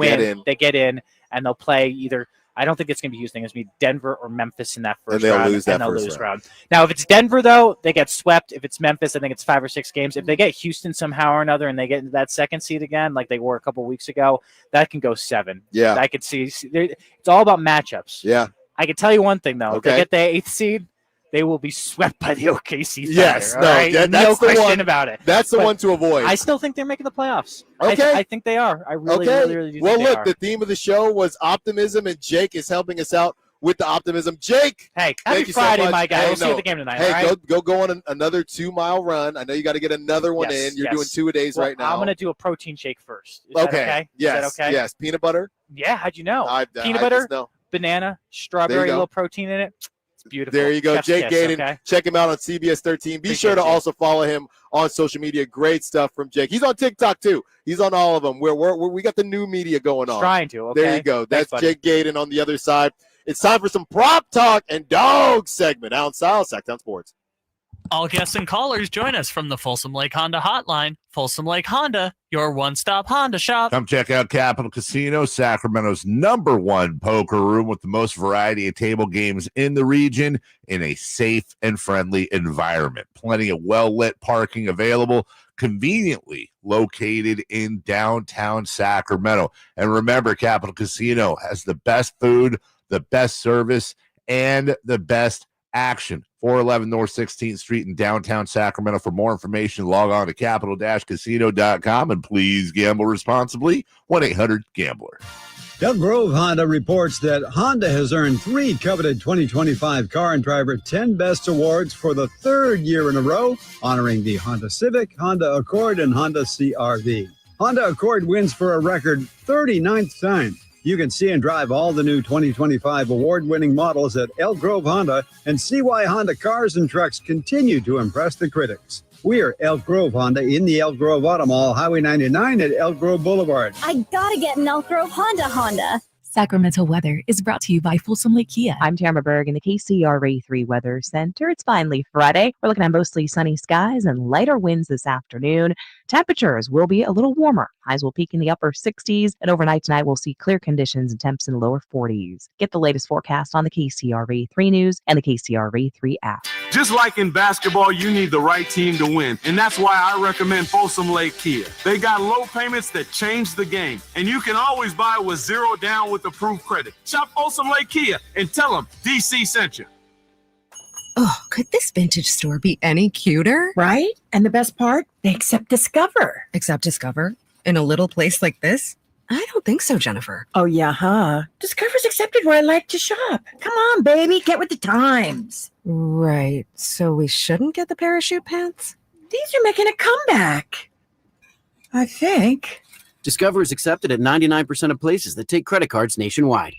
get in, and they'll play either. I don't think it's going to be Houston. It's going to be Denver or Memphis in that first round. And they'll lose round. Now, if it's Denver, though, they get swept. If it's Memphis, I think it's 5 or 6 games. If they get Houston somehow or another and they get into that 2nd seed again, like they were a couple weeks ago, that can go 7. Yeah. I could see. It's all about matchups. Yeah. I can tell you one thing, though. Okay. If they get the 8th seed, they will be swept by the OKC Thunder. Yes, right? No question about it. That's the one to avoid. I still think they're making the playoffs. Okay. I think they are. I really do well, think they look, are. the theme of the show was optimism, and Jake is helping us out with the optimism. Jake, hey, thank happy you Friday, so much. my guy. Hey, we'll see you at the game tonight. Hey, all right? go on another 2-mile run. I know you got to get another one in. You're doing 2 a days right now. I'm going to do a protein shake first. Is that okay? Yes. Is that okay? Yes. Peanut butter? Yeah. How'd you know? Peanut I butter, just know. banana, strawberry, a little protein in it. Beautiful. There you go. Chef's Jake kiss, Gaden. okay? Check him out on CBS 13. Be sure to also follow him on social media. Great stuff from Jake. He's on TikTok, too. He's on all of them. We got the new media going on. Trying to, okay? There you go. That's Thanks, Jake Gaden on the other side. It's time for some prop talk and dog segment. Allen Stiles, Sacktown Sports. All guests and callers join us from the Folsom Lake Honda hotline. Folsom Lake Honda, your one-stop Honda shop. Come check out Capital Casino, Sacramento's #1 poker room with the most variety of table games in the region in a safe and friendly environment. Plenty of well-lit parking available, conveniently located in downtown Sacramento. And remember, Capital Casino has the best food, the best service, and the best action. 411 North 16th Street in downtown Sacramento. For more information, log on to capital-casino.com, and please gamble responsibly. 1-800-GAMBLER. Elk Grove Honda reports that Honda has earned 3 coveted 2025 Car and Driver 10 Best Awards for the 3rd year in a row, honoring the Honda Civic, Honda Accord, and Honda CR-V. Honda Accord wins for a record 39th time. You can see and drive all the new 2025 award-winning models at Elk Grove Honda and see why Honda cars and trucks continue to impress the critics. We are Elk Grove Honda in the Elk Grove Auto Mall, Highway 99 at Elk Grove Boulevard. I gotta get an Elk Grove Honda. Sacramento weather is brought to you by Folsom Lake Kia. I'm Tamara Berg in the KCRA3 Weather Center. It's finally Friday. We're looking at mostly sunny skies and lighter winds this afternoon. Temperatures will be a little warmer. Highs will peak in the upper 60s, and overnight tonight we'll see clear conditions and temps in the lower 40s. Get the latest forecast on the KCRA3 News and the KCRA3 app. Just like in basketball, you need the right team to win, and that's why I recommend Folsom Lake Kia. They got low payments that change the game, and you can always buy with 0 down with approved credit. Shop Folsom Lake Kia and tell them DC sent you. Oh, could this vintage store be any cuter? Right? And the best part? They accept Discover. Accept Discover? In a little place like this? I don't think so, Jennifer. Oh, yeah, huh? Discover's accepted where I like to shop. Come on, baby, get with the times. Right. So we shouldn't get the parachute pants? These are making a comeback. I think. Discover is accepted at 99% of places that take credit cards nationwide.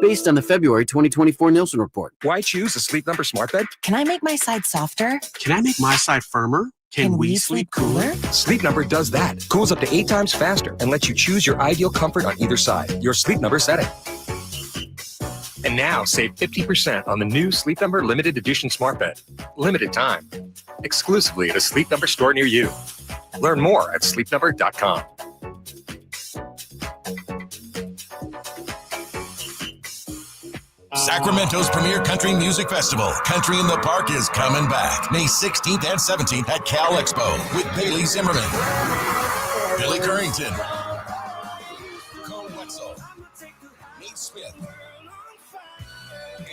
Based on the February 2024 Nielsen report. Why choose a Sleep Number smart bed? Can I make my side softer? Can I make my side firmer? Can we sleep cooler? Sleep Number does that. Cools up to 8 times faster and lets you choose your ideal comfort on either side. Your Sleep Number setting. And now save 50% on the new Sleep Number limited edition smart bed. Limited time. Exclusively at a Sleep Number store near you. Learn more at sleepnumber.com. Sacramento's premier country music festival, Country in the Park, is coming back May 16th and 17th at Cal Expo with Bailey Zimmerman, Billy Currington, Cole Wetzel, Nate Smith,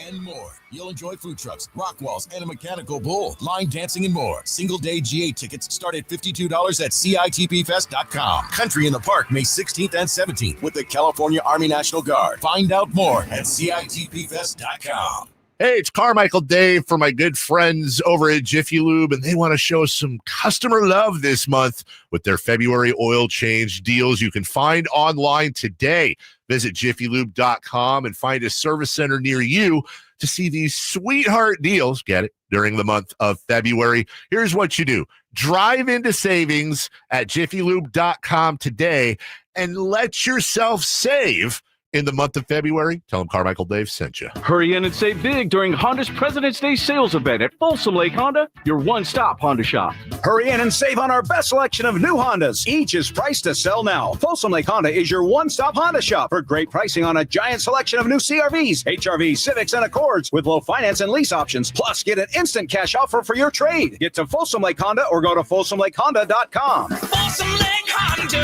and more. You'll enjoy food trucks, rock walls, and a mechanical bull, line dancing, and more. Single-day GA tickets start at $52 at CITPFest.com. Country in the Park, May 16th and 17th with the California Army National Guard. Find out more at CITPFest.com. Hey, it's Carmichael Dave for my good friends over at Jiffy Lube, and they want to show some customer love this month with their February oil change deals you can find online today. Visit jiffylube.com and find a service center near you to see these sweetheart deals, get it, during the month of February. Here's what you do. Drive into savings at jiffylube.com today and let yourself save in the month of February. Tell them Carmichael Dave sent you. Hurry in and save big during Honda's President's Day sales event at Folsom Lake Honda, your one-stop Honda shop. Hurry in and save on our best selection of new Hondas. Each is priced to sell now. Folsom Lake Honda is your one-stop Honda shop for great pricing on a giant selection of new CRVs, HRVs, Civics, and Accords with low finance and lease options. Plus, get an instant cash offer for your trade. Get to Folsom Lake Honda or go to FolsomLakeHonda.com. Folsom Lake Honda,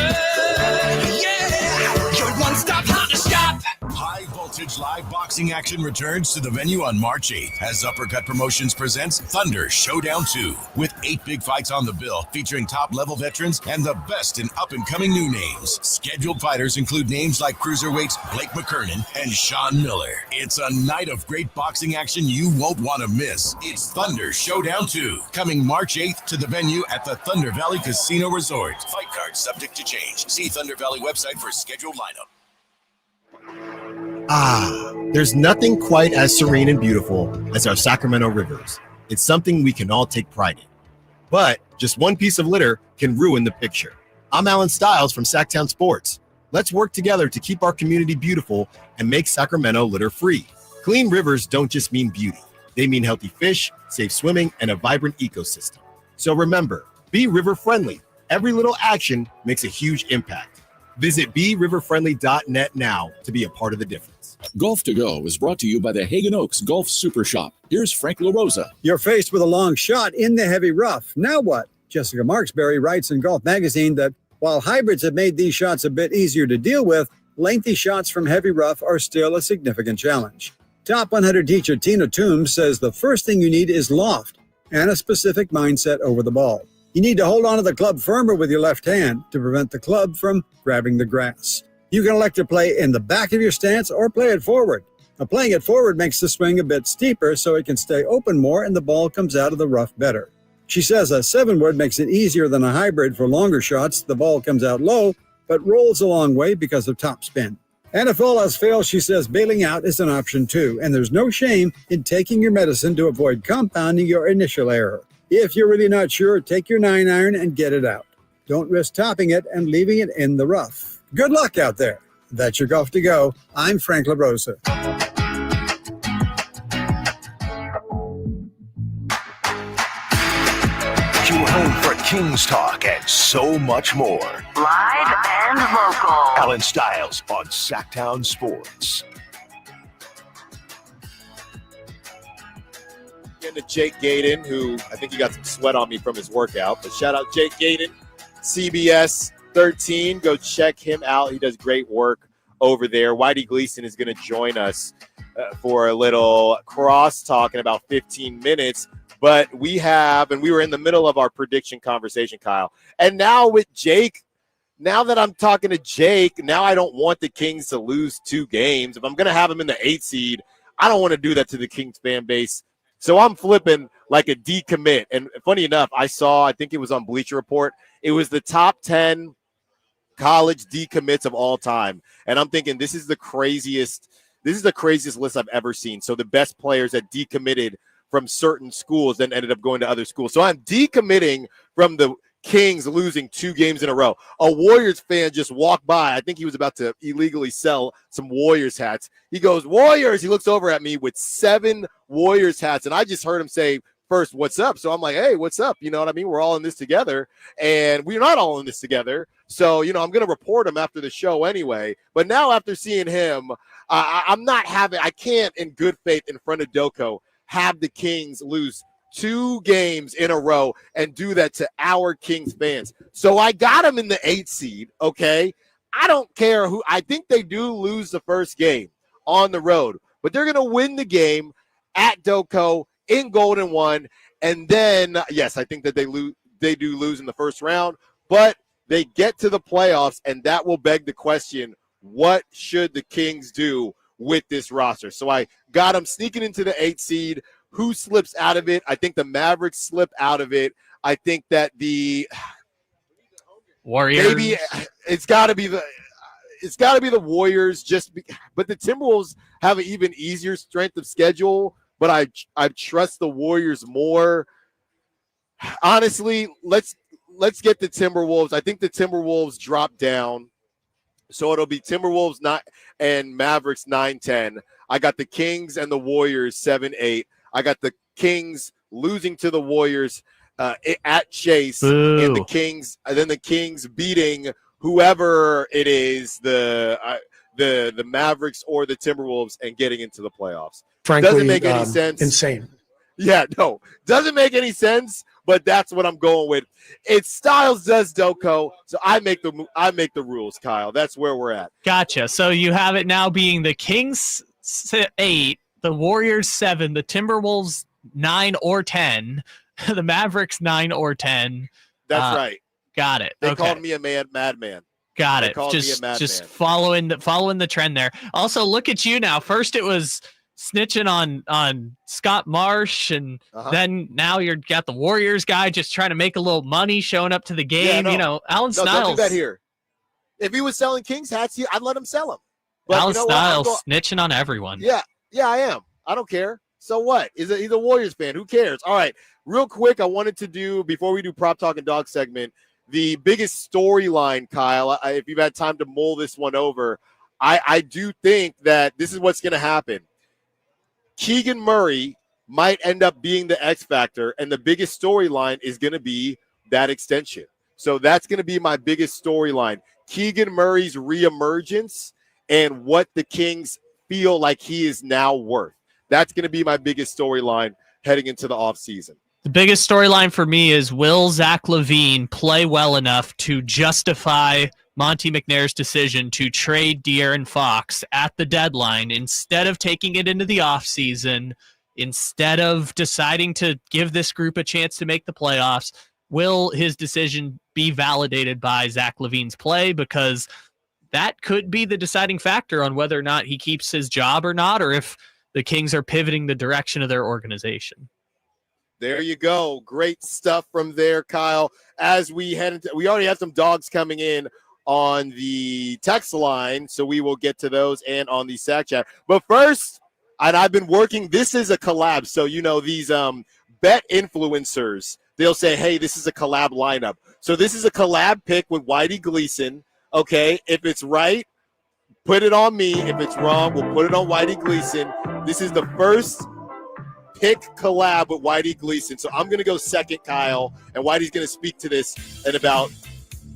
yeah, your one-stop Honda shop. High Voltage Live boxing action returns to the venue on March 8th as Uppercut Promotions presents Thunder Showdown 2 with 8 big fights on the bill featuring top-level veterans and the best in up-and-coming new names. Scheduled fighters include names like cruiserweights Blake McKernan and Sean Miller. It's a night of great boxing action you won't want to miss. It's Thunder Showdown 2 coming March 8th to the venue at the Thunder Valley Casino Resort. Fight cards subject to change. See Thunder Valley website for scheduled lineup. There's nothing quite as serene and beautiful as our Sacramento rivers. It's something we can all take pride in. But just one piece of litter can ruin the picture. I'm Allen Stiles from Sacktown Sports. Let's work together to keep our community beautiful and make Sacramento litter-free. Clean rivers don't just mean beauty. They mean healthy fish, safe swimming, and a vibrant ecosystem. So remember, be river-friendly. Every little action makes a huge impact. Visit BeRiverFriendly.net now to be a part of the difference. Golf to Go is brought to you by the Hagen Oaks Golf Super Shop. Here's Frank LaRosa. You're faced with a long shot in the heavy rough. Now what? Jessica Marksberry writes in Golf Magazine that while hybrids have made these shots a bit easier to deal with, lengthy shots from heavy rough are still a significant challenge. Top 100 teacher Tina Toombs says the first thing you need is loft and a specific mindset over the ball. You need to hold onto the club firmer with your left hand to prevent the club from grabbing the grass. You can elect to play in the back of your stance or play it forward. Now, playing it forward makes the swing a bit steeper so it can stay open more and the ball comes out of the rough better. She says a 7-wood makes it easier than a hybrid for longer shots. The ball comes out low, but rolls a long way because of top spin. And if all else fails, she says bailing out is an option too, and there's no shame in taking your medicine to avoid compounding your initial error. If you're really not sure, take your 9-iron and get it out. Don't risk topping it and leaving it in the rough. Good luck out there. That's your Golf to Go. I'm Frank LaRosa. Your home for Kings talk and so much more. Live and local. Allen Stiles on Sacktown Sports. To Jake Gaden, who I think he got some sweat on me from his workout. But shout out Jake Gaden, CBS 13. Go check him out. He does great work over there. Whitey Gleason is going to join us for a little crosstalk in about 15 minutes. But we were in the middle of our prediction conversation, Kyle. And now with Jake, now that I'm talking to Jake, now I don't want the Kings to lose 2 games. If I'm going to have them in the 8th seed, I don't want to do that to the Kings fan base. So I'm flipping like a decommit. And funny enough, I think it was on Bleacher Report, it was the top 10 college decommits of all time. And I'm thinking this is the craziest list I've ever seen. So the best players that decommitted from certain schools then ended up going to other schools. So I'm decommitting from the Kings losing 2 games in a row. A Warriors fan just walked by. I think he was about to illegally sell some Warriors hats. He goes, Warriors. He looks over at me with 7 Warriors hats. And I just heard him say first, what's up? So I'm like, hey, what's up? You know what I mean? We're all in this together. And we're not all in this together. So, I'm going to report him after the show anyway. But now after seeing him, I can't in good faith in front of Doko have the Kings lose 2 games in a row and do that to our Kings fans. So I got them in the 8th seed, okay? I don't care who. I think they do lose the first game on the road, but they're going to win the game at Doko in Golden 1. And then, yes, I think that they do lose in the first round, but they get to the playoffs, and that will beg the question, what should the Kings do with this roster? So I got them sneaking into the 8th seed. Who slips out of it? I think the Mavericks slip out of it. I think that the Warriors. Maybe it's got to be the Warriors. But the Timberwolves have an even easier strength of schedule. But I trust the Warriors more. Honestly, let's get the Timberwolves. I think the Timberwolves drop down, so it'll be Timberwolves and Mavericks 9-10. I got the Kings and the Warriors 7-8. I got the Kings losing to the Warriors at Chase, and the Kings, and then the Kings beating whoever it is, the Mavericks or the Timberwolves, and getting into the playoffs. Frankly, doesn't make any sense. Insane. Yeah, no, doesn't make any sense. But that's what I'm going with. It's Styles does Doko, so I make the rules, Kyle. That's where we're at. Gotcha. So you have it now being the Kings 8, the Warriors 7, the Timberwolves 9 or 10, the Mavericks 9 or 10. That's right. Got it. They called me a madman. Got They it. called me a madman. Just following the trend there. Also, look at you now. First, it was snitching on Scott Marsh, and then now you're got the Warriors guy just trying to make a little money, showing up to the game. Allen Stiles. Don't do that here. If he was selling Kings hats, I'd let him sell them. But Allen Stiles snitching on everyone. Yeah, I am. I don't care. So what? He's a Warriors fan. Who cares? All right, real quick, I wanted to do, before we do Prop Talk and Dog segment, the biggest storyline, Kyle, if you've had time to mull this one over, I do think that this is what's going to happen. Keegan Murray might end up being the X factor, and the biggest storyline is going to be that extension. So that's going to be my biggest storyline. Keegan Murray's reemergence and what the Kings feel like he is now worth. That's going to be my biggest storyline heading into the offseason. The biggest storyline for me is, will Zach LaVine play well enough to justify Monty McNair's decision to trade De'Aaron Fox at the deadline instead of taking it into the offseason, instead of deciding to give this group a chance to make the playoffs? Will his decision be validated by Zach LaVine's play? Because that could be the deciding factor on whether or not he keeps his job or not, or if the Kings are pivoting the direction of their organization. There you go. Great stuff from there, Kyle. As we head into, we already have some dogs coming in on the text line, so we will get to those and on the Sack Chat. But first, and I've been working, this is a collab. So, these bet influencers, they'll say, hey, this is a collab lineup. So this is a collab pick with Whitey Gleason. Okay, if it's right, put it on me. If it's wrong, we'll put it on Whitey Gleason. This is the first pick collab with Whitey Gleason. So I'm going to go second, Kyle, and Whitey's going to speak to this in about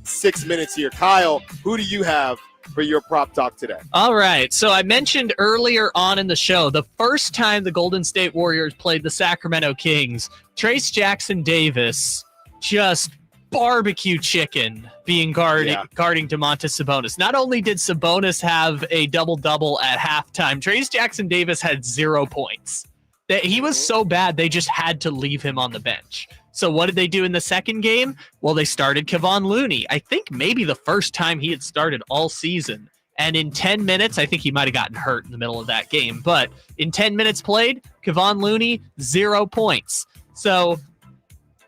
6 minutes here. Kyle, who do you have for your prop talk today? All right. So I mentioned earlier on in the show, the first time the Golden State Warriors played the Sacramento Kings, Trace Jackson Davis just barbecue chicken being guarding Domantas Sabonis. Not only did Sabonis have a double-double at halftime, Trace Jackson Davis had 0 points. He was so bad, they just had to leave him on the bench. So what did they do in the second game? Well, they started Kevon Looney. I think maybe the first time he had started all season. And in 10 minutes, I think he might have gotten hurt in the middle of that game. But in 10 minutes played, Kevon Looney, 0 points. So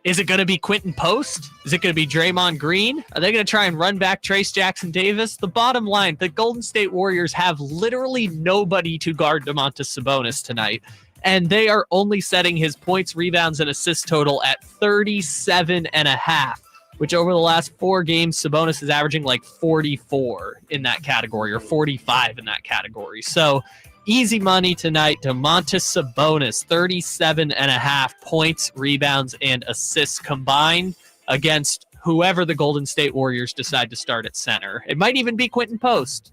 is it going to be Quentin Post? Is it going to be Draymond Green? Are they going to try and run back Trace Jackson Davis? The bottom line, the Golden State Warriors have literally nobody to guard Domantas Sabonis tonight. And they are only setting his points, rebounds, and assists total at 37.5, which over the last 4 games, Sabonis is averaging like 44 in that category, or 45 in that category. So easy money tonight. Domantas Sabonis, 37.5 points, rebounds, and assists combined against whoever the Golden State Warriors decide to start at center. It might even be Quentin Post.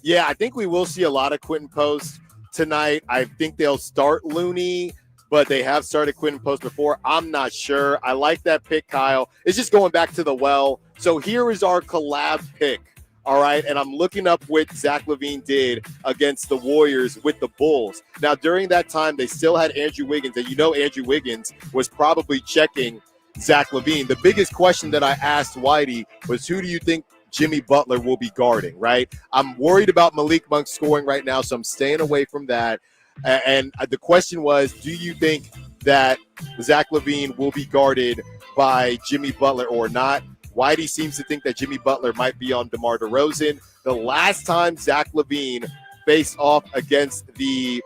Yeah, I think we will see a lot of Quentin Post tonight. I think they'll start Looney, but they have started Quentin Post before. I'm not sure. I like that pick, Kyle. It's just going back to the well. So here is our collab pick all right? And I'm looking up what Zach LaVine did against the Warriors with the Bulls. Now, during that time, they still had Andrew Wiggins, and Andrew Wiggins was probably checking Zach LaVine. The biggest question that I asked Whitey was, who do you think Jimmy Butler will be guarding, right? I'm worried about Malik Monk scoring right now, so I'm staying away from that. And the question was, do you think that Zach LaVine will be guarded by Jimmy Butler or not? Whitey seems to think that Jimmy Butler might be on DeMar DeRozan. The last time Zach LaVine faced off against the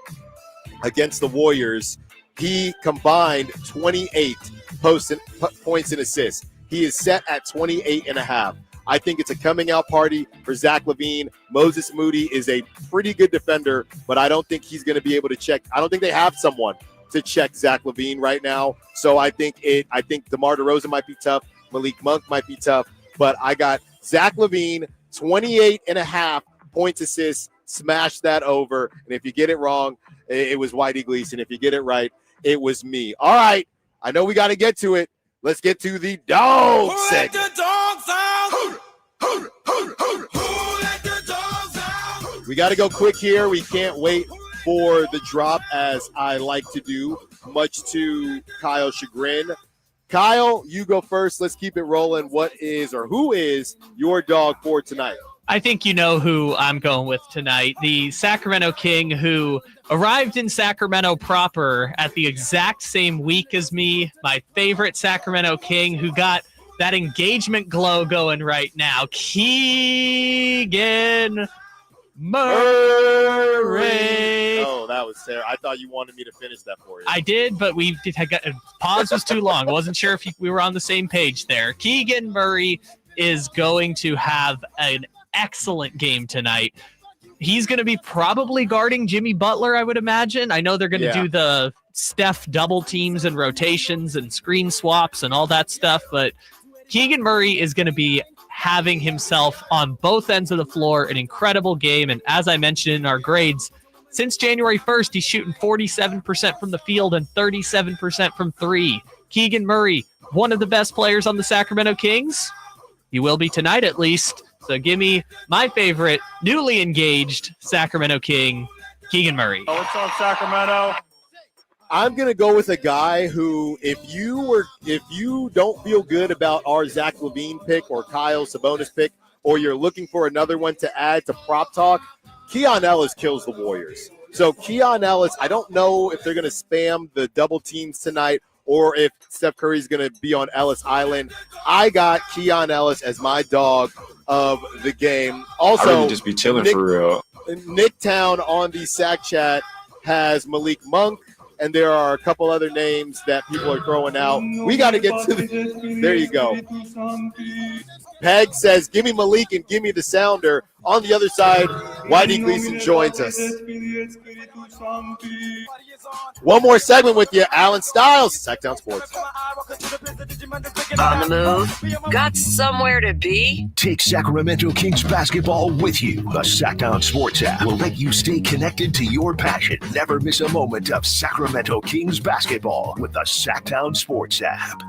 Warriors, he combined 28 points and assists. He is set at 28.5. I think it's a coming out party for Zach LaVine. Moses Moody is a pretty good defender, but I don't think he's going to be able to check. I don't think they have someone to check Zach LaVine right now. So I think DeMar DeRozan might be tough. Malik Monk might be tough, but I got Zach LaVine, 28.5 points, assists. Smash that over. And if you get it wrong, it was Whitey Gleason. If you get it right, it was me. All right. I know we got to get to it. Let's get to the dog segment. Who let the dogs out? Who let the dogs out? We got to go quick here. We can't wait for the drop, as I like to do, much to Kyle's chagrin. Kyle, you go first. Let's keep it rolling. Who is your dog for tonight? I think you know who I'm going with tonight. The Sacramento King, who arrived in Sacramento proper at the exact same week as me. My favorite Sacramento King, who got that engagement glow going right now. Keegan Murray. Oh, that was Sarah. I thought you wanted me to finish that for you. I did, but pause was too long. I wasn't sure if we were on the same page there. Keegan Murray is going to have an excellent game tonight. He's going to be probably guarding Jimmy Butler, I would imagine. I know they're going to do the Steph double teams and rotations and screen swaps and all that stuff, but Keegan Murray is going to be having himself on both ends of the floor an incredible game. And as I mentioned in our grades, since January 1st, he's shooting 47% from the field and 37% from three. Keegan Murray, one of the best players on the Sacramento Kings. He will be tonight at least. So give me my favorite newly engaged Sacramento King, Keegan Murray. What's up, Sacramento? I'm going to go with a guy who, if you don't feel good about our Zach LaVine pick or Kyle Sabonis pick, or you're looking for another one to add to Prop Talk, Keon Ellis kills the Warriors. So Keon Ellis, I don't know if they're going to spam the double teams tonight or if Steph Curry's going to be on Ellis Island. I got Keon Ellis as my dog of the game. Also, I really just be chilling for real. Nicktown on the Sack Chat has Malik Monk, and there are a couple other names that people are throwing out. We got to get to there you go. Peg says, give me Malik and give me the Sounder. On the other side, Whitey Gleason joins us. One more segment with you, Allen Stiles, Sacktown Sports. On the move? Got somewhere to be? Take Sacramento Kings basketball with you. The Sacktown Sports app will let you stay connected to your passion. Never miss a moment of Sacramento Kings basketball with the Sacktown Sports app.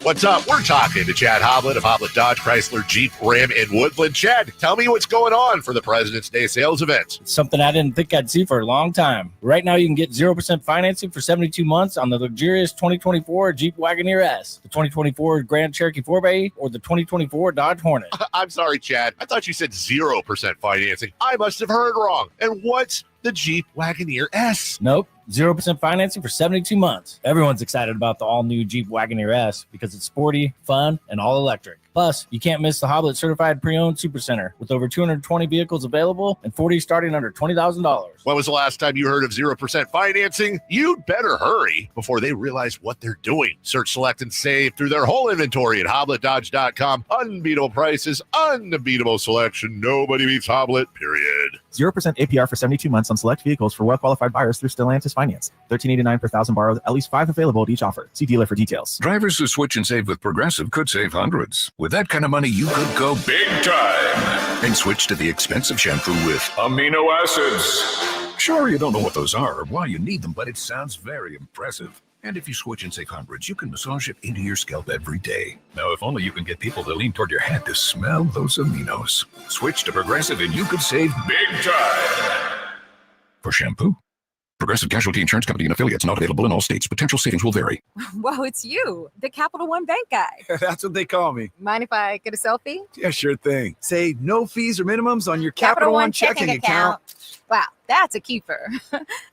What's up? We're talking to Chad Hoblet of Hoblet Dodge Chrysler Jeep Ram in Woodland. Chad, tell me what's going on for the President's Day sales event. Something I didn't think I'd see for a long time. Right now, you can get 0% financing for 72 months on the luxurious 2024 Jeep Wagoneer S, the 2024 Grand Cherokee 4x8, or the 2024 Dodge Hornet. I'm sorry, Chad. I thought you said 0% financing. I must have heard wrong. And what's the Jeep Wagoneer S? Nope. 0% financing for 72 months. Everyone's excited about the all-new Jeep Wagoneer S because it's sporty, fun, and all-electric. Plus, you can't miss the Hoblet Certified Pre-Owned Supercenter with over 220 vehicles available and 40 starting under $20,000. When was the last time you heard of 0% financing? You'd better hurry before they realize what they're doing. Search, select, and save through their whole inventory at HobletDodge.com. Unbeatable prices, unbeatable selection. Nobody beats Hoblet, period. 0% APR for 72 months on select vehicles for well-qualified buyers through Stellantis Finance. $13.89 per thousand borrowed, at least 5 available at each offer. See dealer for details. Drivers who switch and save with Progressive could save hundreds. With that kind of money, you could go big time and switch to the expensive shampoo with amino acids. Sure, you don't know what those are or why you need them, but it sounds very impressive. And if you switch and save hundreds, you can massage it into your scalp every day. Now, if only you can get people to lean toward your head to smell those aminos. Switch to Progressive and you could save big time. For shampoo, Progressive Casualty Insurance Company and affiliates, not available in all states. Potential savings will vary. Whoa, it's you, the Capital One Bank guy. That's what they call me. Mind if I get a selfie? Yeah, sure thing. Say no fees or minimums on your Capital One checking account. Wow, that's a keeper.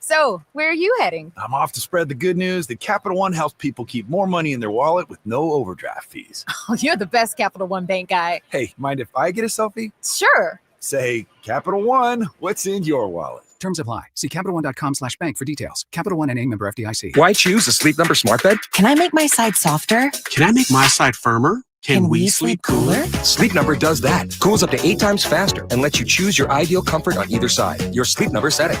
So, where are you heading? I'm off to spread the good news that Capital One helps people keep more money in their wallet with no overdraft fees. Oh, you're the best Capital One Bank guy. Hey, mind if I get a selfie? Sure. Say, Capital One, what's in your wallet? Terms apply. See CapitalOne.com/bank for details. Capital One NA, member FDIC. Why choose a Sleep Number smart bed? Can I make my side softer? Can I make my side firmer? Can we sleep cooler? Sleep Number does that. Cools up to 8 times faster and lets you choose your ideal comfort on either side. Your Sleep Number setting.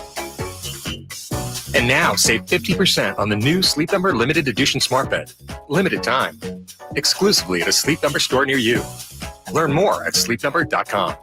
And now save 50% on the new Sleep Number limited edition smart bed. Limited time. Exclusively at a Sleep Number store near you. Learn more at sleepnumber.com.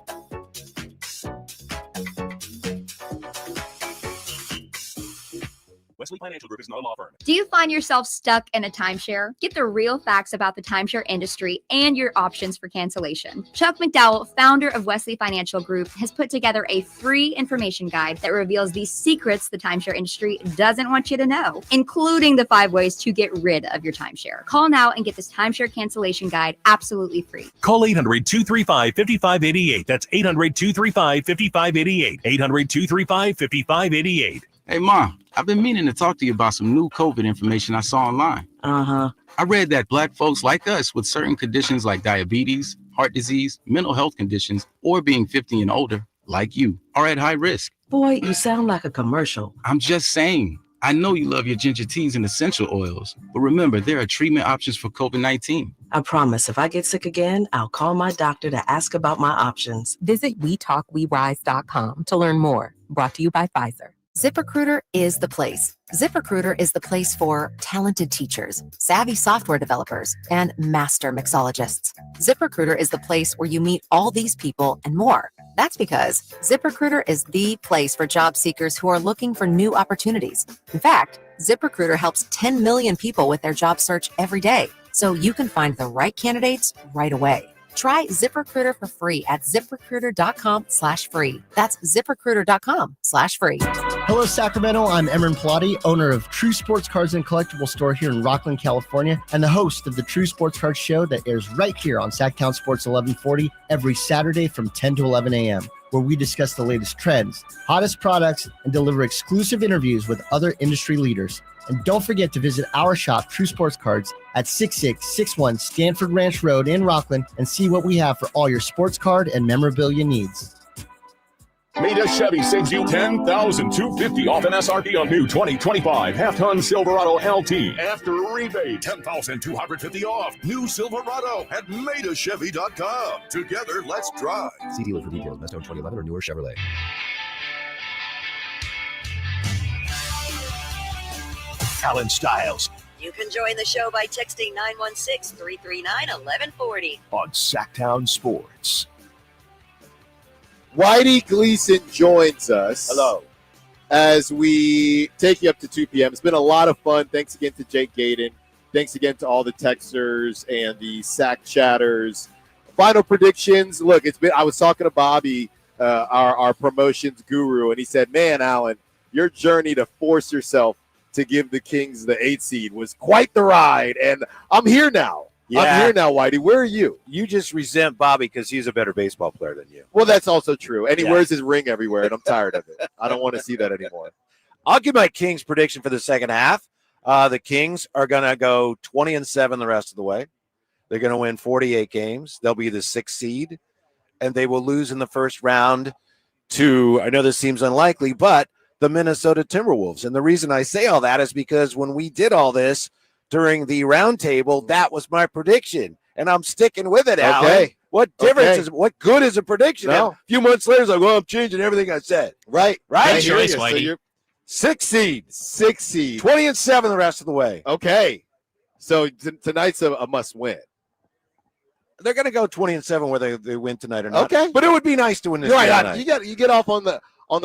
Wesley Financial Group is not a law firm. Do you find yourself stuck in a timeshare? Get the real facts about the timeshare industry and your options for cancellation. Chuck McDowell, founder of Wesley Financial Group, has put together a free information guide that reveals the secrets the timeshare industry doesn't want you to know, including the 5 ways to get rid of your timeshare. Call now and get this timeshare cancellation guide absolutely free. Call 800-235-5588. That's 800-235-5588. 800-235-5588. Hey, Mom, I've been meaning to talk to you about some new COVID information I saw online. I read that Black folks like us with certain conditions like diabetes, heart disease, mental health conditions, or being 50 and older, like you, are at high risk. Boy, you sound like a commercial. I'm just saying. I know you love your ginger teas and essential oils, but remember, there are treatment options for COVID-19. I promise if I get sick again, I'll call my doctor to ask about my options. Visit WeTalkWeRise.com to learn more. Brought to you by Pfizer. ZipRecruiter is the place. ZipRecruiter is the place for talented teachers, savvy software developers, and master mixologists. ZipRecruiter is the place where you meet all these people and more. That's because ZipRecruiter is the place for job seekers who are looking for new opportunities. In fact, ZipRecruiter helps 10 million people with their job search every day, so you can find the right candidates right away. Try ZipRecruiter for free at ZipRecruiter.com/free. That's ZipRecruiter.com/free. Hello, Sacramento. I'm Emron Pilati, owner of True Sports Cards and Collectible Store here in Rockland, California, and the host of the True Sports Cards Show that airs right here on Sacktown Sports 1140 every Saturday from 10 to 11 a.m., where we discuss the latest trends, hottest products, and deliver exclusive interviews with other industry leaders. And don't forget to visit our shop, True Sports Cards, at 6661 Stanford Ranch Road in Rockland and see what we have for all your sports card and memorabilia needs. Meda Chevy saves you $10,250 off MSRP on new 2025 half-ton Silverado LT. After rebate, $10,250 off. New Silverado at MedaChevy.com. Together, let's drive. See dealer for details. Best owned 2011 or newer Chevrolet. Allen Stiles You can join the show by texting 916-339-1140. on Sacktown Sports. Whitey Gleason joins us. Hello. As we take you up to 2 p.m. It's been a lot of fun. Thanks again to Jake Gaden. Thanks again to all the texters and the Sack chatters. Final predictions. Look, I was talking to Bobby, our promotions guru, and he said, man, Allen, your journey to force yourself to give the Kings the 8 seed was quite the ride, and I'm here now. Yeah. I'm here now, Whitey. Where are you? You just resent Bobby because he's a better baseball player than you. Well, that's also true, and he wears his ring everywhere, and I'm tired of it. I don't want to see that anymore. I'll give my Kings prediction for the second half. The Kings are going to go 20-7 the rest of the way. They're going to win 48 games. They'll be the 6th seed, and they will lose in the first round to, I know this seems unlikely, but the Minnesota Timberwolves. And the reason I say all that is because when we did all this during the roundtable, that was my prediction, and I'm sticking with it, Alan. Okay. What difference is, what good is a prediction? No. A few months later, it's like, well, I'm changing everything I said. Right. Right? choice, So Whitey. you're 6th seed. 6 seed. 20-7 the rest of the way. Okay. So tonight's a must win. They're going to go 20-7 whether they win tonight or not. Okay. But it would be nice to win this You're game right. tonight. You get off on the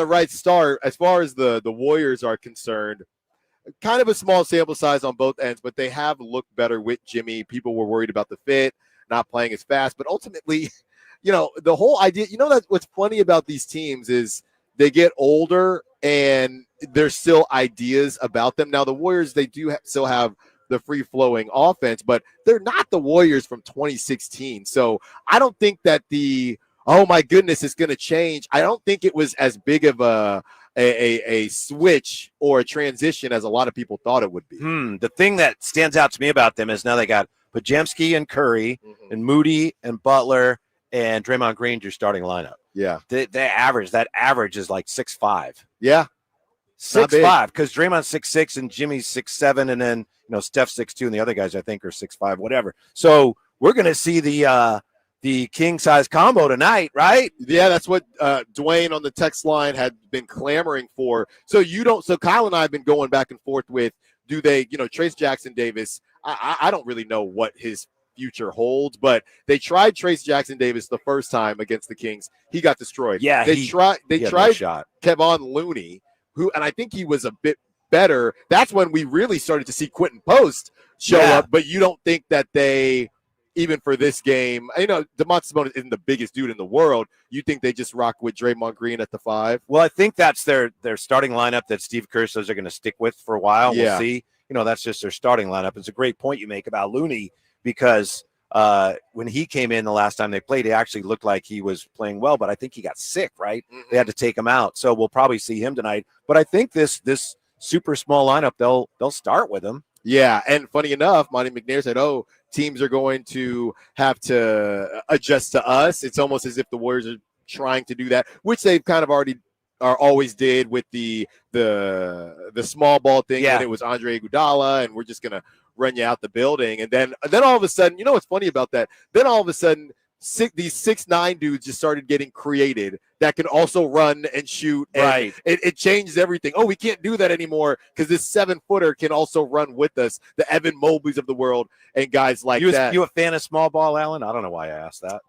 right start as far as the Warriors are concerned. kind of a small sample size on both ends, but they have looked better with Jimmy. People were worried about the fit, not playing as fast, but ultimately, the whole idea, that what's funny about these teams is they get older and there's still ideas about them. Now, the Warriors, they do still have the free-flowing offense, but they're not the Warriors from 2016. So I don't think that oh my goodness, it's going to change. I don't think it was as big of a switch or a transition as a lot of people thought it would be. The thing that stands out to me about them is now they got Podziemski and Curry and Moody and Butler and Draymond Green, your starting lineup. Yeah. That average is like 6'5". Yeah. 6'5", because Draymond's 6'6" and Jimmy's 6'7", and then Steph's 6'2", and the other guys I think are 6'5", whatever. So we're gonna see the king size combo tonight, right? Yeah, that's what Dwayne on the text line had been clamoring for. So Kyle and I have been going back and forth with, do they, Trace Jackson Davis? I don't really know what his future holds, but they tried Trace Jackson Davis the first time against the Kings. He got destroyed. Yeah, they tried Kevon Looney, and I think he was a bit better. That's when we really started to see Quentin Post show up, but you don't think that they, even for this game, DeMontis Sabonis isn't the biggest dude in the world. You think they just rock with Draymond Green at the 5? Well, I think that's their starting lineup that Steve Kerr says they're going to stick with for a while. Yeah. We'll see. That's just their starting lineup. It's a great point you make about Looney, because when he came in the last time they played, he actually looked like he was playing well, but I think he got sick, right? They had to take him out. So we'll probably see him tonight. But I think this super small lineup, they'll start with him. Yeah, and funny enough, Monty McNair said, teams are going to have to adjust to us. It's almost as if the Warriors are trying to do that, which they've kind of always did with the small ball thing. Yeah. And it was Andre Iguodala, and we're just going to run you out the building. And then all of a sudden, what's funny about that? Then all of a sudden, these 6'9" dudes just started getting created that can also run and shoot. And right. It changes everything. We can't do that anymore because this 7-footer can also run with us. The Evan Mobleys of the world and guys like that. You a fan of small ball, Allen? I don't know why I asked that.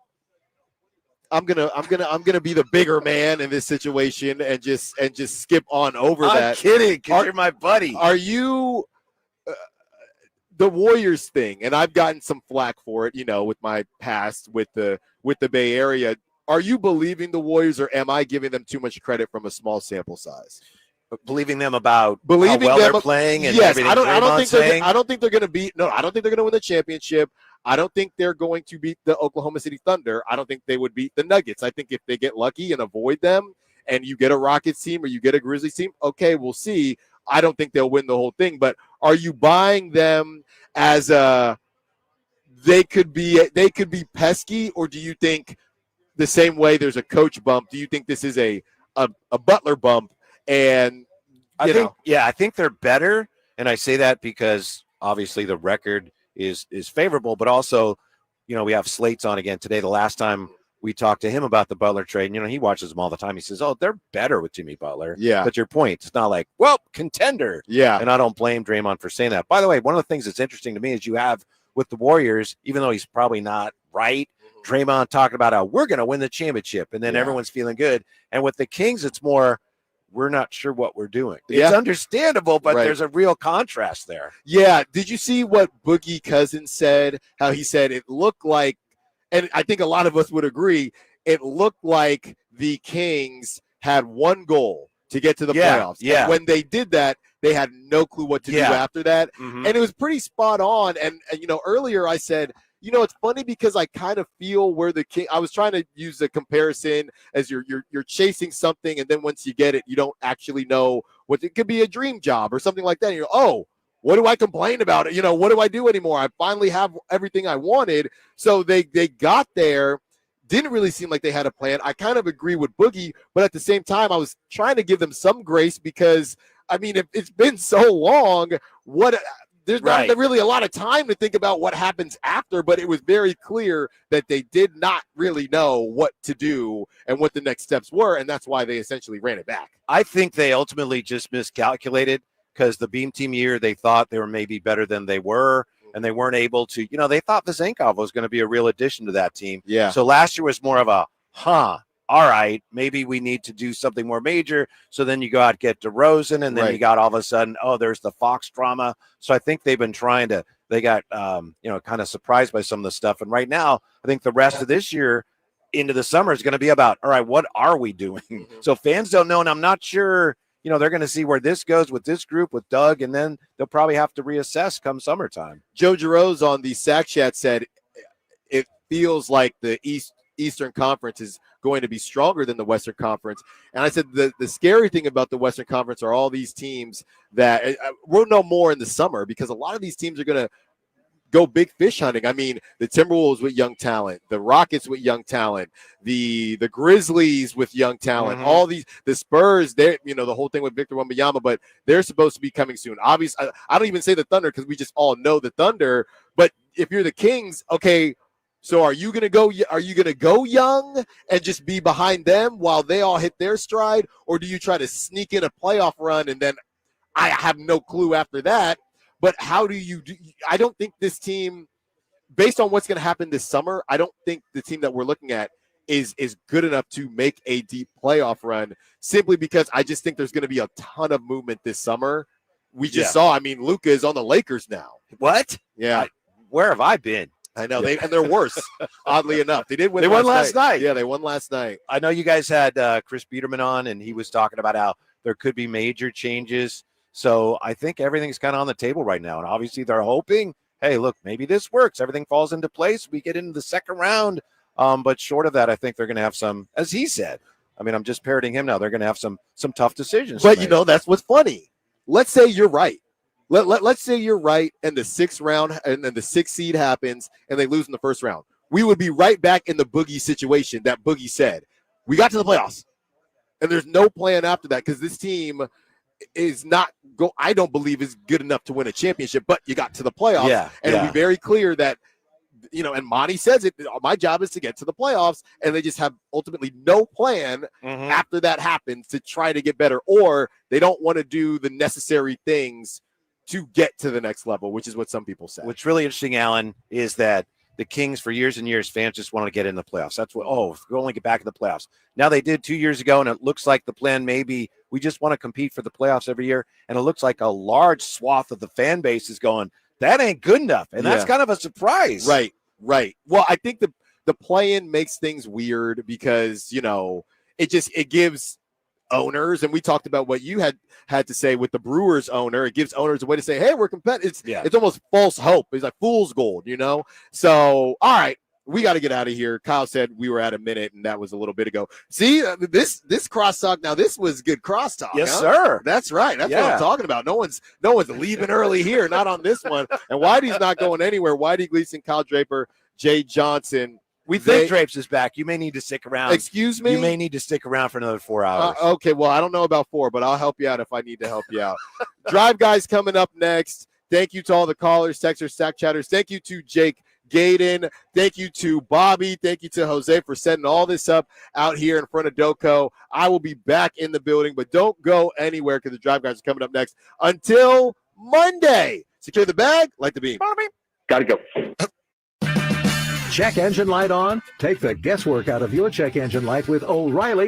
I'm gonna be the bigger man in this situation and just skip on over that. I'm kidding, because you're my buddy. Are you? The Warriors thing, and I've gotten some flack for it, with my past with the Bay Area. Are you believing the Warriors, or am I giving them too much credit from a small sample size? Believing them about how well they're playing and yes, everything. I don't think they're going to beat. No, I don't think they're going to win the championship. I don't think they're going to beat the Oklahoma City Thunder. I don't think they would beat the Nuggets. I think if they get lucky and avoid them, and you get a Rockets team or you get a Grizzlies team, okay, we'll see. I don't think they'll win the whole thing, but are you buying them as they could be pesky, or do you think the same way there's a coach bump, do you think this is a Butler bump? And I think they're better, and I say that because obviously the record is favorable, but also, we have Slates on again today. The last time we talked to him about the Butler trade, he watches them all the time. He says, they're better with Jimmy Butler. Yeah. But your point, it's not like, contender. Yeah. And I don't blame Draymond for saying that. By the way, one of the things that's interesting to me is you have with the Warriors, even though he's probably not right, Draymond talking about how we're going to win the championship, and then everyone's feeling good. And with the Kings, it's more, we're not sure what we're doing. It's understandable, but there's a real contrast there. Yeah. Did you see what Boogie Cousins said? How he said it looked like, and I think a lot of us would agree, it looked like the Kings had one goal to get to the playoffs. Yeah. And when they did that, they had no clue what to do after that. Mm-hmm. And it was pretty spot on. And earlier I said, it's funny because I kind of feel where the King. I was trying to use a comparison as you're chasing something, and then once you get it, you don't actually know what it could be, a dream job or something like that. And you're what do I complain about it? What do I do anymore? I finally have everything I wanted. So they got there. Didn't really seem like they had a plan. I kind of agree with Boogie, but at the same time, I was trying to give them some grace because, if it's been so long, there's not really a lot of time to think about what happens after, but it was very clear that they did not really know what to do and what the next steps were, and that's why they essentially ran it back. I think they ultimately just miscalculated because the Beam Team year, they thought they were maybe better than they were, and they weren't able to, they thought Vezenkov was going to be a real addition to that team. Yeah. So last year was more of a, all right, maybe we need to do something more major. So then you go out, get DeRozan, and then you got all of a sudden, there's the Fox drama. So I think they've been they got, kind of surprised by some of the stuff. And right now, I think the rest of this year into the summer is going to be about, all right, what are we doing? So fans don't know, and I'm not sure, they're going to see where this goes with this group, with Doug, and then they'll probably have to reassess come summertime. Joe Giroux on the Sack Chat said it feels like the Eastern Conference is going to be stronger than the Western Conference. And I said the scary thing about the Western Conference are all these teams that we'll know more in the summer, because a lot of these teams are going to go big fish hunting. I mean, the Timberwolves with young talent, the Rockets with young talent, the Grizzlies with young talent, all these, the Spurs, the whole thing with Victor Wembanyama, but they're supposed to be coming soon. Obviously, I don't even say the Thunder because we just all know the Thunder. But if you're the Kings, okay, so are you gonna go young and just be behind them while they all hit their stride, or do you try to sneak in a playoff run and then I have no clue after that? But how do you do? I don't think this team, based on what's going to happen this summer, I don't think the team that we're looking at is good enough to make a deep playoff run, simply because I just think there's going to be a ton of movement this summer. We just saw, Luka is on the Lakers now. What? Yeah. Where have I been? I know, they're worse, oddly enough. They did win. They won last night. Yeah, they won last night. I know you guys had Chris Biederman on, and he was talking about how there could be major changes. So I think everything's kind of on the table right now. And obviously they're hoping, hey, look, maybe this works. Everything falls into place. We get into the second round. But short of that, I think they're going to have some, as he said, I'm just parroting him now. They're going to have some tough decisions. But, that's what's funny. Let's say you're right. Let's say you're right, and the sixth round and then the sixth seed happens and they lose in the first round. We would be right back in the Boogie situation that Boogie said. We got to the playoffs, and there's no plan after that, because this team is not I don't believe is good enough to win a championship, but you got to the playoffs. It'll be very clear that, and Monty says it, my job is to get to the playoffs, and they just have ultimately no plan after that happens to try to get better, or they don't want to do the necessary things to get to the next level, which is what some people say. What's really interesting, Allen, is that the Kings, for years and years, fans just want to get in the playoffs. That's what, we only get back in the playoffs. Now they did 2 years ago, and it looks like the plan maybe we just want to compete for the playoffs every year. And it looks like a large swath of the fan base is going, that ain't good enough. And that's kind of a surprise. Right. Well, I think the play-in makes things weird because, it gives owners, and we talked about what you had to say with the Brewers owner. It gives owners a way to say, hey, we're competitive. It's almost false hope. It's like fool's gold, So, all right, we got to get out of here. Kyle said we were at a minute, and that was a little bit ago. See, this crosstalk. Now, this was good crosstalk. Yes, sir. That's right. That's what I'm talking about. No one's leaving early here. Not on this one. And Whitey's not going anywhere. Whitey Gleason, Kyle Draper, Jay Johnson. We think Drapes is back. You may need to stick around. Excuse me? You may need to stick around for another 4 hours. Okay, well, I don't know about 4, but I'll help you out if I need to help you out. Drive Guys coming up next. Thank you to all the callers, texters, Sack Chatters. Thank you to Jake Gaden. Thank you to Bobby. Thank you to Jose for setting all this up out here in front of Doco. I will be back in the building, but don't go anywhere because the Drive Guys are coming up next. Until Monday, secure the bag, light the beam. Gotta go. Check engine light on? Take the guesswork out of your check engine light with O'Reilly